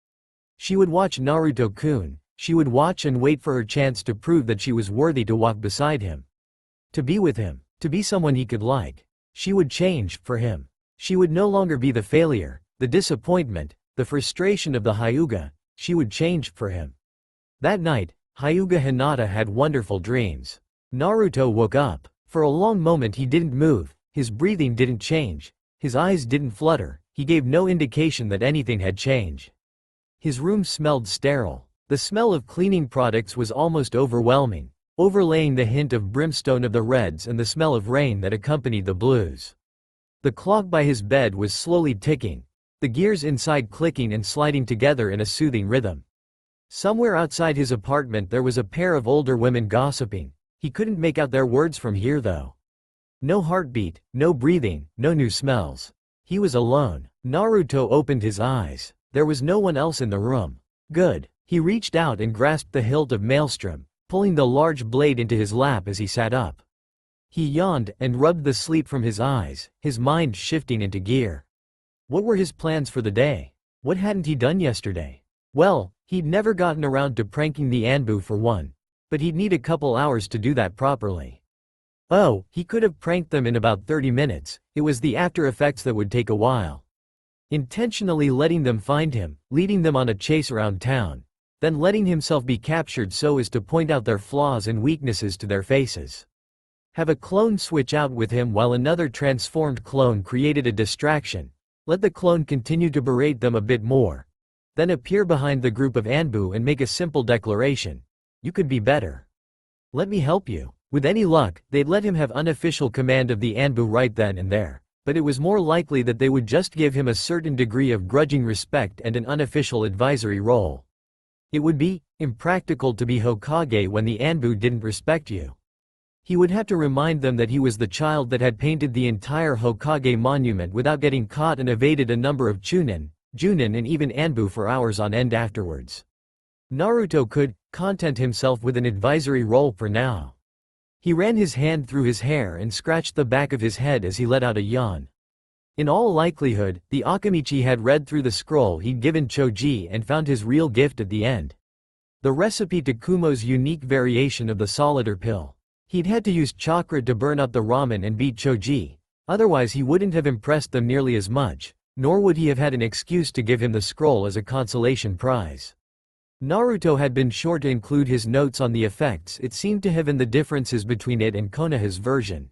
She would watch Naruto-kun, she would watch and wait for her chance to prove that she was worthy to walk beside him. To be with him, to be someone he could like. She would change, for him. She would no longer be the failure, the disappointment, the frustration of the Hyuga, she would change, for him. That night, Hyuga Hinata had wonderful dreams. Naruto woke up. For a long moment he didn't move, his breathing didn't change, his eyes didn't flutter, he gave no indication that anything had changed. His room smelled sterile. The smell of cleaning products was almost overwhelming, overlaying the hint of brimstone of the reds and the smell of rain that accompanied the blues. The clock by his bed was slowly ticking, the gears inside clicking and sliding together in a soothing rhythm. Somewhere outside his apartment there was a pair of older women gossiping. He couldn't make out their words from here though. No heartbeat, no breathing, no new smells. He was alone. Naruto opened his eyes. There was no one else in the room. Good. He reached out and grasped the hilt of Maelstrom, pulling the large blade into his lap as he sat up. He yawned and rubbed the sleep from his eyes, his mind shifting into gear. What were his plans for the day? What hadn't he done yesterday? Well, he'd never gotten around to pranking the Anbu for one. But he'd need a couple hours to do that properly. Oh, he could have pranked them in about 30 minutes, it was the after effects that would take a while. Intentionally letting them find him, leading them on a chase around town, then letting himself be captured so as to point out their flaws and weaknesses to their faces. Have a clone switch out with him while another transformed clone created a distraction, let the clone continue to berate them a bit more. Then appear behind the group of Anbu and make a simple declaration. You could be better. Let me help you. With any luck, they'd let him have unofficial command of the Anbu right then and there, but it was more likely that they would just give him a certain degree of grudging respect and an unofficial advisory role. It would be impractical to be Hokage when the Anbu didn't respect you. He would have to remind them that he was the child that had painted the entire Hokage monument without getting caught and evaded a number of Chunin, Junin and even Anbu for hours on end afterwards. Naruto could content himself with an advisory role for now. He ran his hand through his hair and scratched the back of his head as he let out a yawn. In all likelihood, the Akamichi had read through the scroll he'd given Choji and found his real gift at the end. The recipe to Kumo's unique variation of the solider pill. He'd had to use chakra to burn up the ramen and beat Choji, otherwise he wouldn't have impressed them nearly as much, nor would he have had an excuse to give him the scroll as a consolation prize. Naruto had been sure to include his notes on the effects it seemed to have and the differences between it and Konoha's version.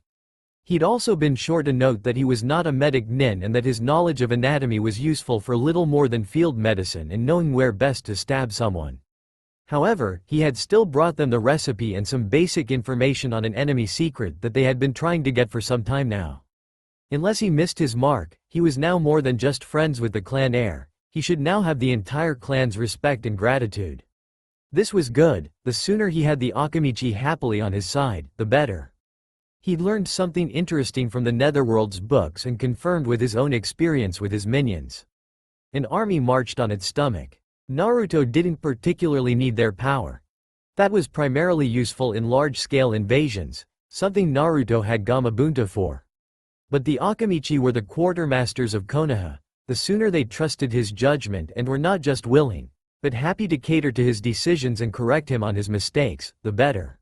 He'd also been sure to note that he was not a medic nin and that his knowledge of anatomy was useful for little more than field medicine and knowing where best to stab someone. However, he had still brought them the recipe and some basic information on an enemy secret that they had been trying to get for some time now. Unless he missed his mark, he was now more than just friends with the clan heir. He should now have the entire clan's respect and gratitude. This was good. The sooner he had the Akamichi happily on his side, the better. He'd learned something interesting from the Netherworld's books and confirmed with his own experience with his minions. An army marched on its stomach. Naruto didn't particularly need their power. That was primarily useful in large-scale invasions, something Naruto had Gamabunta for. But the Akamichi were the quartermasters of Konoha. The sooner they trusted his judgment and were not just willing, but happy to cater to his decisions and correct him on his mistakes, the better.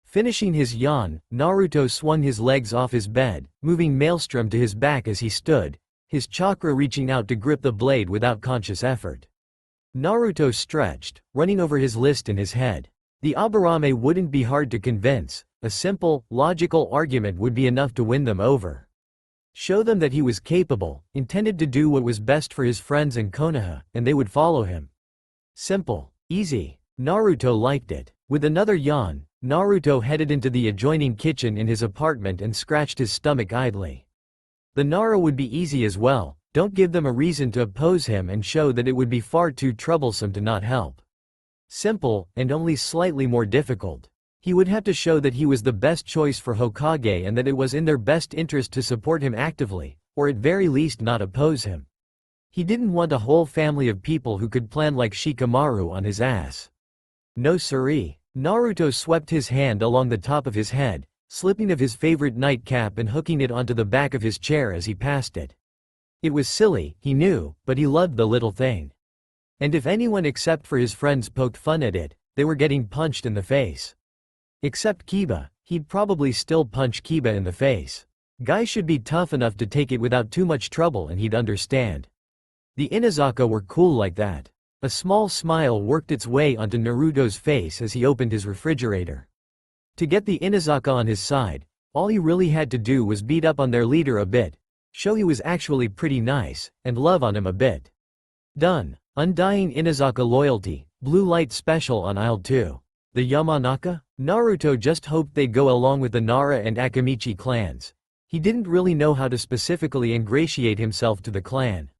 Finishing his yawn, Naruto swung his legs off his bed, moving Maelstrom to his back as he stood, his chakra reaching out to grip the blade without conscious effort. Naruto stretched, running over his list in his head. The Aburame wouldn't be hard to convince, a simple, logical argument would be enough to win them over. Show them that he was capable, intended to do what was best for his friends in Konoha, and they would follow him. Simple. Easy. Naruto liked it. With another yawn, Naruto headed into the adjoining kitchen in his apartment and scratched his stomach idly. The Nara would be easy as well, don't give them a reason to oppose him and show that it would be far too troublesome to not help. Simple, and only slightly more difficult. He would have to show that he was the best choice for Hokage and that it was in their best interest to support him actively, or at very least not oppose him. He didn't want a whole family of people who could plan like Shikamaru on his ass. No siree. Naruto swept his hand along the top of his head, slipping of his favorite nightcap and hooking it onto the back of his chair as he passed it. It was silly, he knew, but he loved the little thing. And if anyone except for his friends poked fun at it, they were getting punched in the face. Except Kiba, he'd probably still punch Kiba in the face. Guys should be tough enough to take it without too much trouble and he'd understand. The Inazaka were cool like that. A small smile worked its way onto Naruto's face as he opened his refrigerator. To get the Inazaka on his side, all he really had to do was beat up on their leader a bit, show he was actually pretty nice, and love on him a bit. Done. Undying Inazaka loyalty, blue light special on aisle 2. The Yamanaka? Naruto just hoped they'd go along with the Nara and Akamichi clans. He didn't really know how to specifically ingratiate himself to the clan.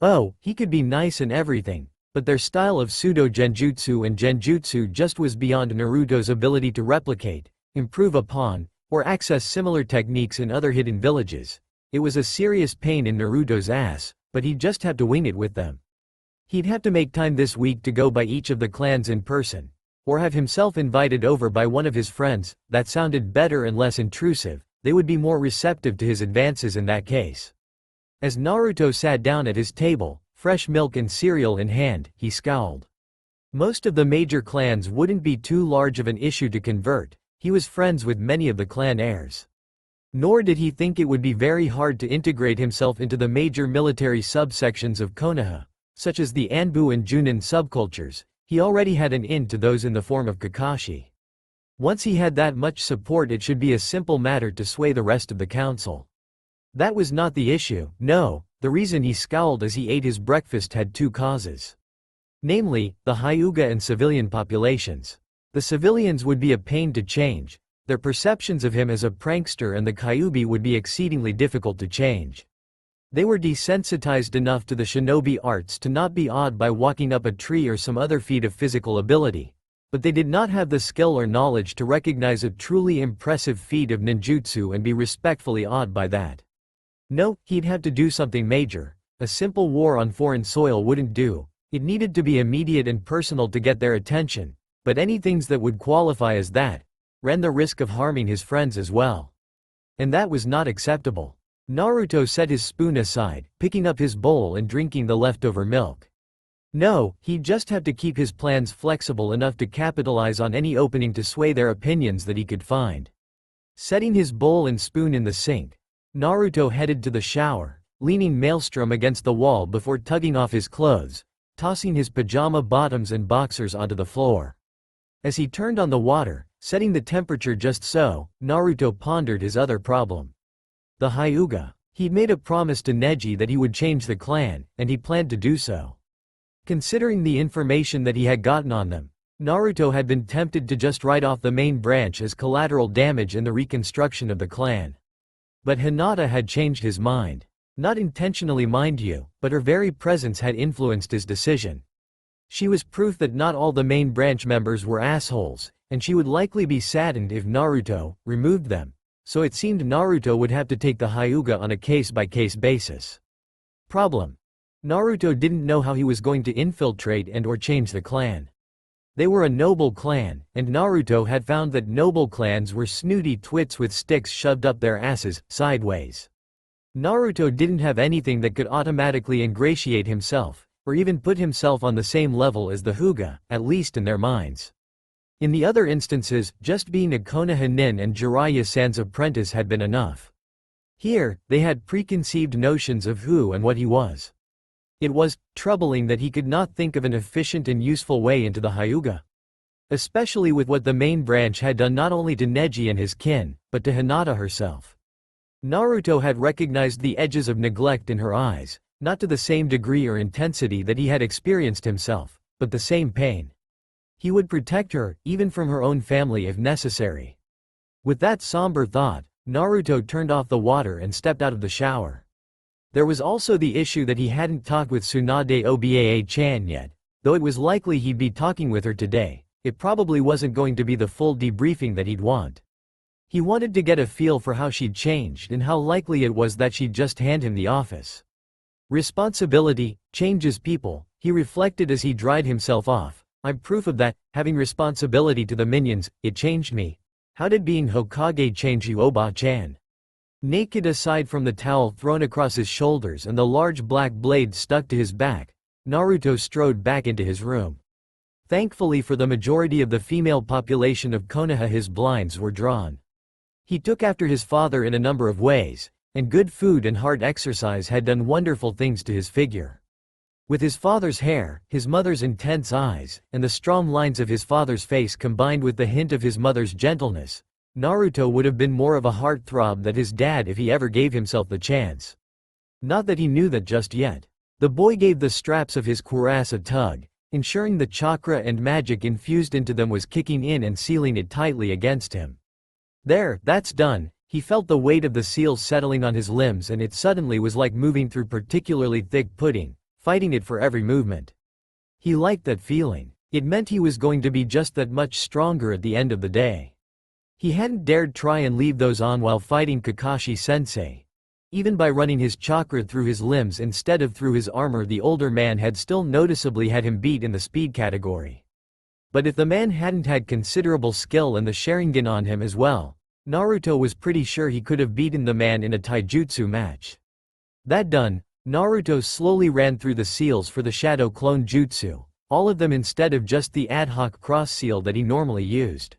Oh, he could be nice and everything, but their style of pseudo-genjutsu and genjutsu just was beyond Naruto's ability to replicate, improve upon, or access similar techniques in other hidden villages. It was a serious pain in Naruto's ass, but he'd just have to wing it with them. He'd have to make time this week to go by each of the clans in person, or have himself invited over by one of his friends. That sounded better and less intrusive. They would be more receptive to his advances in that case. As Naruto sat down at his table, fresh milk and cereal in hand, he scowled. Most of the major clans wouldn't be too large of an issue to convert. He was friends with many of the clan heirs. Nor did he think it would be very hard to integrate himself into the major military subsections of Konoha, such as the Anbu and Junin subcultures. He already had an in to those in the form of Kakashi. Once he had that much support, it should be a simple matter to sway the rest of the council. That was not the issue, no. The reason he scowled as he ate his breakfast had two causes. Namely, the Hyuga and civilian populations. The civilians would be a pain to change, their perceptions of him as a prankster, and the Kyuubi would be exceedingly difficult to change. They were desensitized enough to the shinobi arts to not be awed by walking up a tree or some other feat of physical ability, but they did not have the skill or knowledge to recognize a truly impressive feat of ninjutsu and be respectfully awed by that. No, he'd have to do something major. A simple war on foreign soil wouldn't do. It needed to be immediate and personal to get their attention, but anything that would qualify as that ran the risk of harming his friends as well. And that was not acceptable. Naruto set his spoon aside, picking up his bowl and drinking the leftover milk. No, he'd just have to keep his plans flexible enough to capitalize on any opening to sway their opinions that he could find. Setting his bowl and spoon in the sink, Naruto headed to the shower, leaning maelstrom against the wall before tugging off his clothes, tossing his pajama bottoms and boxers onto the floor. As he turned on the water, setting the temperature just so, Naruto pondered his other problem. The Hyuga. He'd made a promise to Neji that he would change the clan, and he planned to do so. Considering the information that he had gotten on them, Naruto had been tempted to just write off the main branch as collateral damage in the reconstruction of the clan. But Hinata had changed his mind. Not intentionally, mind you, but her very presence had influenced his decision. She was proof that not all the main branch members were assholes, and she would likely be saddened if Naruto removed them. So it seemed Naruto would have to take the Hyuga on a case-by-case basis. Problem. Naruto didn't know how he was going to infiltrate and/or change the clan. They were a noble clan, and Naruto had found that noble clans were snooty twits with sticks shoved up their asses, sideways. Naruto didn't have anything that could automatically ingratiate himself, or even put himself on the same level as the Hyuga, at least in their minds. In the other instances, just being a Konoha nin and Jiraiya-san's apprentice had been enough. Here, they had preconceived notions of who and what he was. It was troubling that he could not think of an efficient and useful way into the Hyuga. Especially with what the main branch had done not only to Neji and his kin, but to Hinata herself. Naruto had recognized the edges of neglect in her eyes, not to the same degree or intensity that he had experienced himself, but the same pain. He would protect her, even from her own family if necessary. With that somber thought, Naruto turned off the water and stepped out of the shower. There was also the issue that he hadn't talked with Tsunade Obaa-chan yet. Though it was likely he'd be talking with her today, it probably wasn't going to be the full debriefing that he'd want. He wanted to get a feel for how she'd changed and how likely it was that she'd just hand him the office. Responsibility changes people, he reflected as he dried himself off, I'm proof of that, having responsibility to the minions, it changed me. How did being Hokage change you, Oba-chan? Naked aside from the towel thrown across his shoulders and the large black blade stuck to his back, Naruto strode back into his room. Thankfully for the majority of the female population of Konoha, his blinds were drawn. He took after his father in a number of ways, and good food and hard exercise had done wonderful things to his figure. With his father's hair, his mother's intense eyes, and the strong lines of his father's face combined with the hint of his mother's gentleness, Naruto would have been more of a heartthrob than his dad if he ever gave himself the chance. Not that he knew that just yet. The boy gave the straps of his cuirass a tug, ensuring the chakra and magic infused into them was kicking in and sealing it tightly against him. There, that's done. He felt the weight of the seals settling on his limbs, and it suddenly was like moving through particularly thick pudding, fighting it for every movement. He liked that feeling. It meant he was going to be just that much stronger at the end of the day. He hadn't dared try and leave those on while fighting Kakashi-sensei. Even by running his chakra through his limbs instead of through his armor, the older man had still noticeably had him beat in the speed category. But if the man hadn't had considerable skill and the Sharingan on him as well, Naruto was pretty sure he could have beaten the man in a taijutsu match. That done, Naruto slowly ran through the seals for the Shadow Clone Jutsu, all of them instead of just the ad hoc cross seal that he normally used.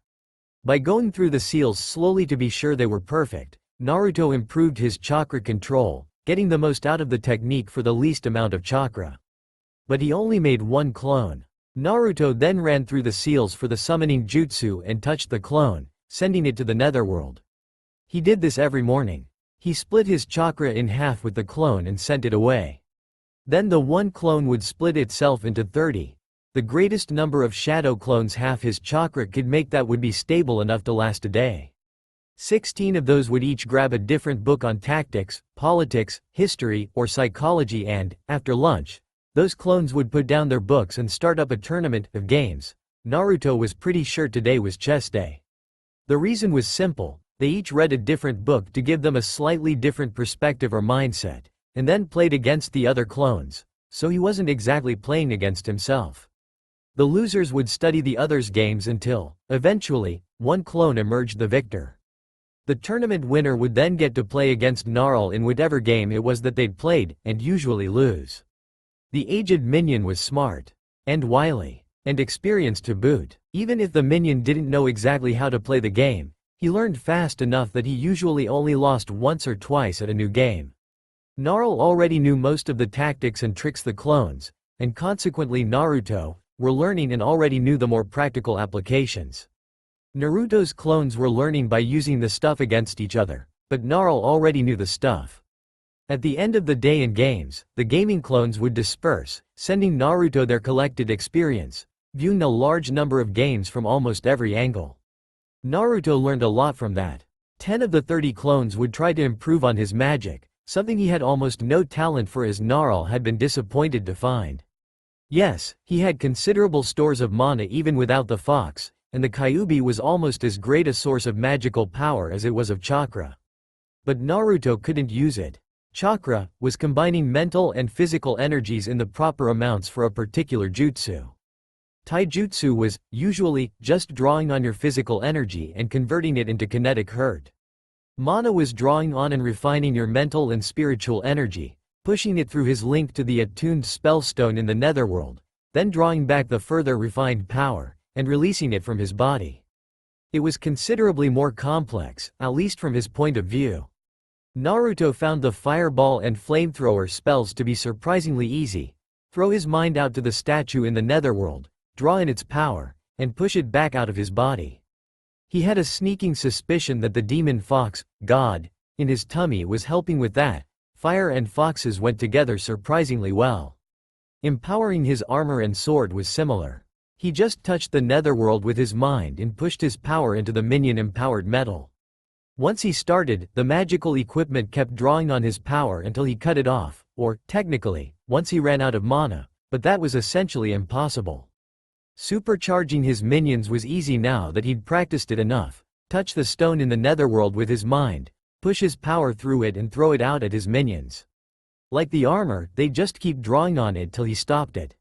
By going through the seals slowly to be sure they were perfect, Naruto improved his chakra control, getting the most out of the technique for the least amount of chakra. But he only made one clone. Naruto then ran through the seals for the summoning jutsu and touched the clone, sending it to the netherworld. He did this every morning. He split his chakra in half with the clone and sent it away. Then the one clone would split itself into 30. The greatest number of shadow clones half his chakra could make that would be stable enough to last a day. 16 of those would each grab a different book on tactics, politics, history, or psychology, and, after lunch, those clones would put down their books and start up a tournament of games. Naruto was pretty sure today was chess day. The reason was simple: they each read a different book to give them a slightly different perspective or mindset, and then played against the other clones, so he wasn't exactly playing against himself. The losers would study the others' games until, eventually, one clone emerged the victor. The tournament winner would then get to play against Naruto in whatever game it was that they'd played, and usually lose. The aged minion was smart, and wily, and experienced to boot. Even if the minion didn't know exactly how to play the game, he learned fast enough that he usually only lost once or twice at a new game. Naruto already knew most of the tactics and tricks the clones, and consequently Naruto, were learning and already knew the more practical applications. Naruto's clones were learning by using the stuff against each other, but Naruto already knew the stuff. At the end of the day in games, the gaming clones would disperse, sending Naruto their collected experience, viewing a large number of games from almost every angle. Naruto learned a lot from that. 10 of the 30 clones would try to improve on his magic, something he had almost no talent for, as Naruto had been disappointed to find. Yes, he had considerable stores of mana even without the fox, and the Kyuubi was almost as great a source of magical power as it was of chakra. But Naruto couldn't use it. Chakra was combining mental and physical energies in the proper amounts for a particular jutsu. Taijutsu was, usually, just drawing on your physical energy and converting it into kinetic hurt. Mana was drawing on and refining your mental and spiritual energy, pushing it through his link to the attuned spellstone in the netherworld, then drawing back the further refined power, and releasing it from his body. It was considerably more complex, at least from his point of view. Naruto found the fireball and flamethrower spells to be surprisingly easy. Throw his mind out to the statue in the netherworld, draw in its power, and push it back out of his body. He had a sneaking suspicion that the demon fox, God, in his tummy was helping with that. Fire and foxes went together surprisingly well. Empowering his armor and sword was similar. He just touched the netherworld with his mind and pushed his power into the minion-empowered metal. Once he started, the magical equipment kept drawing on his power until he cut it off, or, technically, once he ran out of mana, but that was essentially impossible. Supercharging his minions was easy now that he'd practiced it enough. Touch the stone in the netherworld with his mind, push his power through it and throw it out at his minions. Like the armor, they'd just keep drawing on it till he stopped it.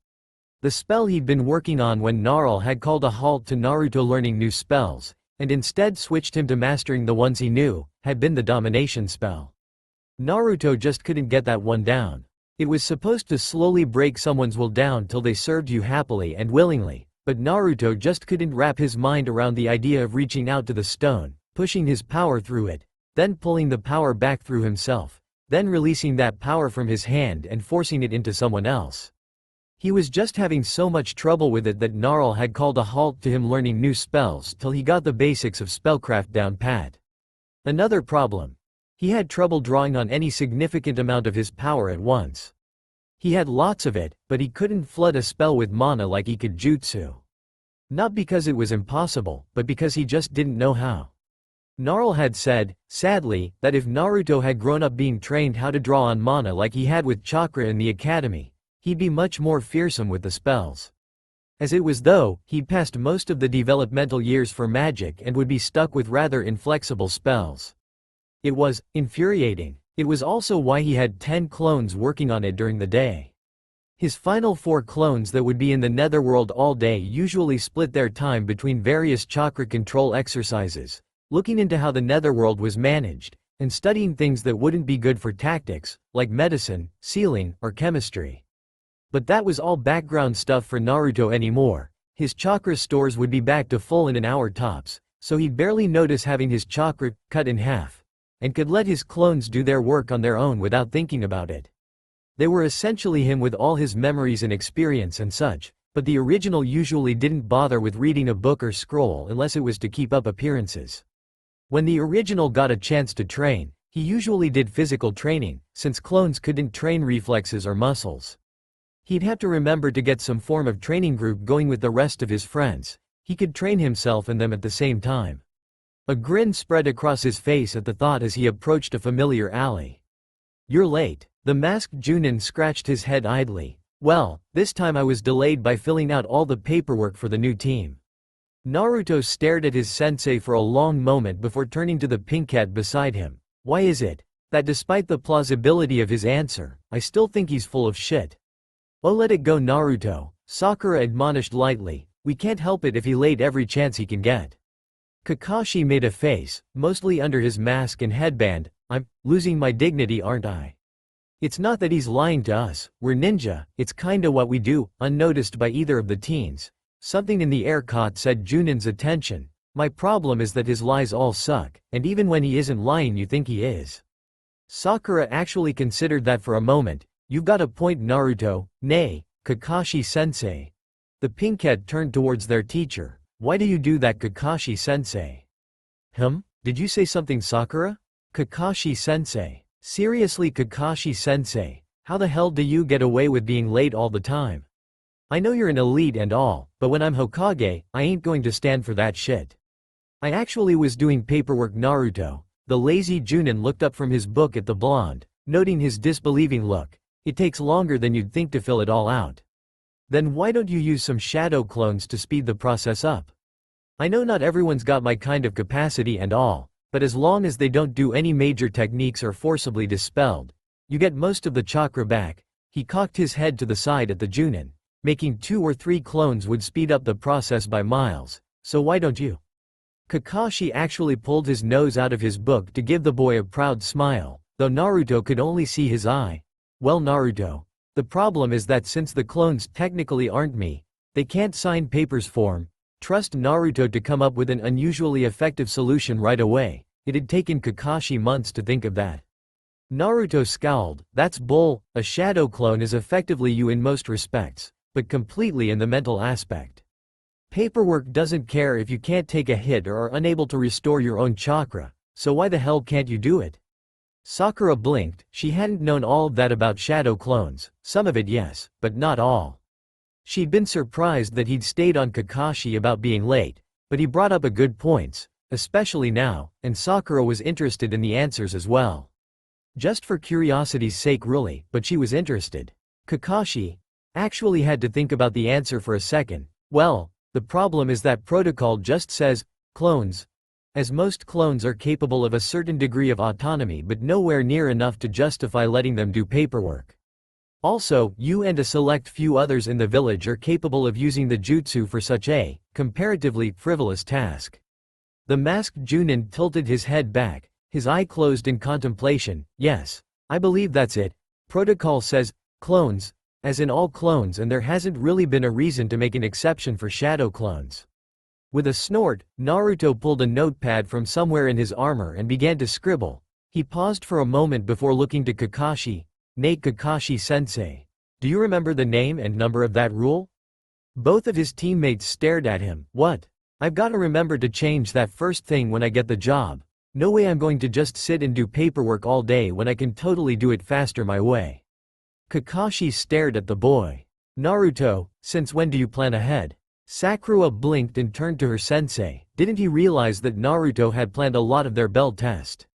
The spell he'd been working on when Naruto had called a halt to Naruto learning new spells, and instead switched him to mastering the ones he knew, had been the domination spell. Naruto just couldn't get that one down. It was supposed to slowly break someone's will down till they served you happily and willingly, but Naruto just couldn't wrap his mind around the idea of reaching out to the stone, pushing his power through it, then pulling the power back through himself, then releasing that power from his hand and forcing it into someone else. He was just having so much trouble with it that Naruto had called a halt to him learning new spells till he got the basics of spellcraft down pat. Another problem. He had trouble drawing on any significant amount of his power at once. He had lots of it, but he couldn't flood a spell with mana like he could jutsu. Not because it was impossible, but because he just didn't know how. Naruto had said, sadly, that if Naruto had grown up being trained how to draw on mana like he had with chakra in the academy, he'd be much more fearsome with the spells. As it was though, he'd passed most of the developmental years for magic and would be stuck with rather inflexible spells. It was infuriating. It was also why he had 10 clones working on it during the day. His final 4 clones that would be in the netherworld all day usually split their time between various chakra control exercises, looking into how the netherworld was managed, and studying things that wouldn't be good for tactics, like medicine, sealing, or chemistry. But that was all background stuff for Naruto anymore. His chakra stores would be back to full in an hour tops, so he'd barely notice having his chakra cut in half, and could let his clones do their work on their own without thinking about it. They were essentially him with all his memories and experience and such, but the original usually didn't bother with reading a book or scroll unless it was to keep up appearances. When the original got a chance to train, he usually did physical training, since clones couldn't train reflexes or muscles. He'd have to remember to get some form of training group going with the rest of his friends. He could train himself and them at the same time. A grin spread across his face at the thought as he approached a familiar alley. "You're late." The masked Junin scratched his head idly. "Well, this time I was delayed by filling out all the paperwork for the new team." Naruto stared at his sensei for a long moment before turning to the pink cat beside him. "Why is it that despite the plausibility of his answer, I still think he's full of shit?" "Oh, let it go, Naruto," Sakura admonished lightly. "We can't help it if he laid every chance he can get." Kakashi made a face, mostly under his mask and headband. "I'm losing my dignity, aren't I? It's not that he's lying to us, we're ninja, it's kinda what we do," unnoticed by either of the teens. Something in the air caught said Junin's attention. "My problem is that his lies all suck, and even when he isn't lying you think he is." Sakura actually considered that for a moment. "You've got a point, Naruto." "Nay, Kakashi-sensei." The pink cat turned towards their teacher. "Why do you do that, Kakashi-sensei?" Did you say something, Sakura?" "Kakashi-sensei. Seriously, Kakashi-sensei, how the hell do you get away with being late all the time? I know you're an elite and all, but when I'm Hokage, I ain't going to stand for that shit." "I actually was doing paperwork, Naruto." The lazy Junin looked up from his book at the blonde, noting his disbelieving look. "It takes longer than you'd think to fill it all out." "Then why don't you use some shadow clones to speed the process up? I know not everyone's got my kind of capacity and all, but as long as they don't do any major techniques or forcibly dispelled, you get most of the chakra back." He cocked his head to the side at the Junin. "Making 2 or 3 clones would speed up the process by miles, so why don't you?" Kakashi actually pulled his nose out of his book to give the boy a proud smile, though Naruto could only see his eye. "Well, Naruto, the problem is that since the clones technically aren't me, they can't sign papers for 'em." Trust Naruto to come up with an unusually effective solution right away. It had taken Kakashi months to think of that. Naruto scowled. "That's bull. A shadow clone is effectively you in most respects, but completely in the mental aspect. Paperwork doesn't care if you can't take a hit or are unable to restore your own chakra, so why the hell can't you do it?" Sakura blinked. She hadn't known all of that about shadow clones. Some of it yes, but not all. She'd been surprised that he'd stayed on Kakashi about being late, but he brought up a good points, especially now, and Sakura was interested in the answers as well. Just for curiosity's sake really, but she was interested. Kakashi actually had to think about the answer for a second. "Well, the problem is that protocol just says, clones. As most clones are capable of a certain degree of autonomy but nowhere near enough to justify letting them do paperwork. Also, you and a select few others in the village are capable of using the jutsu for such a, comparatively, frivolous task. The masked Junin tilted his head back, his eye closed in contemplation. Yes. I believe that's it. Protocol says, clones, as in all clones, and there hasn't really been a reason to make an exception for shadow clones. With a snort, Naruto pulled a notepad from somewhere in his armor and began to scribble. He paused for a moment before looking to Kakashi. Nay, Kakashi-sensei. Do you remember the name and number of that rule? Both of his teammates stared at him. What? I've got to remember to change that first thing when I get the job. No way I'm going to just sit and do paperwork all day when I can totally do it faster my way. Kakashi stared at the boy. Naruto, since when do you plan ahead? Sakura blinked and turned to her sensei. Didn't he realize that Naruto had planned a lot of their bell test?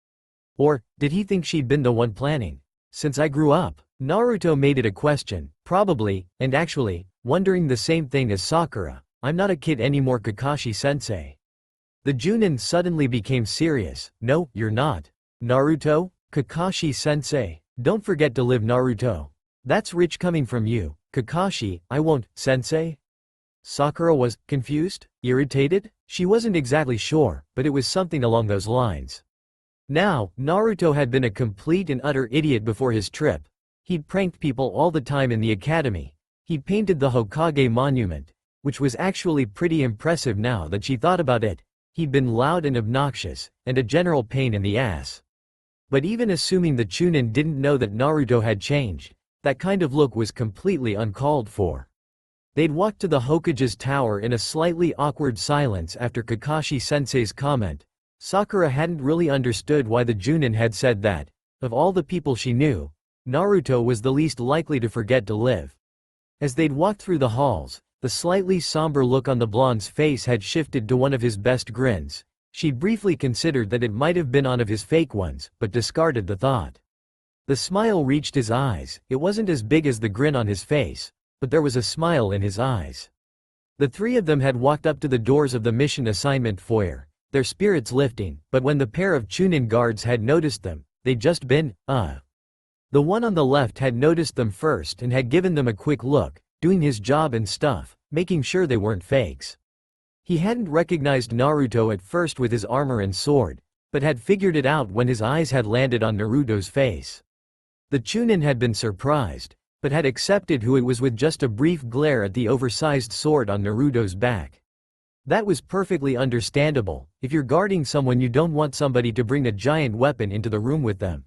Or, did he think she'd been the one planning? Since I grew up, Naruto made it a question, probably, and actually, wondering the same thing as Sakura. I'm not a kid anymore, Kakashi-sensei. The Junin suddenly became serious. No, you're not. Naruto? Kakashi-sensei, don't forget to live, Naruto. That's rich coming from you. Kakashi, I won't, sensei? Sakura was confused, irritated. She wasn't exactly sure, but it was something along those lines. Now, Naruto had been a complete and utter idiot before his trip. He'd pranked people all the time in the academy. He'd painted the Hokage monument, which was actually pretty impressive now that she thought about it. He'd been loud and obnoxious, and a general pain in the ass. But even assuming the Chunin didn't know that Naruto had changed, that kind of look was completely uncalled for. They'd walked to the Hokage's tower in a slightly awkward silence after Kakashi-sensei's comment. Sakura hadn't really understood why the Junin had said that. Of all the people she knew, Naruto was the least likely to forget to live. As they'd walked through the halls, the slightly somber look on the blonde's face had shifted to one of his best grins. She'd briefly considered that it might have been one of his fake ones, but discarded the thought. The smile reached his eyes. It wasn't as big as the grin on his face, but there was a smile in his eyes. The three of them had walked up to the doors of the mission assignment foyer, their spirits lifting, but when the pair of Chunin guards had noticed them, they'd just been, The one on the left had noticed them first and had given them a quick look, doing his job and stuff, making sure they weren't fakes. He hadn't recognized Naruto at first with his armor and sword, but had figured it out when his eyes had landed on Naruto's face. The Chunin had been surprised, but had accepted who it was with just a brief glare at the oversized sword on Naruto's back. That was perfectly understandable. If you're guarding someone, you don't want somebody to bring a giant weapon into the room with them.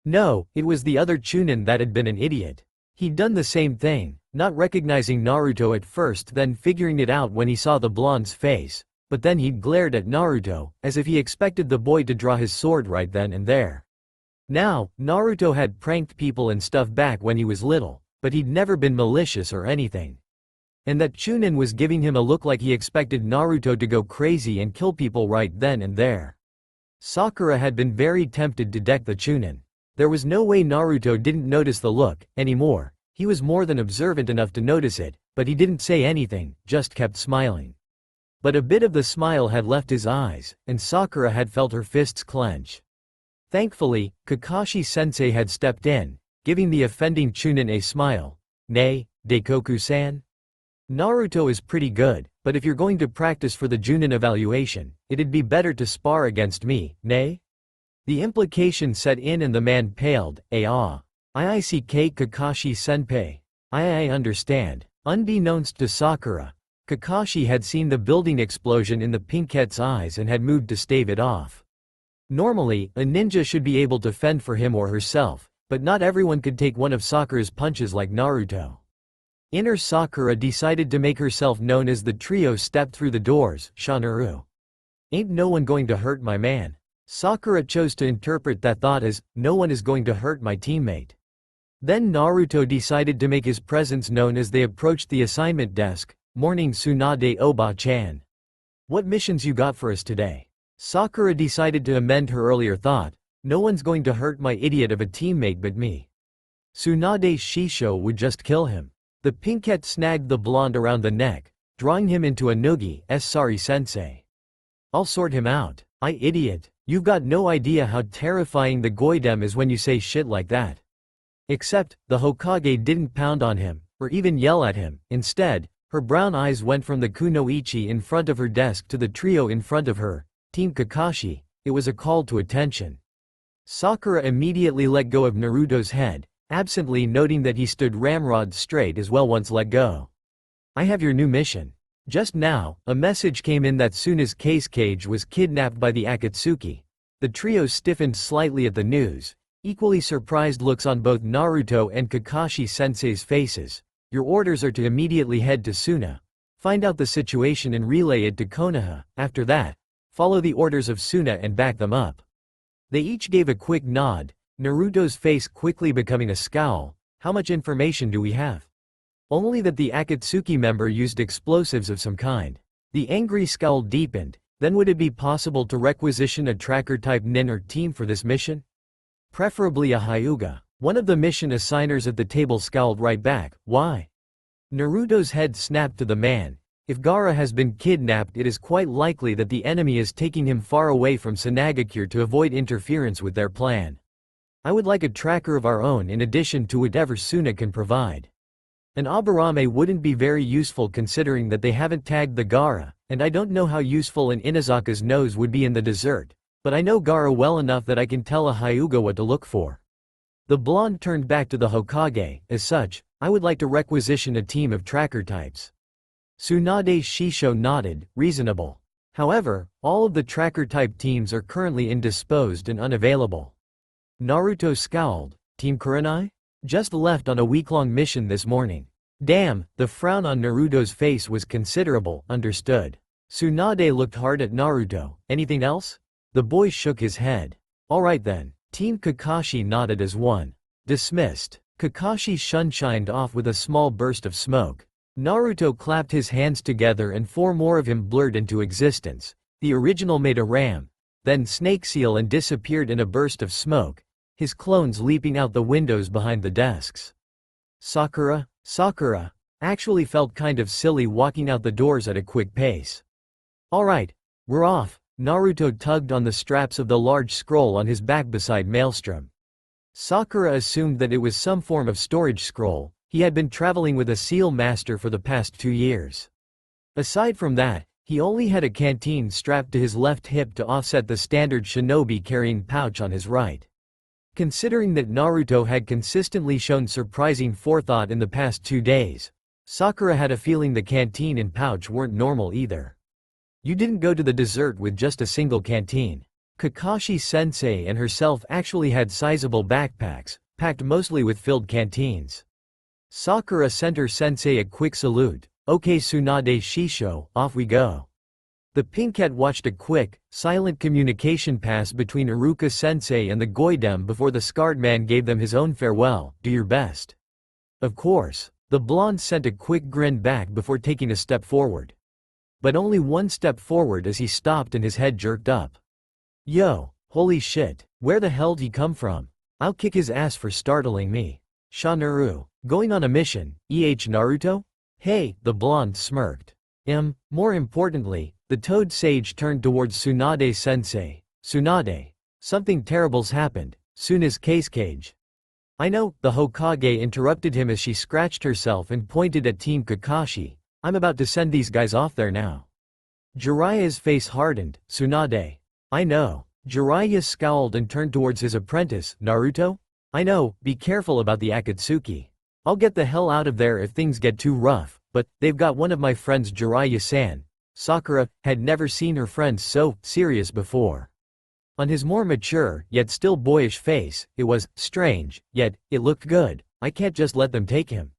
No, it was the other Chunin that had been an idiot. He'd done the same thing, not recognizing Naruto at first, then figuring it out when he saw the blonde's face, but then he'd glared at Naruto, as if he expected the boy to draw his sword right then and there. Now, Naruto had pranked people and stuff back when he was little, but he'd never been malicious or anything. And that Chunin was giving him a look like he expected Naruto to go crazy and kill people right then and there. Sakura had been very tempted to deck the Chunin. There was no way Naruto didn't notice the look, anymore. He was more than observant enough to notice it, but he didn't say anything, just kept smiling. But a bit of the smile had left his eyes, and Sakura had felt her fists clench. Thankfully, Kakashi-sensei had stepped in, giving the offending Chunin a smile. Nay, Daikoku-san? Naruto is pretty good, but if you're going to practice for the Junin evaluation, it'd be better to spar against me, nay? The implication set in and the man paled. Ick, Kakashi-senpai. I understand. Unbeknownst to Sakura, Kakashi had seen the building explosion in the pinkette's eyes and had moved to stave it off. Normally, a ninja should be able to fend for him or herself, but not everyone could take one of Sakura's punches like Naruto. Inner Sakura decided to make herself known as the trio stepped through the doors. Shanaru. Ain't no one going to hurt my man. Sakura chose to interpret that thought as, no one is going to hurt my teammate. Then Naruto decided to make his presence known as they approached the assignment desk. Morning, Tsunade Oba-chan. What missions you got for us today? Sakura decided to amend her earlier thought. No one's going to hurt my idiot of a teammate but me. Tsunade Shisho would just kill him. The pinkette snagged the blonde around the neck, drawing him into a noogie. Sorry sensei. I'll sort him out. Idiot. You've got no idea how terrifying the goidem is when you say shit like that. Except, the Hokage didn't pound on him, or even yell at him. Instead, her brown eyes went from the kunoichi in front of her desk to the trio in front of her, Team Kakashi. It was a call to attention. Sakura immediately let go of Naruto's head, absently noting that he stood ramrod straight as well once let go. I have your new mission. Just now, a message came in that Suna's case cage was kidnapped by the Akatsuki. The trio stiffened slightly at the news, equally surprised looks on both Naruto and Kakashi-sensei's faces. Your orders are to immediately head to Suna, find out the situation and relay it to Konoha. After that, follow the orders of Suna and back them up. They each gave a quick nod, Naruto's face quickly becoming a scowl. How much information do we have? Only that the Akatsuki member used explosives of some kind. The angry scowl deepened. Then would it be possible to requisition a tracker-type nin or team for this mission? Preferably a Hyuga. One of the mission assigners at the table scowled right back. Why? Naruto's head snapped to the man. If Gaara has been kidnapped, it is quite likely that the enemy is taking him far away from Sanagakure to avoid interference with their plan. I would like a tracker of our own in addition to whatever Suna can provide. An Aburame wouldn't be very useful considering that they haven't tagged the Gaara, and I don't know how useful an Inazaka's nose would be in the desert, but I know Gaara well enough that I can tell a Hyuga what to look for. The blonde turned back to the Hokage. As such, I would like to requisition a team of tracker types. Tsunade Shisho nodded, reasonable. However, all of the tracker-type teams are currently indisposed and unavailable. Naruto scowled. Team Kurenai? Just left on a week-long mission this morning. Damn, the frown on Naruto's face was considerable. Understood. Tsunade looked hard at Naruto. Anything else? The boy shook his head. Alright then. Team Kakashi nodded as one. Dismissed. Kakashi shunshined off with a small burst of smoke. Naruto clapped his hands together and four more of him blurred into existence. The original made a ram, then snake seal and disappeared in a burst of smoke, his clones leaping out the windows behind the desks. Sakura actually felt kind of silly walking out the doors at a quick pace. Alright, we're off. Naruto tugged on the straps of the large scroll on his back beside Maelstrom. Sakura assumed that it was some form of storage scroll. He had been traveling with a seal master for the past 2 years. Aside from that, he only had a canteen strapped to his left hip to offset the standard shinobi carrying pouch on his right. Considering that Naruto had consistently shown surprising forethought in the past 2 days, Sakura had a feeling the canteen and pouch weren't normal either. You didn't go to the desert with just a single canteen. Kakashi-sensei and herself actually had sizable backpacks, packed mostly with filled canteens. Sakura sent her sensei a quick salute. Okay Tsunade Shisho, off we go. The Pinkette watched a quick, silent communication pass between Iruka sensei and the Goidem before the scarred man gave them his own farewell. Do your best. Of course. The blonde sent a quick grin back before taking a step forward. But only one step forward as he stopped and his head jerked up. Yo, holy shit, where the hell'd he come from? I'll kick his ass for startling me. Shanaru, going on a mission, Naruto? Hey, the blonde smirked. More importantly, the toad sage turned towards Tsunade-sensei. Tsunade, something terrible's happened. Suna's case cage. I know, the Hokage interrupted him as she scratched herself and pointed at Team Kakashi. I'm about to send these guys off there now. Jiraiya's face hardened. Tsunade. I know. Jiraiya scowled and turned towards his apprentice. Naruto? I know, be careful about the Akatsuki. I'll get the hell out of there if things get too rough, but they've got one of my friends Jiraiya-san. Sakura had never seen her friend so serious before. On his more mature, yet still boyish face, it was strange, yet it looked good. I can't just let them take him.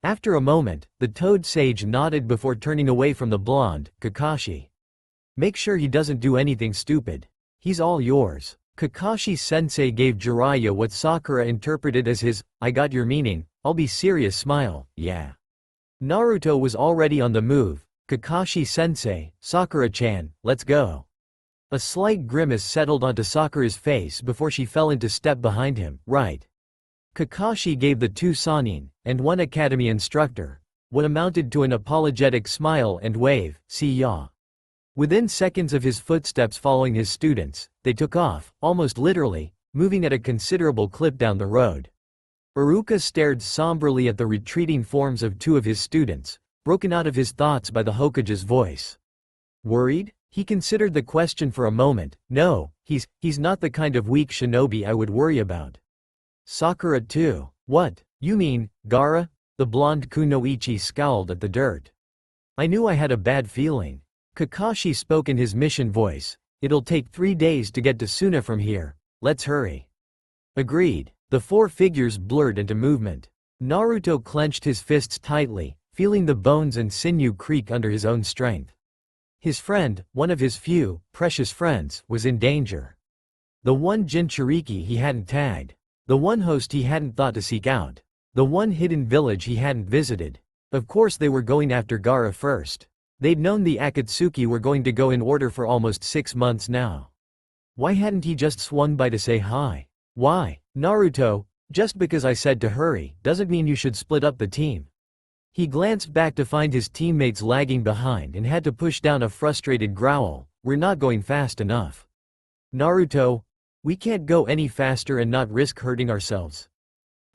After a moment, the toad sage nodded before turning away from the blonde. Kakashi. Make sure he doesn't do anything stupid. He's all yours. Kakashi-sensei gave Jiraiya what Sakura interpreted as his, I got your meaning, I'll be serious smile. Yeah. Naruto was already on the move. Kakashi-sensei, Sakura-chan, let's go. A slight grimace settled onto Sakura's face before she fell into step behind him. Right. Kakashi gave the 2 Sannin, and 1 academy instructor, what amounted to an apologetic smile and wave. See ya. Within seconds of his footsteps following his students, they took off, almost literally, moving at a considerable clip down the road. Iruka stared somberly at the retreating forms of two of his students, broken out of his thoughts by the Hokage's voice. Worried? He considered the question for a moment. No, he's not the kind of weak shinobi I would worry about. Sakura too. What? You mean, Gaara? The blonde kunoichi scowled at the dirt. I knew I had a bad feeling. Kakashi spoke in his mission voice. It'll take 3 days to get to Suna from here. Let's hurry. Agreed. The four figures blurred into movement. Naruto clenched his fists tightly, feeling the bones and sinew creak under his own strength. His friend, one of his few, precious friends, was in danger. The one Jinchuriki he hadn't tagged. The one host he hadn't thought to seek out. The one hidden village he hadn't visited. Of course they were going after Gaara first. They'd known the Akatsuki were going to go in order for almost 6 months now. Why hadn't he just swung by to say hi? Why? Naruto, just because I said to hurry, doesn't mean you should split up the team. He glanced back to find his teammates lagging behind and had to push down a frustrated growl. We're not going fast enough. Naruto, we can't go any faster and not risk hurting ourselves.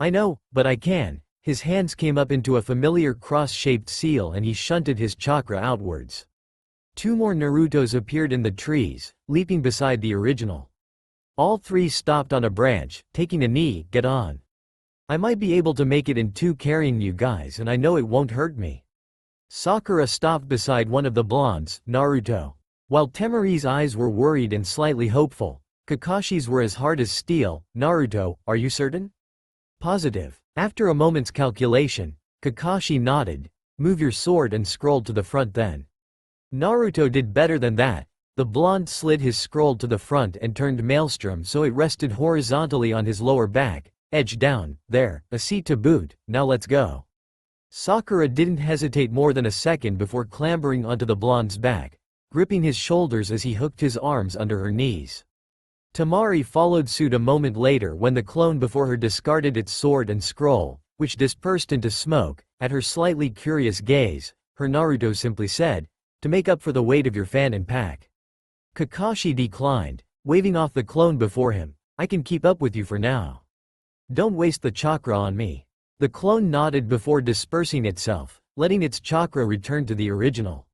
I know, but I can. His hands came up into a familiar cross-shaped seal and he shunted his chakra outwards. 2 more Narutos appeared in the trees, leaping beside the original. All 3 stopped on a branch, taking a knee. Get on. I might be able to make it in 2 carrying you guys and I know it won't hurt me. Sakura stopped beside one of the blondes, Naruto. While Temari's eyes were worried and slightly hopeful, Kakashi's were as hard as steel. Naruto, are you certain? Positive. After a moment's calculation, Kakashi nodded. Move your sword and scrolled to the front then. Naruto did better than that. The blonde slid his scroll to the front and turned maelstrom so it rested horizontally on his lower back. Edge down, there, a seat to boot, now let's go. Sakura didn't hesitate more than a second before clambering onto the blonde's back, gripping his shoulders as he hooked his arms under her knees. Temari followed suit a moment later when the clone before her discarded its sword and scroll, which dispersed into smoke. At her slightly curious gaze, her Naruto simply said, to make up for the weight of your fan and pack. Kakashi declined, waving off the clone before him. I can keep up with you for now. Don't waste the chakra on me. The clone nodded before dispersing itself, letting its chakra return to the original.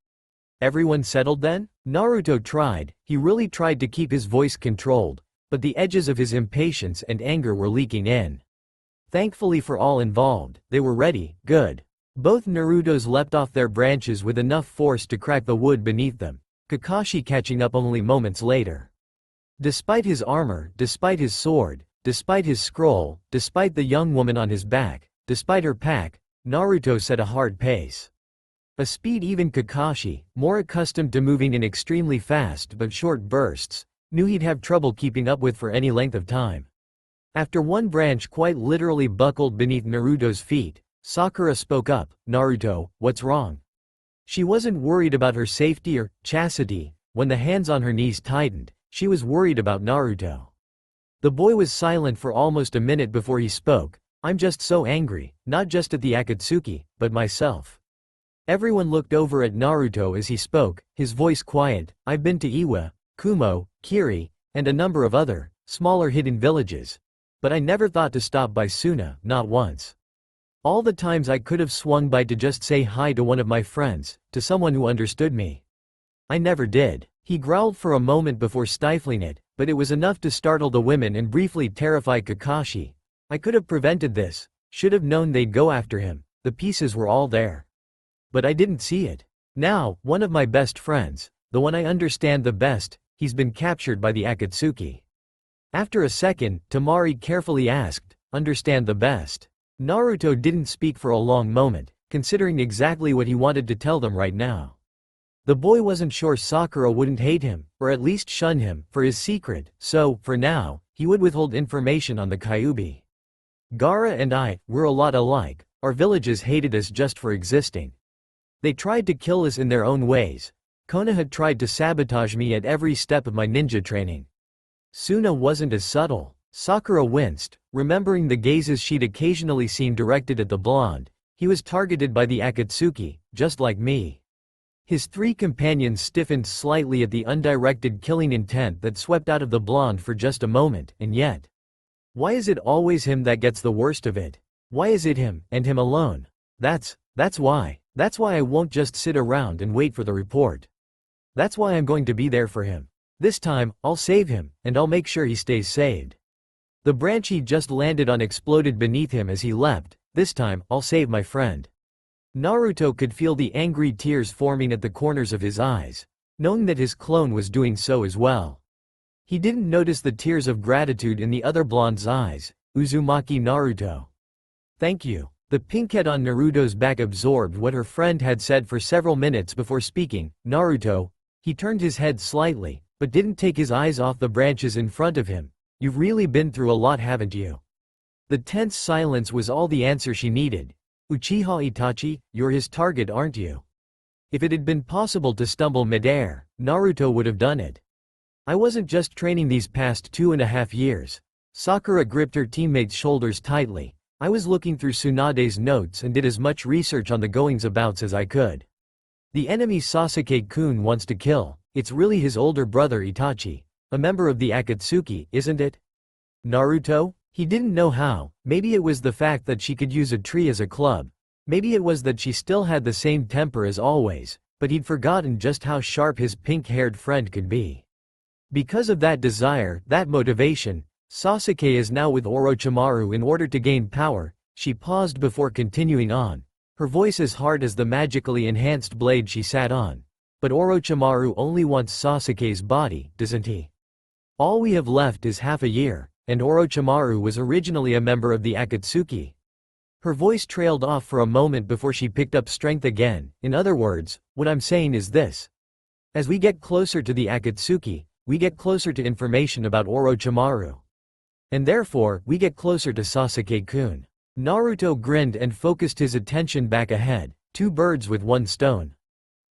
Everyone settled then? Naruto tried. He really tried to keep his voice controlled, but the edges of his impatience and anger were leaking in. Thankfully for all involved, they were ready. Good. Both Narutos leapt off their branches with enough force to crack the wood beneath them, Kakashi catching up only moments later. Despite his armor, despite his sword, despite his scroll, despite the young woman on his back, despite her pack, Naruto set a hard pace. A speed even Kakashi, more accustomed to moving in extremely fast but short bursts, knew he'd have trouble keeping up with for any length of time. After one branch quite literally buckled beneath Naruto's feet, Sakura spoke up. Naruto, what's wrong? She wasn't worried about her safety or chastity. When the hands on her knees tightened, she was worried about Naruto. The boy was silent for almost a minute before he spoke. I'm just so angry, not just at the Akatsuki, but myself. Everyone looked over at Naruto as he spoke, his voice quiet. I've been to Iwa, Kumo, Kiri, and a number of other, smaller hidden villages. But I never thought to stop by Suna, not once. All the times I could have swung by to just say hi to one of my friends, to someone who understood me. I never did. He growled for a moment before stifling it, but it was enough to startle the women and briefly terrify Kakashi. I could have prevented this, should have known they'd go after him, the pieces were all there. But I didn't see it. Now, one of my best friends, the one I understand the best, he's been captured by the Akatsuki. After a second, Temari carefully asked, understand the best? Naruto didn't speak for a long moment, considering exactly what he wanted to tell them right now. The boy wasn't sure Sakura wouldn't hate him, or at least shun him, for his secret, so, for now, he would withhold information on the Kyuubi. Gaara and I, we're a lot alike. Our villages hated us just for existing. They tried to kill us in their own ways. Konoha tried to sabotage me at every step of my ninja training. Suna wasn't as subtle. Sakura winced, remembering the gazes she'd occasionally seen directed at the blonde. He was targeted by the Akatsuki, just like me. His 3 companions stiffened slightly at the undirected killing intent that swept out of the blonde for just a moment, and yet. Why is it always him that gets the worst of it? Why is it him, and him alone? That's why. That's why I won't just sit around and wait for the report. That's why I'm going to be there for him. This time, I'll save him, and I'll make sure he stays saved. The branch he just landed on exploded beneath him as he leapt. This time, I'll save my friend. Naruto could feel the angry tears forming at the corners of his eyes, knowing that his clone was doing so as well. He didn't notice the tears of gratitude in the other blonde's eyes. Uzumaki Naruto. Thank you. The pink head on Naruto's back absorbed what her friend had said for several minutes before speaking. Naruto. He turned his head slightly, but didn't take his eyes off the branches in front of him. You've really been through a lot, haven't you? The tense silence was all the answer she needed. Uchiha Itachi, you're his target, aren't you? If it had been possible to stumble midair, Naruto would have done it. I wasn't just training these past 2.5 years. Sakura gripped her teammate's shoulders tightly. I was looking through Tsunade's notes and did as much research on the goings-abouts as I could. The enemy Sasuke-kun wants to kill. It's really his older brother Itachi, a member of the Akatsuki, isn't it? Naruto? He didn't know how. Maybe it was the fact that she could use a tree as a club. Maybe it was that she still had the same temper as always, but he'd forgotten just how sharp his pink-haired friend could be. Because of that desire, that motivation, Sasuke is now with Orochimaru in order to gain power. She paused before continuing on, her voice as hard as the magically enhanced blade she sat on. But Orochimaru only wants Sasuke's body, doesn't he? All we have left is half a year, and Orochimaru was originally a member of the Akatsuki. Her voice trailed off for a moment before she picked up strength again. In other words, what I'm saying is this. As we get closer to the Akatsuki, we get closer to information about Orochimaru. And therefore, we get closer to Sasuke-kun. Naruto grinned and focused his attention back ahead. 2 birds with 1 stone.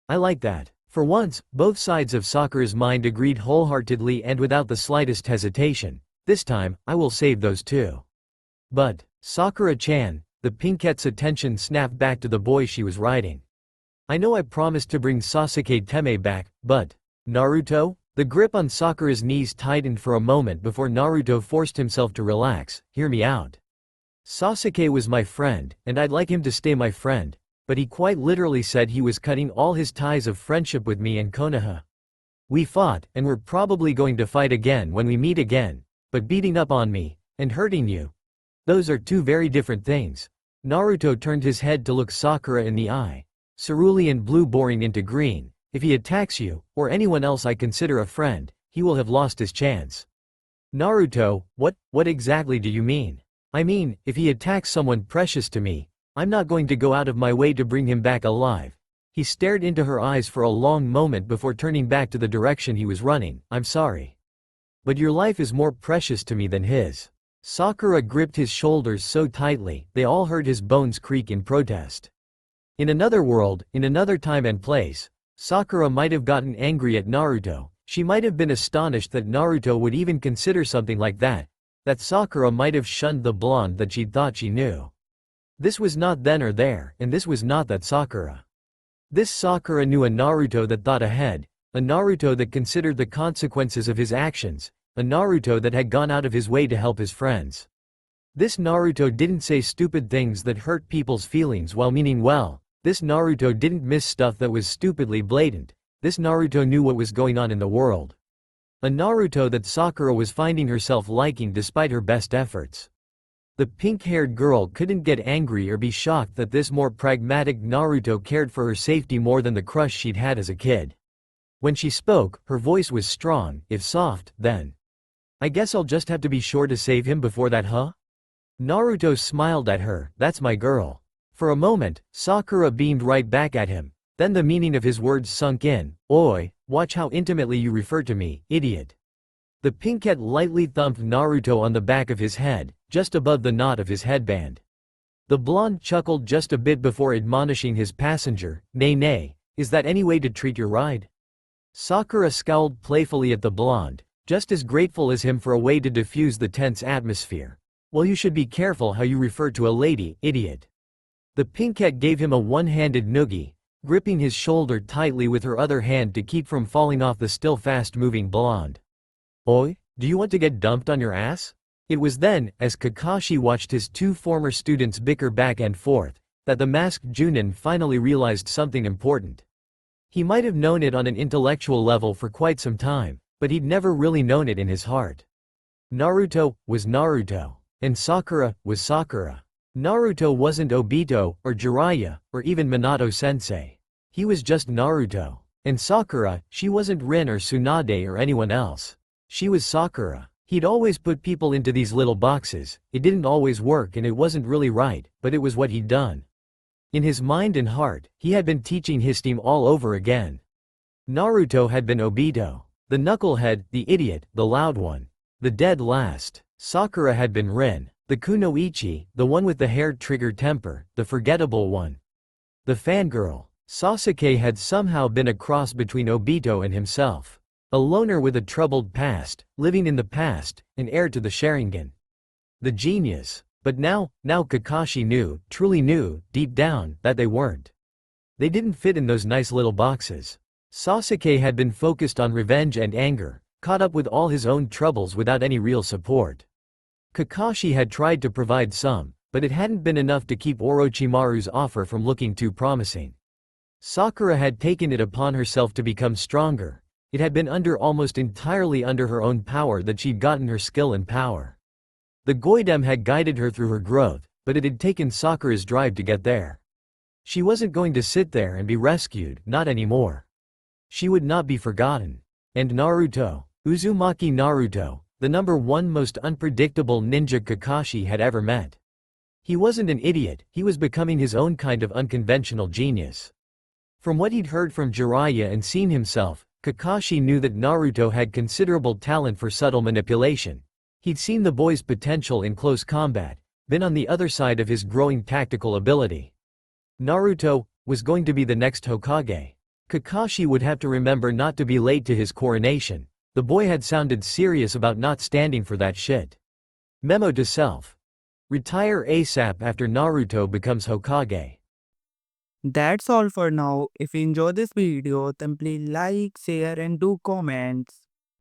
I like that. For once, both sides of Sakura's mind agreed wholeheartedly and without the slightest hesitation. This time, I will save those 2. But, Sakura-chan, the pinkette's attention snapped back to the boy she was riding. I know I promised to bring Sasuke Teme back, but… Naruto? The grip on Sakura's knees tightened for a moment before Naruto forced himself to relax. Hear me out. Sasuke was my friend, and I'd like him to stay my friend, but he quite literally said he was cutting all his ties of friendship with me and Konoha. We fought, and we're probably going to fight again when we meet again, but beating up on me, and hurting you, those are 2 very different things. Naruto turned his head to look Sakura in the eye. Cerulean blue boring into green. If he attacks you, or anyone else I consider a friend, he will have lost his chance. Naruto, what exactly do you mean? I mean, if he attacks someone precious to me, I'm not going to go out of my way to bring him back alive. He stared into her eyes for a long moment before turning back to the direction he was running. I'm sorry. But your life is more precious to me than his. Sakura gripped his shoulders so tightly, they all heard his bones creak in protest. In another world, in another time and place, Sakura might have gotten angry at Naruto. She might have been astonished that Naruto would even consider something like that. That Sakura might have shunned the blonde that she thought she knew. This was not then or there, and this was not that Sakura. This Sakura knew a Naruto that thought ahead, a Naruto that considered the consequences of his actions, a Naruto that had gone out of his way to help his friends. This Naruto didn't say stupid things that hurt people's feelings while meaning well. This Naruto didn't miss stuff that was stupidly blatant. This Naruto knew what was going on in the world. A Naruto that Sakura was finding herself liking despite her best efforts. The pink-haired girl couldn't get angry or be shocked that this more pragmatic Naruto cared for her safety more than the crush she'd had as a kid. When she spoke, her voice was strong, if soft, then. I guess I'll just have to be sure to save him before that, huh? Naruto smiled at her. That's my girl. For a moment, Sakura beamed right back at him. Then the meaning of his words sunk in. Oi, watch how intimately you refer to me, idiot. The pinkette lightly thumped Naruto on the back of his head, just above the knot of his headband. The blonde chuckled just a bit before admonishing his passenger. Nay, is that any way to treat your ride? Sakura scowled playfully at the blonde, just as grateful as him for a way to diffuse the tense atmosphere. Well, you should be careful how you refer to a lady, idiot. The pinkette gave him a one-handed noogie, gripping his shoulder tightly with her other hand to keep from falling off the still fast-moving blonde. Oi, do you want to get dumped on your ass? It was then, as Kakashi watched his two former students bicker back and forth, that the masked Junin finally realized something important. He might have known it on an intellectual level for quite some time, but he'd never really known it in his heart. Naruto was Naruto, and Sakura was Sakura. Naruto wasn't Obito, or Jiraiya, or even Minato-sensei. He was just Naruto. And Sakura, she wasn't Rin or Tsunade or anyone else. She was Sakura. He'd always put people into these little boxes. It didn't always work and it wasn't really right, but it was what he'd done. In his mind and heart, he had been teaching his team all over again. Naruto had been Obito, the knucklehead, the idiot, the loud one, the dead last. Sakura had been Rin, the kunoichi, the one with the hair-trigger temper, the forgettable one. The fangirl. Sasuke had somehow been a cross between Obito and himself. A loner with a troubled past, living in the past, an heir to the Sharingan. The genius. But now Kakashi knew, truly knew, deep down, that they weren't. They didn't fit in those nice little boxes. Sasuke had been focused on revenge and anger, caught up with all his own troubles without any real support. Kakashi had tried to provide some, but it hadn't been enough to keep Orochimaru's offer from looking too promising. Sakura had taken it upon herself to become stronger. It had been almost entirely under her own power that she'd gotten her skill and power. The Goidem had guided her through her growth, but it had taken Sakura's drive to get there. She wasn't going to sit there and be rescued, not anymore. She would not be forgotten. And Naruto, Uzumaki Naruto, the #1 most unpredictable ninja Kakashi had ever met. He wasn't an idiot, he was becoming his own kind of unconventional genius. From what he'd heard from Jiraiya and seen himself, Kakashi knew that Naruto had considerable talent for subtle manipulation. He'd seen the boy's potential in close combat, been on the other side of his growing tactical ability. Naruto was going to be the next Hokage. Kakashi would have to remember not to be late to his coronation. The boy had sounded serious about not standing for that shit. Memo to self. Retire ASAP after Naruto becomes Hokage. That's all for now. If you enjoy this video, then please like, share and do comments.